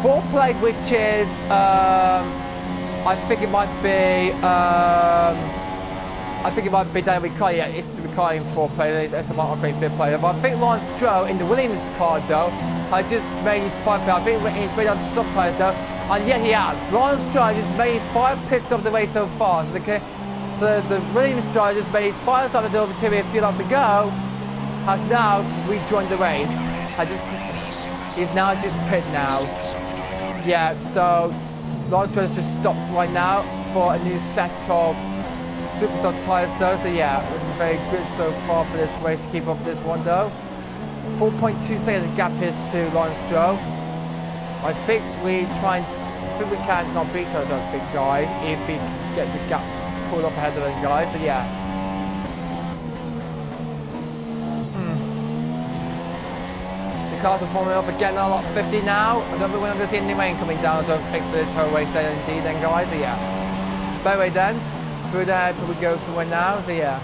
[SPEAKER 1] 4th place, which is I think it might be Daniel Ricciardo. Yeah, it's Ricciardo in 4th place, Esteban Ocon in 5th place. But I think Lawrence Stroll in the Williams car though has just made his 5 pit. I think he's made on stop tires though, and yet he has. Lawrence Stroll just made his 5 pit stop of the race so far. So the Williams driver just made his 5 stop until a few laps to go. Has now rejoined the race. He's now just pit now. Yeah, so Lawrence Stroll just stopped right now for a new set of super soft tyres though. So yeah, looking very good so far for this race to keep up this one though. 4.2 seconds gap is to Lawrence Stroll. I think we can not beat those big guys if we get the gap pulled up ahead of those guys. So yeah. The cars are forming up again on lap 50 now. I don't think we're going to see any rain coming down, I don't think, for this whole race then indeed then, guys. So yeah. By the way then, through there, we go through one now, so yeah.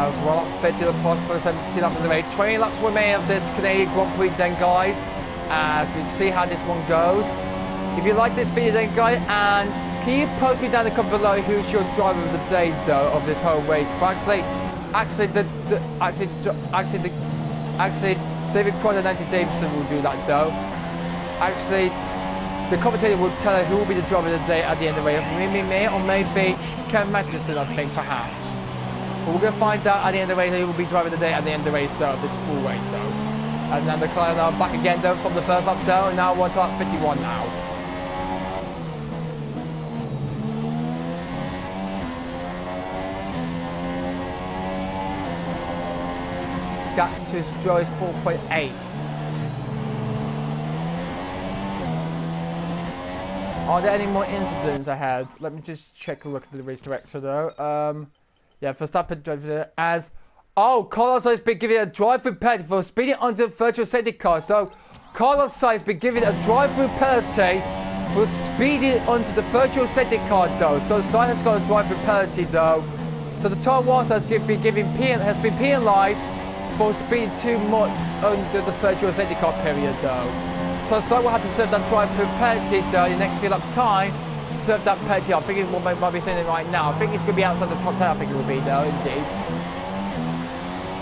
[SPEAKER 1] So we're on lap 50, the possible 17 laps of the race. 20 laps remain of this Canadian Grand Prix then, guys. We can see how this one goes. If you like this video then, guys, and can you post me down in the comment below who's your driver of the day though of this whole race? But actually David Cross and Andy Davidson will do that though. Actually, the commentator will tell us who will be the driver of the day at the end of the race. Maybe me or maybe Ken Magnussen, I think, perhaps. But we're gonna find out at the end of the race who will be driver of the day at the end of the race though, of this full race though. And then the car now back again though from the first lap though, and now we're on to lap 51 now. Gap to Stroll is 4.8. Are there any more incidents ahead? Let me just check a look at the race director though. Yeah, Verstappen driver as Carlos has been given a drive-through penalty for speeding onto the virtual safety car. So Carlos Sainz has been given a drive-through penalty for speeding onto the virtual safety car though. So Sainz has got a drive-through penalty though. So the Toro Rosso has been penalised for speeding too much under the virtual safety car period though. So will have to serve that drive-through penalty though in the next few laps time. Serve that penalty. I think it might be saying it right now. I think it's going to be outside the top 10, I think it will be though, indeed.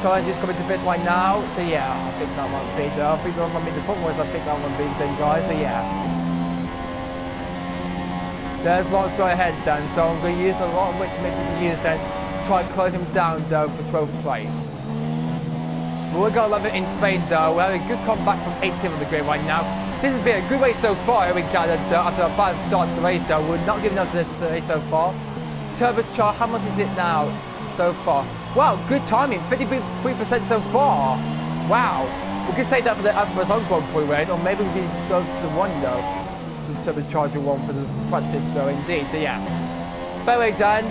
[SPEAKER 1] So I just coming to pits right now. So yeah, I think that might be though. I think that might be the problem was I think that might be the thing, guys. So yeah. There's lots right ahead then. So I'm going to use a lot of which makes me use then. Try and close him down though for 12th place. But we're going to love it in Spain though. We're having a good comeback from 18th on the grid right now. This has been a good race so far. We gathered after a bad start to the race though. We're not giving up to this race so far. Turbocharged, how much is it now so far? Wow, good timing, 53% so far. Wow. We could say that for the Azerbaijan Grand Prix race, or maybe we can go to the one though. The turbocharger one for the practice though, indeed. So yeah. Very well done.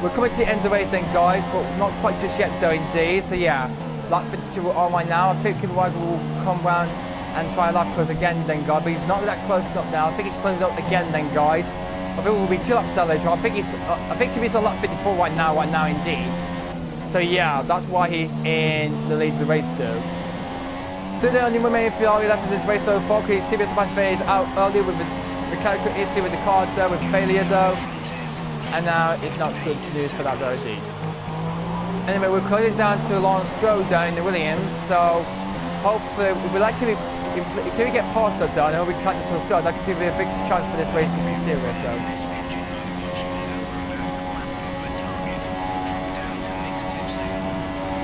[SPEAKER 1] We're coming to the end of the race then, guys, but not quite just yet though, indeed. So yeah. Lap 52 we're on right now. I think Kimi Raikkonen will come round and try a lap close again then, guys, but he's not that close up now. I think he's closing up again then, guys. I think we'll be 2 laps down later. I think Kimi's on lap 54 right now indeed. So yeah, that's why he's in the lead of the race too. Still the only remaining Ferrari left in this race so far, because Tibia Sebastian is out early with the mechanical issue with the car though, with failure though. And now it's not good news for that though, indeed. Anyway, we're closing down to Lawrence Stroll down in the Williams, so hopefully we'd like to if we get past that down, I know we catch it to a start, that could give me a big chance for this race to be serious though.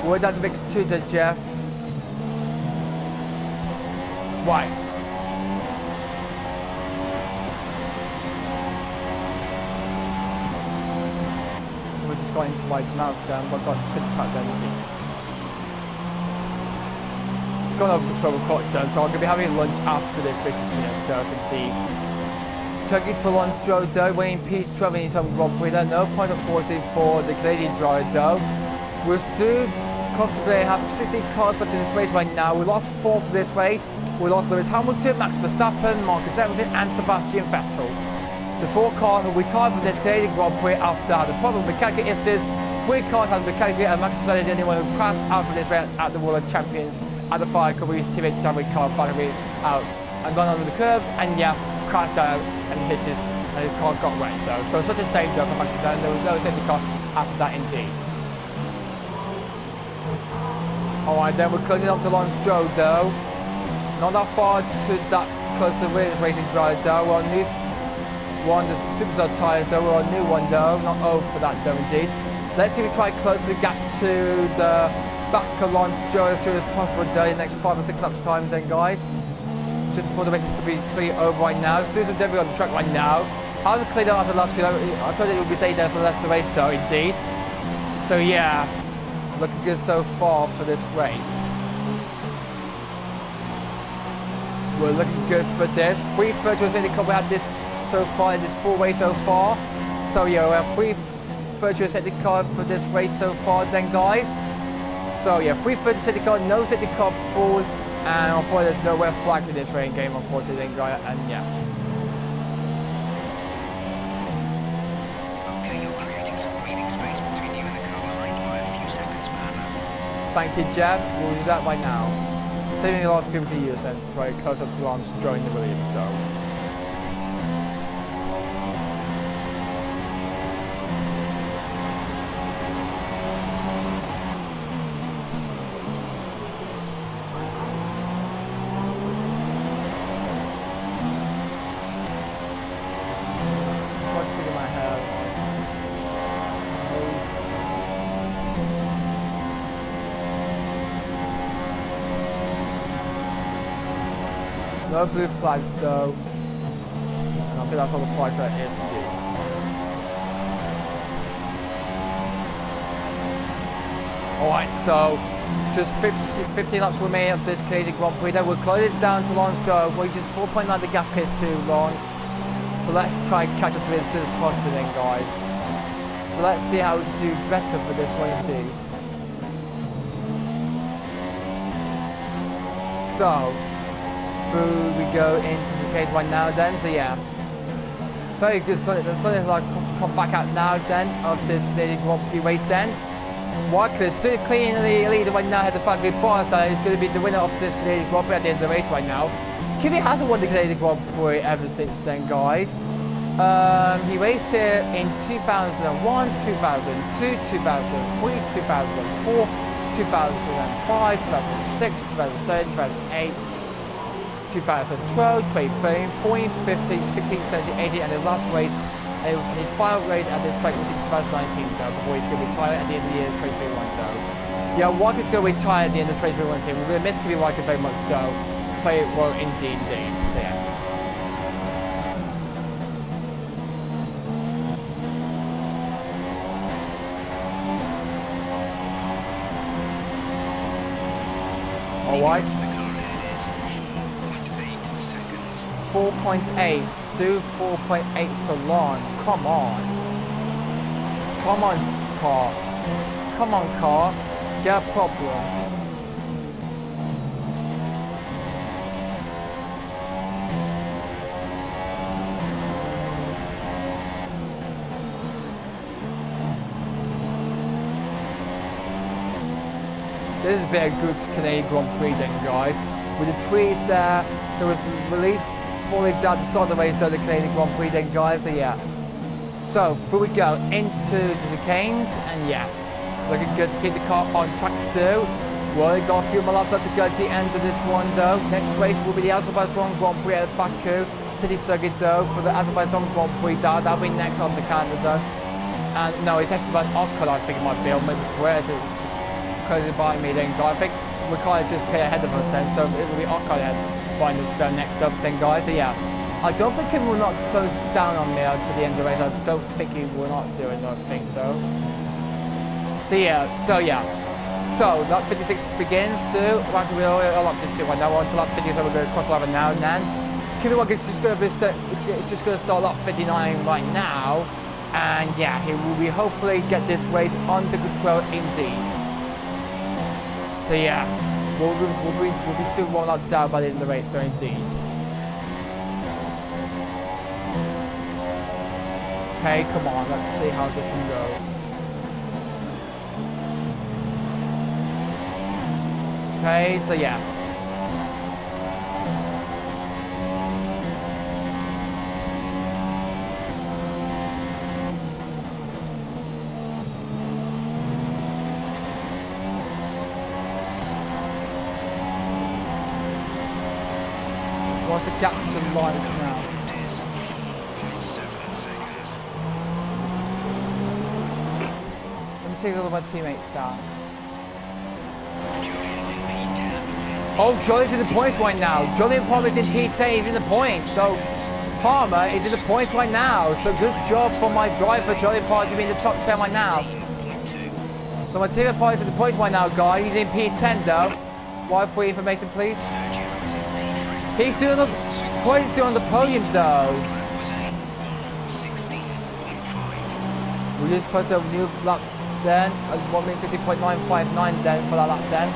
[SPEAKER 1] We're down to mix 2 there, Jeff. Right. So we're just going to like mouth down, but got to pit track then. Gone over for 12 o'clock done, so I'm going to be having lunch after this basically as does indeed. Turkeys for lunch Stroll though, Wayne Pete travelling his home Grand Prix though, no point of 14 for the Canadian driver though. We're still comfortably have 16 cars left in this race right now. We lost 4 for this race. We lost Lewis Hamilton, Max Verstappen, Marcus Hamilton and Sebastian Vettel. The 4 cars will be tied for this Canadian Grand Prix after the problem with mechanical issues. 3 cars have mechanical and Max Verstappen is the only one who crashed out for this race at the World Champions. At the fire, because we used to damage car battery out and gone under the curves and yeah, crashed out and hit his car got wet though. So such a shame though for Max Verstappen. There was no safety car after that indeed. Alright then, we're closing up to Lawrence Stroll though. Not that far to that close to the racing drive though. We're on the Superstar tyres though. We're on a new one though. Not old for that though indeed. Let's see if we try to close the gap to the back along Joe as soon as possible in the next 5 or 6 laps time then, guys. Just before the race is going to be pretty over right now. Let's do some debris on the track right now. I haven't cleared out after the last few. I told you it would be staying there for the rest of the race though, indeed. So yeah, looking good so far for this race. We're looking good for this. 3 virtual safety cars we had this so far in this full race so far. So yeah, we have 3 virtual safety cars for this race so far then, guys. So yeah, 330 safety car, no safety car pulled, and unfortunately there's nowhere flag in this rain game, unfortunately, guys, and yeah.
[SPEAKER 4] Okay, you're creating some breathing space between you and the car behind by a few seconds per lap.
[SPEAKER 1] Thank you, Jeff. We'll do that right now. Saving a lot of people to use then, try close up to Lance during the Williams though. No blue flags though. And I think that's all the flags that is to do. Alright, so just 15 laps remaining of this Canadian Grand Prix. Then we'll close it down to Lance Stroll, which is 4.9 the gap is to Lance. So let's try and catch up to it as soon as possible then, guys. So let's see how we do better for this one indeed. So through we go into the case right now then, so yeah. Very good, so let's like come back out now then of this Canadian Grand Prix race then. Watkins still clean in the lead right now, has the factory pass that is going to be the winner of this Canadian Grand Prix at the end of the race right now. Kimi hasn't won the Canadian Grand Prix ever since then, guys. He raced here in 2001, 2002, 2003, 2004, 2005, 2006, 2007, 2008, 2012, 2013, 14, 15, 16, 17, 18, and the last race, his final race at this track was in 2019 though, before he's going to retire at the end of the year 2021 though. Yeah, Watkins going to retire at the end of 2021 here. We're going to miss Kimi Watkins very much though. Play it well indeed. So, yeah. Alright. 4.8, Stu, 4.8 to Lance. Come on. Come on, car. Come on, car. Get a problem. This has been a good Canadian Grand Prix then, guys. With the trees there, there was released fully done to start the race though, the Canadian Grand Prix then, guys, so yeah. So, here we go into the chicanes, and yeah, looking good to keep the car on track still. We only got a few more laps left to go to the end of this one though. Next race will be the Azerbaijan Grand Prix at Baku City Circuit though, for the Azerbaijan Grand Prix that'll be next on the calendar though. And no, it's Esteban Ocon I think it might be, or maybe Perez, it's just closing by me then, guys. I think we're kind of just pay ahead of us then, so it will be Ocon ahead. Find us the next up thing, guys. So yeah, I don't think he will not close down on me to the end of the race. I don't think he will not do it. I think though. So yeah, so lap 56 begins. Still, lap 52 right now. We're on to lap 50, so we're going to cross over now. And then Kimi Watkins is just going to it's just going to start lap 59 right now, and yeah, he will be hopefully get this race under control indeed. So yeah. We'll be still rolling out down by the end of the race, though, indeed. Okay, come on, let's see how this can go. Okay, so yeah. What's the gap to Linus now? Let me take a look at my teammates' stats. Oh, Jolly's in the points right now. Jolly and Palmer's in P10, he's in the points. So Palmer is in the points right now. So good job from my driver, Jolly Palmer, to be in the top 10 right now. So my teammate Palmer's in the points right now, guys. He's in P10 though. Why for information, please? He's doing the points still on the podium though. We just posted a new lap then. 1 minute 60.959 then for that lap then.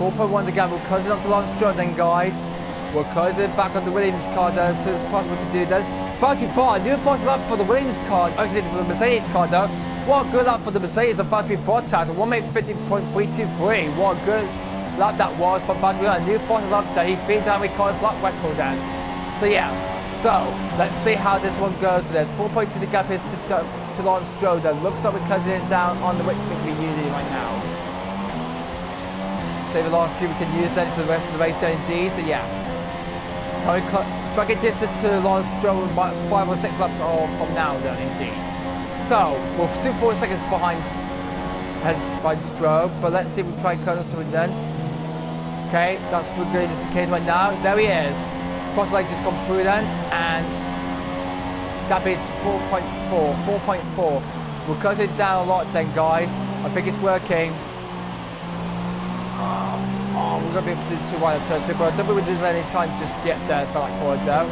[SPEAKER 1] .1 again, we're closing up to Lance Stroll then, guys. We're closing back on the Williams car then, as soon as possible to do that. 34, new first lap for the Williams car, actually for the Mercedes car though. What a good lap for the Mercedes of Valtteri Bottas, 1:50.323. What a good lap that was for Valtteri, a new first lap that he's been down with Carlos lap record then. So yeah, so let's see how this one goes. There's 4.2 the gap is to Lance Stroll then. Looks like we're closing it down on the Wix we're using right now. Save the last few we can use then for the rest of the race then indeed, so yeah. Striking distance to Lance Stroll about 5 or 6 laps from now then indeed. So, we're still 4 seconds behind by Stroll, but let's see if we try and cut up to him then. Okay, that's good as the case right now. There he is. Cross leg just gone through then, and that is 4.4. We're cutting it down a lot then, guys. I think it's working. Oh, we're going to be able to do 2 wide turn 2, but I don't think we're losing any time just yet there for that forward though.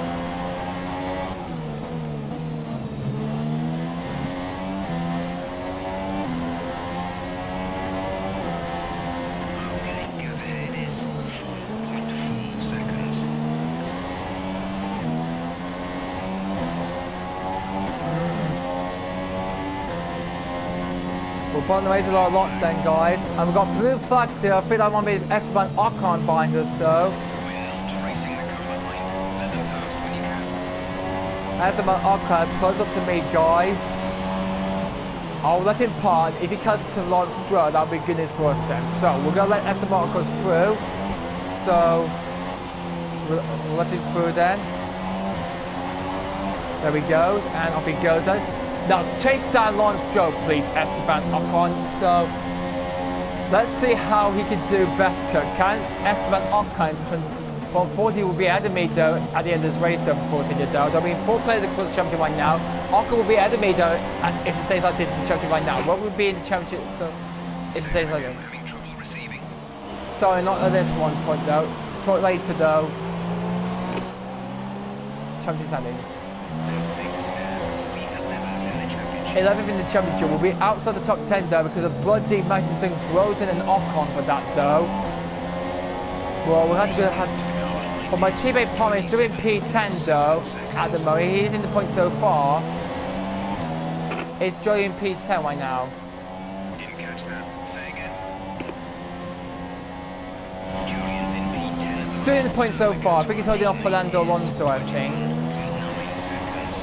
[SPEAKER 4] Okay, gap ahead is 4.4 seconds.
[SPEAKER 1] We're following the race a lot then, guys. And we've got blue flag there. I think that might be Esteban Ocon behind us though.
[SPEAKER 4] We're not racing the car behind. Let them pass when you can.
[SPEAKER 1] Esteban Ocon is close up to me, guys. I'll let him part. If he cuts to Lance Stroll, that'll be good news for us then. So we're going to let Esteban Ocon through. So we'll let him through then. There he goes, and off he goes then. Now chase down Lance Stroll, please, Esteban Ocon. So let's see how he can do better. Can Esteban Ocon, well, 40 will be ahead of me though at the end of this race though, unfortunately though. There'll be 4 players in the championship right now. Ocon will be ahead of me though if it stays like this in the championship right now. What would be in the championship so if it stays like this?
[SPEAKER 4] Having trouble receiving.
[SPEAKER 1] Sorry, not at this one point though. Quite later though. Championship standings.
[SPEAKER 4] As things stand, we 11th in the championship.
[SPEAKER 1] 11th in the championship. Will be outside the top 10 though because of bloody Magnussen, Groten and Ocon for that though. Well, we're going to have... But my teammate Palmer is doing P10 though at the moment. He's in the point so far. It's Joey in P10 right now.
[SPEAKER 4] Didn't catch that. Say again. Julian's in P10.
[SPEAKER 1] He's still in the point so far. I think he's holding off Fernando Alonso, I think.
[SPEAKER 4] 9 seconds.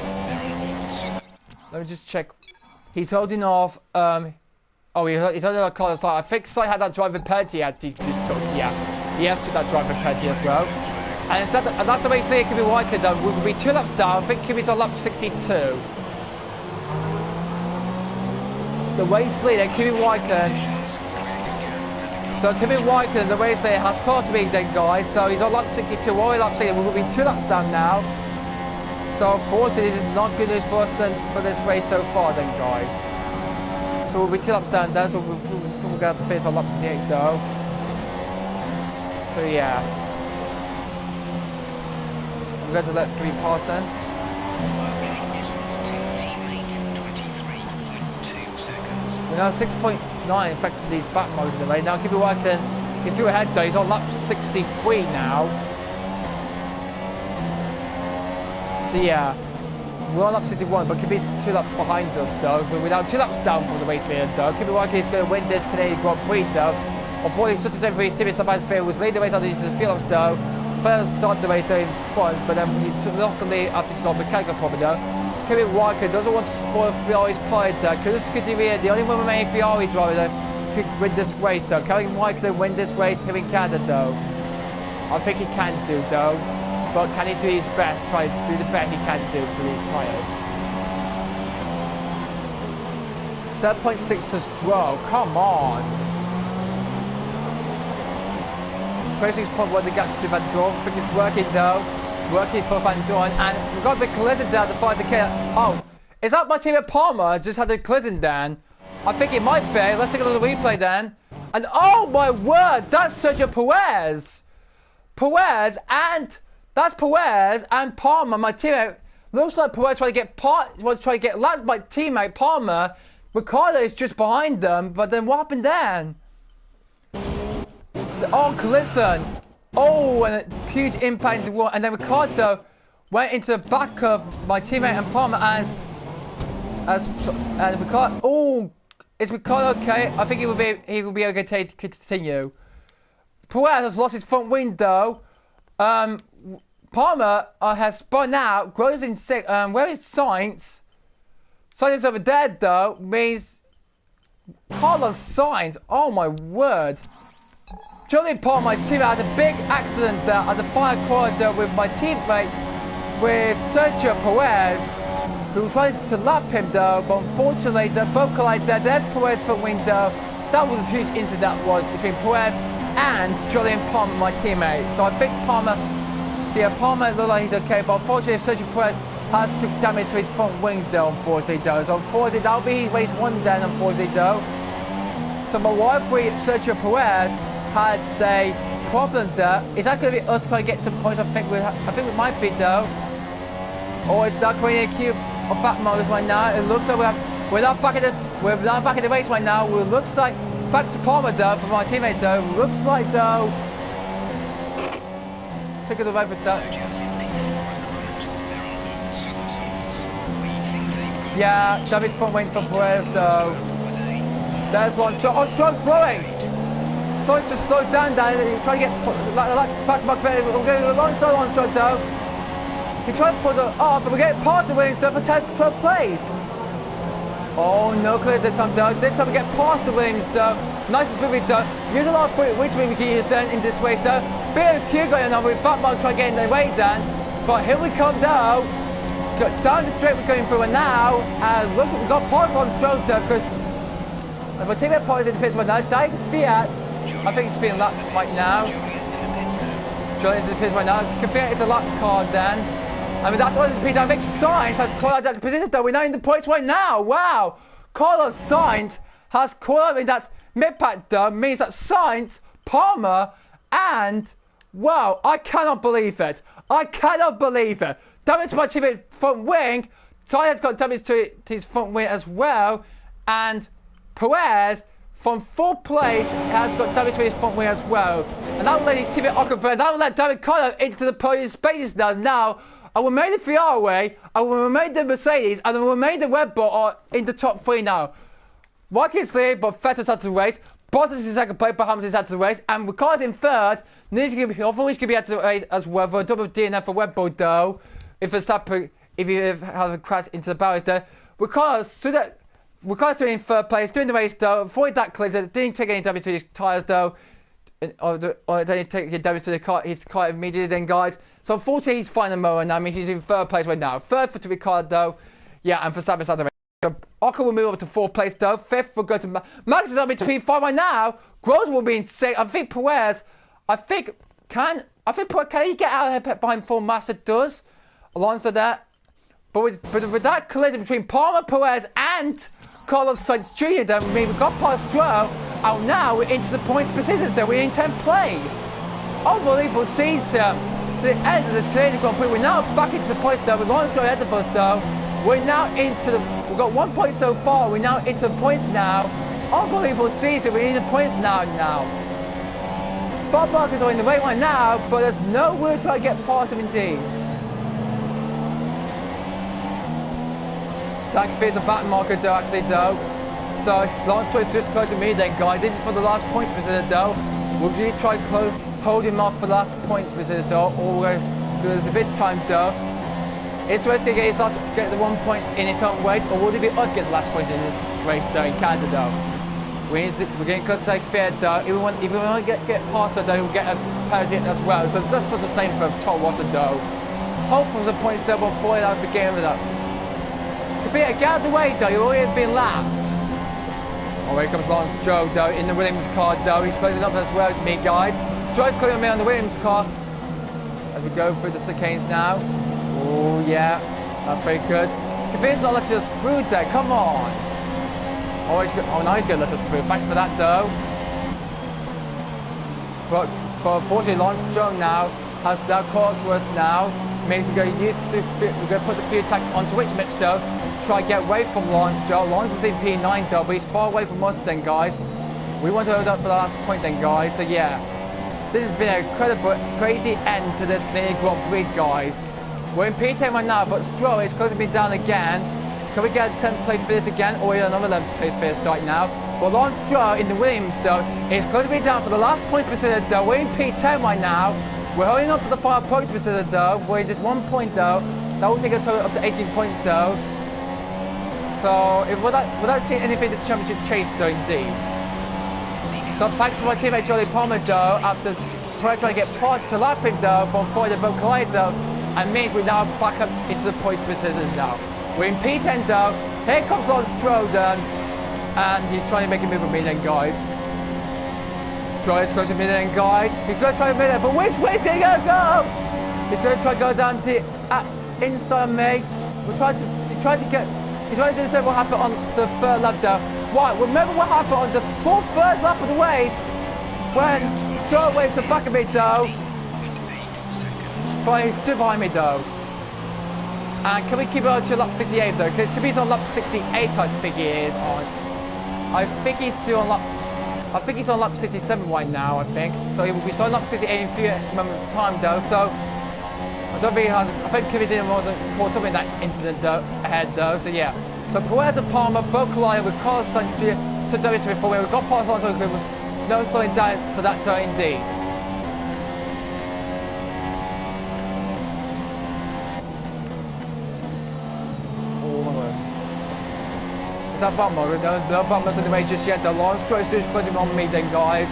[SPEAKER 4] They're on
[SPEAKER 1] Let me just check. He's holding off. Oh, he's holding off Carlos Sainz. I think Sainz had that driver penalty he just took. Yeah, he has took that driver penalty as well. And instead, that's the way it's Kimi Raikkonen done. We'll be 2 laps down. I think Kimi's on lap 62. The race leader, Kimi Raikkonen. So Kimi Raikkonen, the race leader, has caught me then, guys. So he's on lap 62. We're on lap 60. We'll be 2 laps down now. So unfortunately, this is not good news for us then, for this race so far then, guys. So we'll be 2 laps down then. So we're going to have to finish on lap 68 though. So yeah. I'm going to let Prix pass then.
[SPEAKER 4] working distance to teammate 23.2 seconds.
[SPEAKER 1] We're now 6.9 effectively these back modes in the way. Now keep it working. He's still ahead though. He's on lap 63 now. So yeah. We're on lap 61, but Kibi's 2 laps behind us though. But we're now 2 laps down from the race leader though. Keep it working. He's going to win this Canadian Grand Prix though. Unfortunately, such as every team in Sebastian was leading the race after the few laps though. First started the race in front, but then he lost the lead after he got mechanical problem though. Kimi Raikkonen doesn't want to spoil Ferrari's pride though. Because the only one remaining Ferrari driver that could win this race though. Can Raikkonen win this race here in Canada though? I think he can do though. But can he do his best? Try to do the best he can do for these tyres. 7.6 to Stroll. Come on. 26.1 the gap to Van Dorn. I think it's working though. Working for Van Dorn. And we've got a bit collision down the 5k. Oh, is that my teammate Palmer just had a collision down? I think it might be. Let's take a look at the replay then. And oh my word, that's Sergio Perez. Perez and that's Perez and Palmer, my teammate. Looks like Perez trying to get lapped by teammate Palmer. Ricardo is just behind them, but then what happened then? Oh, collision. Oh, and a huge impact into the wall. And then Ricardo went into the back of my teammate and Palmer and Ricardo. Oh, is Ricardo okay? I think he will be okay to continue. Perez has lost his front window. Palmer has spun out. Grows in six. Where is Sainz? Sainz is over there though. Means Carlos Sainz. Oh my word. Julian Palmer, my teammate, had a big accident there at the fire corridor with my teammate, with Sergio Perez, who was trying to lap him though, but unfortunately they both collided there. There's Perez's front window. That was a huge incident that was between Perez and Julian Palmer, my teammate. So I think Palmer looks like he's okay, but unfortunately Sergio Perez has took damage to his front window, unfortunately though. So unfortunately that'll be race one then, unfortunately though. So my wife, Sergio Perez, had a problem there. Is that going to be us trying to get some points? I think we might be though. Or it's not creating a cube of back models right now. It looks like we're not back in the race right now. It looks like back to Palmer though for my teammate though. Looks like though. Take a look right for that. Yeah, David's front wing for Perez though. There's one. Oh, Stroll's slowing. So it's just slowed down, try to get back to back. We're getting a long side on shot though. He tried to put it up, but we're getting past the wings though for 12th place. Oh no, clears this time though. This time we get past the wings though. Nice and moving though. Use a lot of which wing we can use then in this race though. Bit of Q going on with Batman trying to get in their way then. But here we come though. Down the straight we're going through and now. And look, we've got past on stroke though. Because my teammate Paul is in the pits right now. Dying Fiat. I think it's being lapped right now. Julian's in the pits right now. Fiat is a lap card then. I mean, that's all the pits. I think Sainz has caught out that position though. We're now in the points right now. Wow. Carlos Sainz has caught up in that mid-pack though. Means that Sainz, Palmer, and wow, I cannot believe it. I cannot believe it. Damage to my teammate front wing. Sainz has got damage to his front wing as well. And Perez from 4th place has got damage to his front wing as well. And that will let his teammate Ockenberg, that will let David Carlo into the podium spaces now. I will make the Ferrari, I will make the Mercedes, and I will make the Red Bull in the top 3 now. Watkins lead, but Vettel's out of the race. Bottas is in 2nd place, but Hamilton's out of the race. And Ricciardo's in 3rd. Needs to be, always going to be out of the race as well for a double DNF for Red Bull though. If you have a crash into the barriers there. Ricciardo's still in 3rd place, doing the race though. Avoid that collision, didn't take any damage to his tyres though. Or didn't take any damage to his car immediately then, guys. So unfortunately he's fine in the moment now. I mean, he's in 3rd place right now. 3rd for Ricciardo though. Yeah, and Verstappen's out of the race. So Ocon will move up to 4th place though. 5th will go to Max is up between 5 right now. Groves will be in 6th. I think Perez. Can he get out of here behind full Massa does? Alonso there. But with that collision between Palmer, Perez and Carlos Sainz Jr. then we've got past Stroll. And now we're into the points position there. We're in 10th place. Unbelievable season. To the end of this Canadian Grand Prix. We're now back into the points though. With Alonso ahead of us though. We're now into the, we've got 1 point so far. We're now into the points now. Unbelievable season. We're in the points now. Bob Markers are in the way right now, but there's no way to get past him indeed. That appears a back marker though, actually though. So last choice just close to me then, guys. This is for the last points position though. Would you try to hold him off for the last points position though, or there's a bit of time though? Is Reds going to get the 1 point in his own race, or would it be us get the last points in this race though, in Canada though? We're getting close to fair though. If we want to get past it though, we'll get a penalty as well. So that's sort of the same for Tom Watson though. Hope for the points though before that begin with that. If you get out of the way though, you've already been lapped. Oh, here comes Lawrence Stroll though in the Williams car though. He's closing up as well with me, guys. Stroll's closing me on the Williams car. As we go through the chicanes now. Oh yeah, that's very good. Kvyat's not letting us through there, come on. Oh, now he's going to let us through. Thanks for that, though. But unfortunately, Lawrence Stroll now has now caught to us now. Means we're going to put the fuel tank onto which mix though. Try to get away from Lawrence Stroll. Lawrence is in P9 though, but he's far away from us then, guys. We want to hold up for the last point then, guys. So yeah, this has been a incredible, crazy end to this Canadian Grand Prix, guys. We're in P10 right now, but Stroll is close to me down again. Can we get a 10th place for this again, or another 11th place for this right now? But Lawrence Stroll in the Williams though is close to me down for the last points considered though. We're in P10 right now. We're holding up for the 5 points considered though. We're just 1 point though. That will take a total up to 18 points though. So if without seeing anything to championship chase though, indeed. So thanks to my teammate Charlie Palmer though, after trying to get parts to lap him though, but before they both collide though, and means we're now back up into the points considered now. We're in P10 though. Here comes Lawrence Stroll then, and he's trying to make a move with me then, guys. Stroll is close to me then, guys. He's going to try to make it, but which way is going to go? He's going to try to go down to inside me. He's trying to do what happened on the third lap though. Right, remember what happened on the third lap of the race when Stroll went to the back of me though. But he stood behind me though. And can we keep it on to lap 68 though? Because he's on lap 68 I think he is on. I think he's still on lap... I think he's on lap 67 right now, I think. So he will be on lap 68 in a few moments of time though. So I don't think he has... I think Kevin didn't wasn't caught up in that incident though, ahead though. So yeah. So Perez and Palmer both collided with Carlos Sainz to W before we got past on with no slowing down for that though indeed. Is that Butler? No Butler's in the race just yet. The Lawrence Stroll is putting him on me then, guys.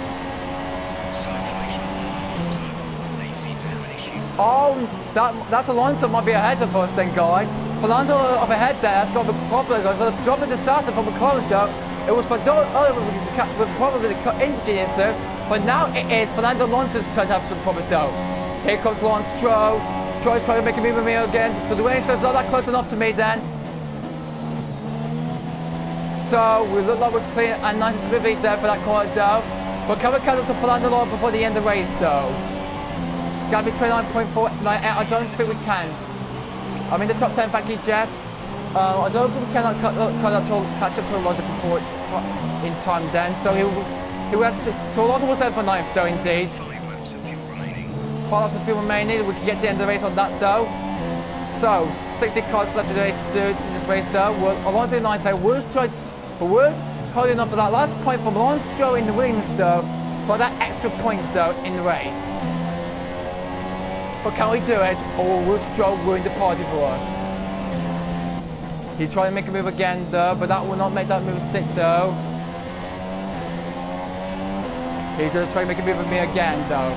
[SPEAKER 1] Oh, that's Alonso might be ahead of us then, guys. Fernando up ahead there, that's got a problem. So the drop of disaster from McLaren though. It was for with probably the engine sir. But now it is Fernando Alonso's turn to have some problems though. Here comes Lawrence Stroll. Stroll's trying to make a move with me again. But the range goes not that close enough to me then. So we look like we're clean and nice and smoothly there for that corner though. But can we catch up to Fernando Alonso before the end of the race though? Gotta be 29.498. I don't think we can. I'm in the top 10, thank you, Jeff. I don't think we cannot catch up to Alonso before in time then. So he will have to. So Alonso was 7 for 9th though, indeed.
[SPEAKER 4] 5 laps of fuel remaining.
[SPEAKER 1] 5 laps of fuel remaining. We can get to the end of the race on that though. So 60 cars left in this race though. Alonso in 9th place. We're holding on for that last point from Lawrence Stroll in the Williams though, for that extra point though in the race. But can we do it, or will Stroll ruin the party for us? He's trying to make a move again though, but that will not make that move stick though. He's going to try to make a move with me again though.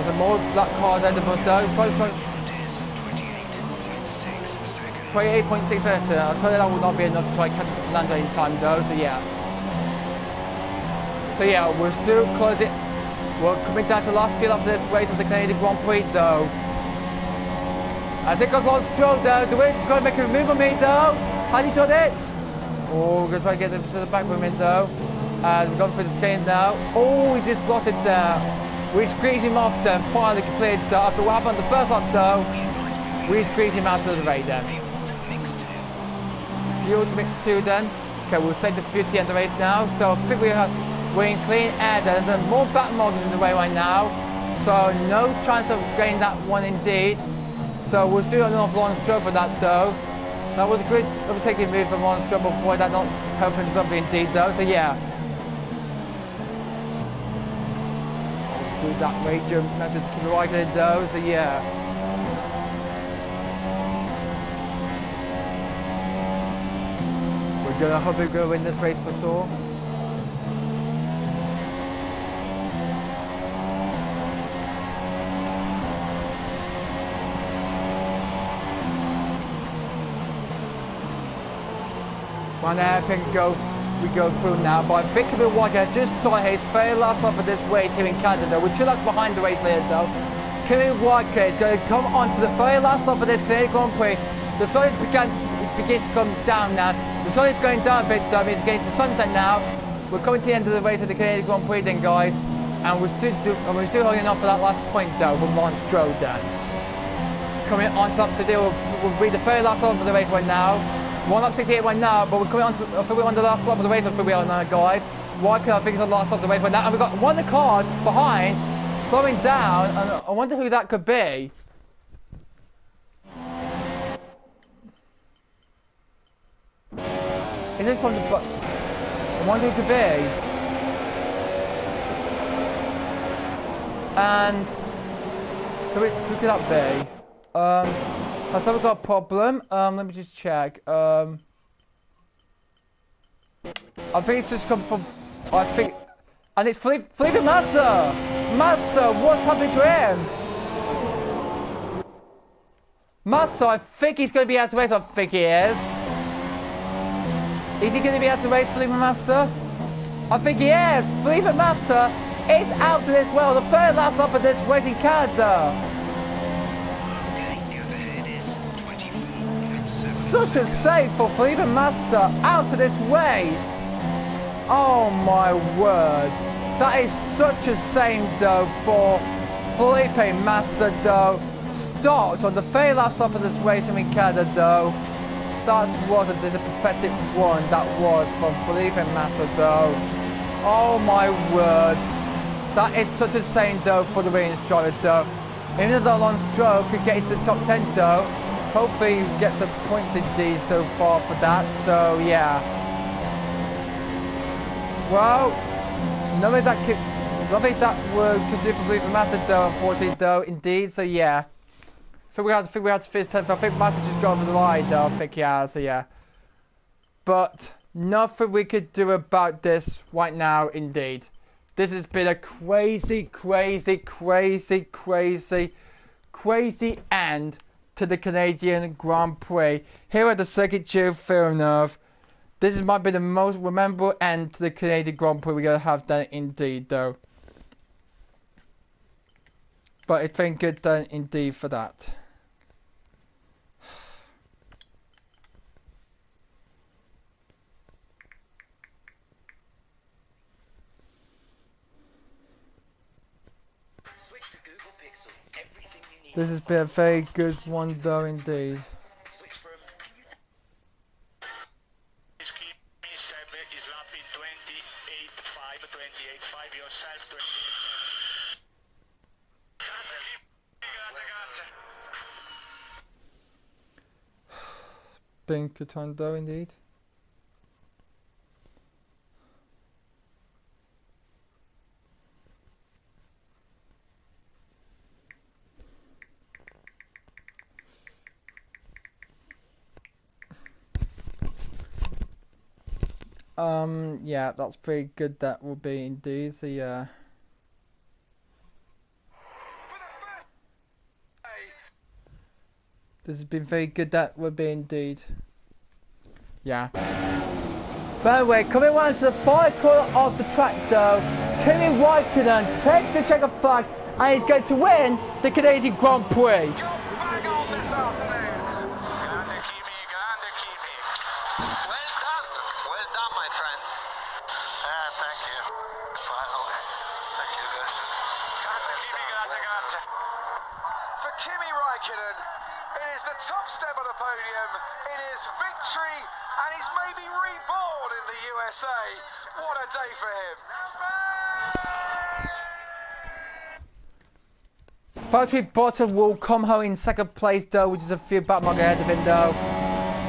[SPEAKER 1] There's more black cars ahead of us though. 28.6 seconds. I'll tell you that will not be enough to try to catch Fernando in time though, so yeah. So yeah, we're still closing. We're coming down to the last few laps of this race of the Canadian Grand Prix though. As it goes Lawrence Stroll though, the race is going to make a move on me though. Has he done it? Oh, we're going to try to get to the back of him though. We've gone through the stain now. Oh, he just lost it there. We squeezed him off then, finally completed though. After what happened on the first lap though, we squeezed him out of the race then. Fuel to mix 2 then. Okay, we'll save the fuel to the end of the race now. So I think we're in clean air then. There's more back models in the way right now. So no chance of getting that one indeed. So we'll still on off Lawrence Stroll for that though. That was a good overtaking move from Lawrence Stroll before that not helping something indeed though. So yeah. Do that radio message to the right end though. So yeah. I hope we're going to win this race for sure. One hairpin we go through now, but I think Victor Walker just started his very last lap of this race here in Canada. We're 2 laps behind the race leader though. Kimi Walker is going to come on to the very last lap of this Canadian Grand Prix. The sun is beginning to come down now. The sun is going down a bit, though. It's getting to sunset now. We're coming to the end of the race of the Canadian Grand Prix then, guys. And we're still holding on for that last point, though, with Lance Stroll then. Coming on top to deal will be the very last lap of the race right now. 1 lap 68 right now, but we're coming on to the last lap of the race of the wheel now, guys. Why could I think it's the last lap of the race right now? And we've got one of the cars behind, slowing down, and I wonder who that could be. Is it from the... I wonder who it could be. And... Who could that be? Has someone got a problem? Let me just check. I think it's just come from... I think... And it's Felipe Massa! Massa, what's happening to him? Massa, I think he's going to be out of race. I think he is. Is he going to be out of race, Felipe Massa? I think he is. Felipe Massa is out of this well. The third last lap of this race in Canada. Such a save for Felipe Massa out of this race. Oh my word. That is such a shame though for Felipe Massa though. Stopped on the very last lap of this race in Canada though. That was a pathetic one. That was from Felipe Massa though. Oh my word. That is such a shame though for the Williams driver though. Even though Lance Stroll could get into the top 10 though. Hopefully he gets some points indeed so far for that. So yeah. Well, nothing that could do for Felipe Massa though, unfortunately though, indeed. So yeah. I think we had to finish 10th. I think Massa just got over the line though. I think yeah. So yeah. But nothing we could do about this right now, indeed. This has been a crazy end to the Canadian Grand Prix here at the Circuit de Villeneuve. This might be the most memorable end to the Canadian Grand Prix we're going to have done indeed though. But it's been good done indeed for that. This has been a very good one though indeed. Been good time though indeed. Yeah, that's pretty good. That will be indeed. So yeah. This has been very good. That will be indeed. Yeah. By the way, coming round to the far corner of the track though, Kimi Raikkonen takes the checker flag and he's going to win the Canadian Grand Prix.
[SPEAKER 5] Kimi Raikkonen, it is the top step on the podium, it is victory, and he's maybe reborn in the USA. What a day for him.
[SPEAKER 1] Valtteri Bottas will come home in second place though, which is a few back mark ahead of him though.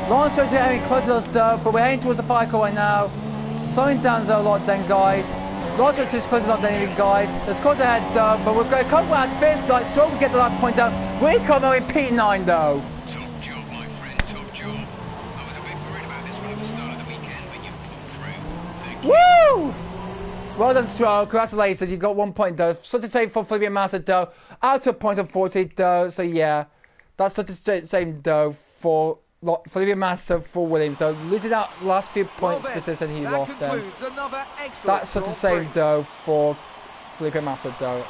[SPEAKER 1] Lance Stroll is getting close to us though, but we're heading towards the fire car right now. Slowing down though a lot then guys. Lance Stroll is close enough then anything guys. There's cars ahead though, but we're going to come round to finish guys. Stroll will get the last point though. We come home in P9 though.
[SPEAKER 4] Top job, my friend, top job. I was a bit worried about this one at the start of the weekend, but you pulled through. Thank you.
[SPEAKER 1] Woo! Well done, Stroll. Congratulations. You got 1 point though. Such a shame for Felipe Massa though. Out of points unfortunately though. So yeah, that's such a shame though for Felipe Massa for Williams though. Losing that last few points position he lost then. That's such a shame though for Felipe Massa though.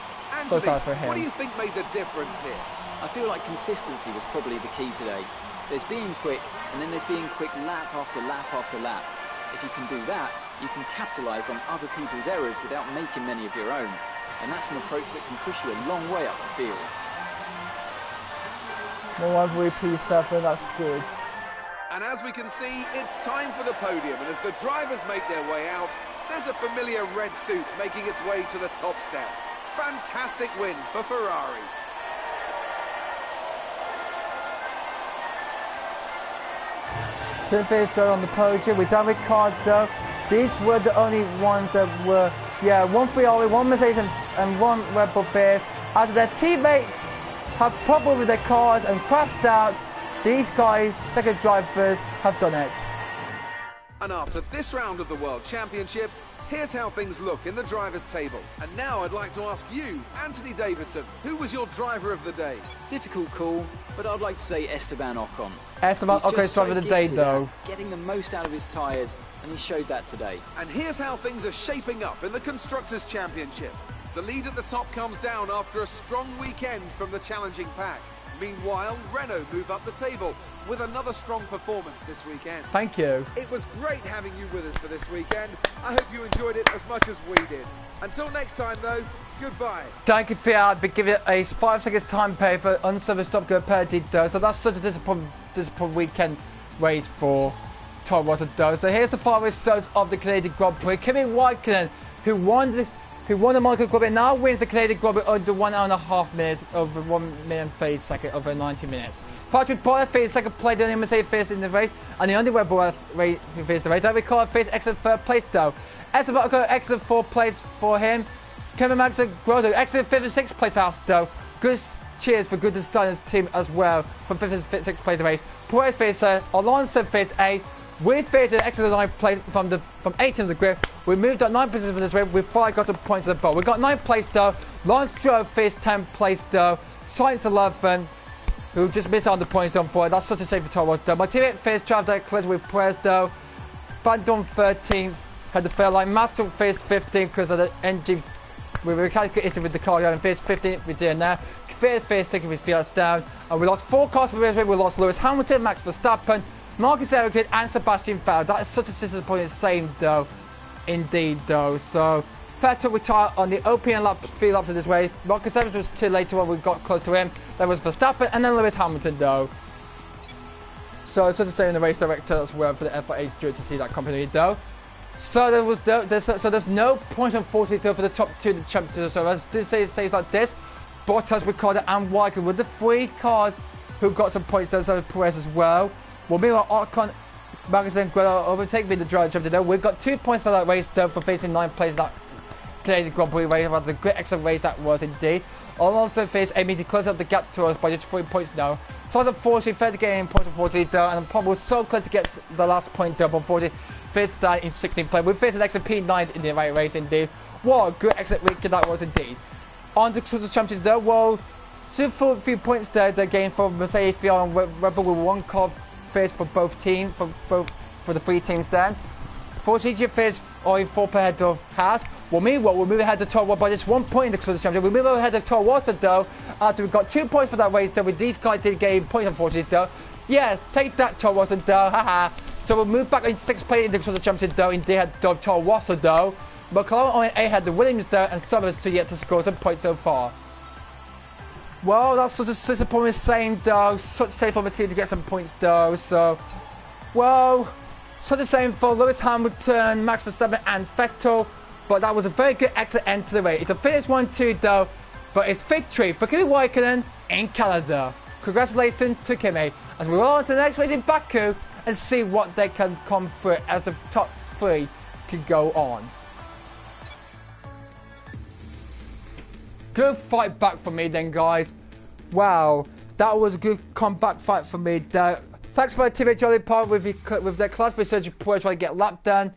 [SPEAKER 1] So sorry for him.
[SPEAKER 2] What do you think made the difference here?
[SPEAKER 3] I feel like consistency was probably the key today. There's being quick, and then there's being quick lap after lap after lap. If you can do that, you can capitalise on other people's errors without making many of your own. And that's an approach that can push you a long way up the field.
[SPEAKER 1] More rivalry P7, that's good.
[SPEAKER 2] And as we can see, it's time for the podium. And as the drivers make their way out, there's a familiar red suit making its way to the top step. Fantastic win for Ferrari.
[SPEAKER 1] Two first drive on the podium with Dan Ricciardo. These were the only ones that were, yeah, one Ferrari, one Mercedes and one Red Bull first. After their teammates have problems with their cars and crashed out, these guys, second drivers, have done it.
[SPEAKER 2] And after this round of the World Championship, here's how things look in the drivers' table. And now I'd like to ask you, Anthony Davidson, who was your driver of the day?
[SPEAKER 3] Difficult call, but I'd like to say Esteban Ocon.
[SPEAKER 1] Esteban Ocon's driver of the day, though.
[SPEAKER 3] Getting the most out of his tyres, and he showed that today.
[SPEAKER 2] And here's how things are shaping up in the Constructors' Championship. The lead at the top comes down after a strong weekend from the challenging pack. Meanwhile, Renault move up the table with another strong performance this weekend.
[SPEAKER 1] Thank you.
[SPEAKER 2] It was great having you with us for this weekend. I hope you enjoyed it as much as we did. Until next time, though, goodbye.
[SPEAKER 1] Thank you, Fiat, for giving it a 5 seconds time paper, unserviced stop go penalty, though. So that's such a disappointing weekend race for Toro Rosso, though. So here's the final results of the Canadian Grand Prix. Kimi Raikkonen, who won the Monaco Grand Prix, now wins the Canadian Grand Prix under 1.5 minutes, over 1 minute 30 seconds, over 90 minutes. Patrick Bottas finished second place, the only Mercedes finished in the race, and the only Red Bull who finished the race. David Ricciardo finished excellent third place, though. Esteban Ocon, excellent fourth place for him. Kevin Magnussen, Grosso, excellent fifth and sixth place for us, though. Good cheers for good designers team as well from fifth and sixth place of the race. Perez finished Alonso finished 8th. We finished an excellent 9th place from 18th of the grid. We moved up 9 positions from this race. We've finally got some points in the bowl. We got 9th place, though. Lance Stroll finished 10th place, though. Sainz 11th, who just missed out on the points on for it. That's such a shame for Toro Rosso, though. My teammate finished 12th, collision with Perez, though. Van Dorn 13th, had the fair line. Master finished 15th because of the engine. We were kind of issue with the car and finished 15th with DNF. Finished 2nd with Fiat down. And we lost 4 cars for this race. We lost Lewis Hamilton, Max Verstappen, Marcus Ericsson and Sebastian Vettel. That is such a disappointing same, though. Indeed, though. So Vettel retired on the opening lap, 3 laps of this race. Marcus Ericsson was too late when we got close to him. There was Verstappen and then Lewis Hamilton, though. So it's such a shame in the race director as well for the FIA's jury to see that company, though. So there's no point on 42 for the top 2 of the championship. So as do say like this, Bottas, Ricciardo and Raikkonen were the 3 cars who got some points, though. So Perez as well. Well, meanwhile, Ocon, Magnussen and Grosjean overtake me the driver championship. We've got 2 points for that race, though, for finishing 9th place in that Canadian Grand Prix race. Rather, the great excellent race that was indeed. Also faced Amy to close up the gap to us by just 3 points now. So I was unfortunately fair to get in points unfortunately, though, and Paul was so close to get the last point, though, but unfortunately faced that in 16th place. We faced an excellent P9 in the right race indeed. What a good excellent weekend that was indeed. On to the championship, though, well, 2 few points there they gained from Mercedes, Fiat and Red Bull with 1 car first for both teams, for the 3 teams then. Fortunately, first only 4 ahead of Haas. Well, meanwhile, we'll move ahead to Toro Rosso by just 1 point in the championship. We move ahead to Toro Rosso, though, after we got 2 points for that race, though, with these guys did gain points, unfortunately, though. Yes, take that, Toro Rosso, though, haha. So we'll move back in 6th place in the championship, though. Indeed, had Toro Rosso, though. But McLaren only 8 had the Williams, though, and Summers still yet to score some points so far. Well, that's such a disappointing same, though. Such safe for my team to get some points, though. So, well, such a shame for Lewis Hamilton, Max Verstappen, and Vettel. But that was a very good excellent end to the race. It's a finish 1-2, though. But it's victory for Kimi Raikkonen in Canada. Congratulations to Kimi. As we roll on to the next race in Baku and see what they can come through as the top 3 can go on. Good fight back for me then, guys. Wow, that was a good comeback fight for me. Thanks for my teammate Jolly Part with their class research trying to get lap done.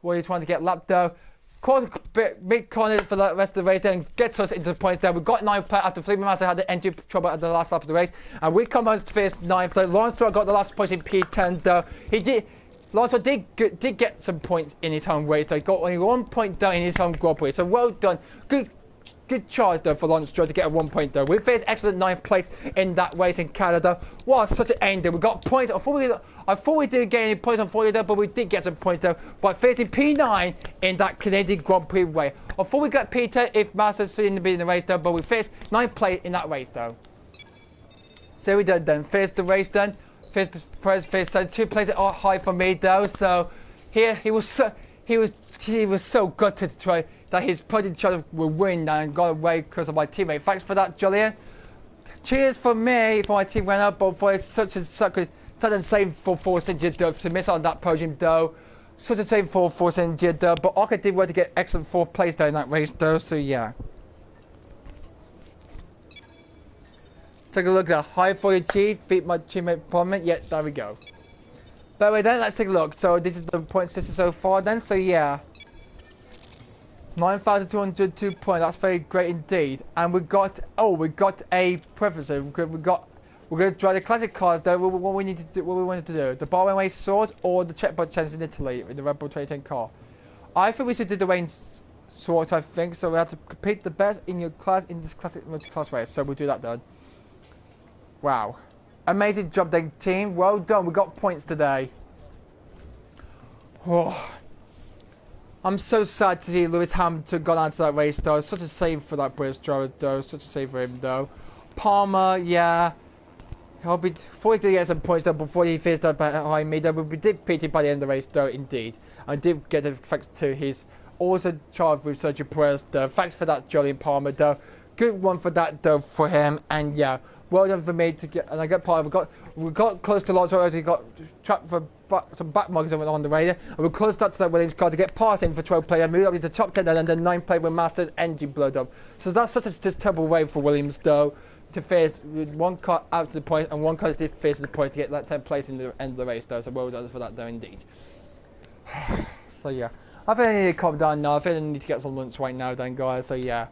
[SPEAKER 1] What are you trying to get lap done? Caused a big corner for the rest of the race, then gets us into the points there. We got 9th place after Felipe Massa had the engine trouble at the last lap of the race, and we come on to finish 9th. Lawrence Stroll got the last points in P10, though. Lawrence did get some points in his home race, so he got only 1 point down in his home Grand Prix. So well done. Good good charge though for Lawrence Stroll to get a 1 point though. We finished excellent 9th place in that race in Canada. What such an ending. We got points. I thought we didn't get any points on 40 though, but we did get some points though by finishing P9 in that Canadian Grand Prix race. I thought we got P10 if Masters didn't be in the race though, but we finished 9th place in that race though. So we did then. Finished the race then. Finished 2 places high for me though. So here he was so gutted to try that his podium shot will win and got away because of my teammate. Thanks for that, Julian. Cheers for me for my team went up, but for such a same for Force Injured though to miss on that podium though. Such a shame for Force Injured though, but Oka did well to get excellent 4th place though in that race though, so yeah. Take a look at high for your chief, beat my teammate Parliament. Yeah, there we go. But anyway then, let's take a look. So this is the points system so far then, so yeah. 9,202 points, that's very great indeed. And we got a preference. We're going to try the classic cars though. What we wanted to do. The Bahrain race sword or the checkpoint challenge in Italy in the Red Bull 2010 car. I think we should do the rain sword, I think. So we have to compete the best in your class in this classic multi-class race. So we'll do that then. Wow. Amazing job then, team. Well done. We got points today. Oh. I'm so sad to see Lewis Hamilton got out to that race though. Such a save for that British driver though. Such a save for him though. Palmer, yeah. Thought he could get some points though before he finished up behind me though. But we did beat him by the end of the race though, indeed. I did get the thanks to his also charged with Sergio Perez though. Thanks for that, Julian Palmer though. Good one for that though for him. And yeah, well done for me to get. And I got part of. We got close to lots. We got trapped for some back mugs on the way there. And we closed up to that Williams car to get past him for 12 player. Moved up into top 10 and then 9 player with Masters engine blowed up. So that's such a just terrible way for Williams though to face with 1 car out to the point and 1 car did face the point to get that 10th place in the end of the race though. So well done for that though indeed. So yeah, I think I need to calm down now. I think I need to get some lunch right now then guys. So yeah,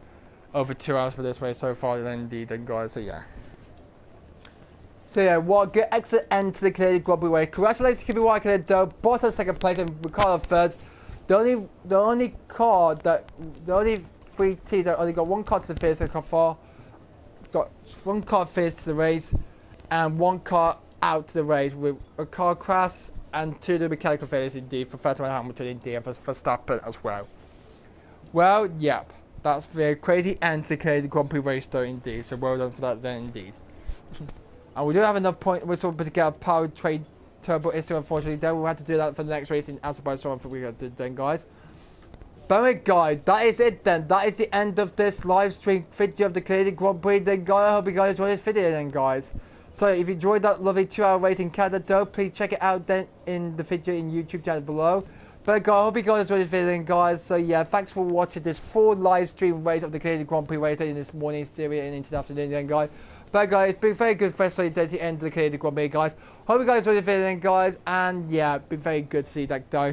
[SPEAKER 1] over 2 hours for this race so far then indeed then guys. So yeah. So yeah, what a good excellent end to the Canadian Grand Prix race. Congratulations to Kimi Raikkonen though, Bottas 2nd place and Ricciardo 3rd. The only 3 teams that only got 1 car to the finish so far. Got 1 car finish to the race and 1 car out to the race with a car crash and 2 the mechanical failures indeed for Vettel and Hamilton indeed and for Verstappen as well. Well, yep, that's the crazy end to the Canadian Grand Prix race though indeed. So well done for that then indeed. And we do have enough points. We're sort of to get a powertrain turbo issue, unfortunately. Then we'll have to do that for the next race in Azerbaijan. So I think we're going to do then, guys. But anyway, guys, that is it then. That is the end of this live stream video of the Canadian Grand Prix. Then, guys, I hope you guys enjoyed this video then, guys. So if you enjoyed that lovely 2-hour race in Canada, please check it out then in the video in YouTube channel below. But guys, I hope you guys enjoyed this video then, guys. So yeah, thanks for watching this full live stream race of the Canadian Grand Prix race in this morning series and into the afternoon then, guys. But guys, it's been very good for us to the end of the Canadian Grand Prix, guys. Hope you guys enjoyed the video then, guys. And yeah, it's been very good to see that though.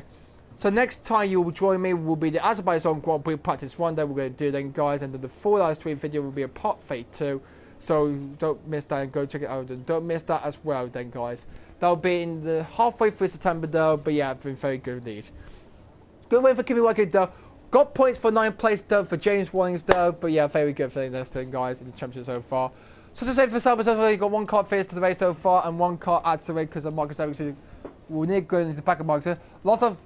[SPEAKER 1] So next time you will join me will be the Azerbaijan Grand Prix Practice 1 that we're going to do then, guys. And then the full live stream video will be a part 2. So don't miss that and go check it out. And don't miss that as well then, guys. That'll be in the halfway through September though. But yeah, it's been very good indeed. Good win for Kimi Raikkonen though. Got points for 9th place though for James Wallings though. But yeah, very good for this thing, guys, in the championship so far. So to say for Sauber, so far, you got 1 car finished to the race so far and 1 car out to the race because of Marcus Ericsson. We'll need going into the back of Marcus. Lots of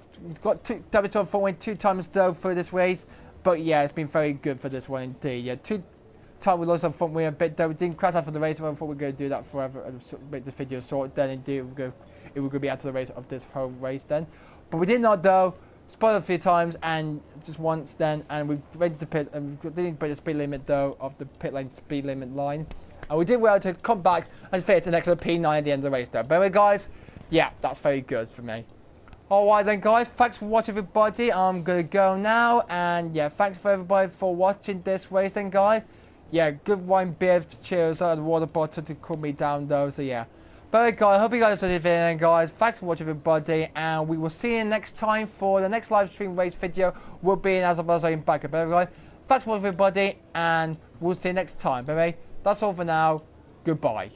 [SPEAKER 1] got WTO front win 2 times though for this race, but yeah, it's been very good for this one indeed. Yeah, 2 times we lost on front win a bit though. We didn't crash out for the race, but I thought we were going to do that forever and make this video short. Then indeed, it was going to be out to the race of this whole race then, but we did not though. Spoiled a few times and just once then, and we went to pit and we didn't break the speed limit though of the pit lane speed limit line. And we did well to come back and finish an excellent P9 at the end of the race though. But anyway, guys, yeah, that's very good for me. Alright then, guys, thanks for watching everybody. I'm going to go now. And yeah, thanks for everybody for watching this race then, guys. Yeah, good wine beer to cheers out of the water bottle to cool me down though. So yeah. But anyway, guys, I hope you guys enjoyed this video then, guys. Thanks for watching everybody. And we will see you next time for the next live stream race video. Will be in Azerbaijan back up. But anyway, thanks for watching everybody. And we'll see you next time. But anyway, that's all for now. Goodbye.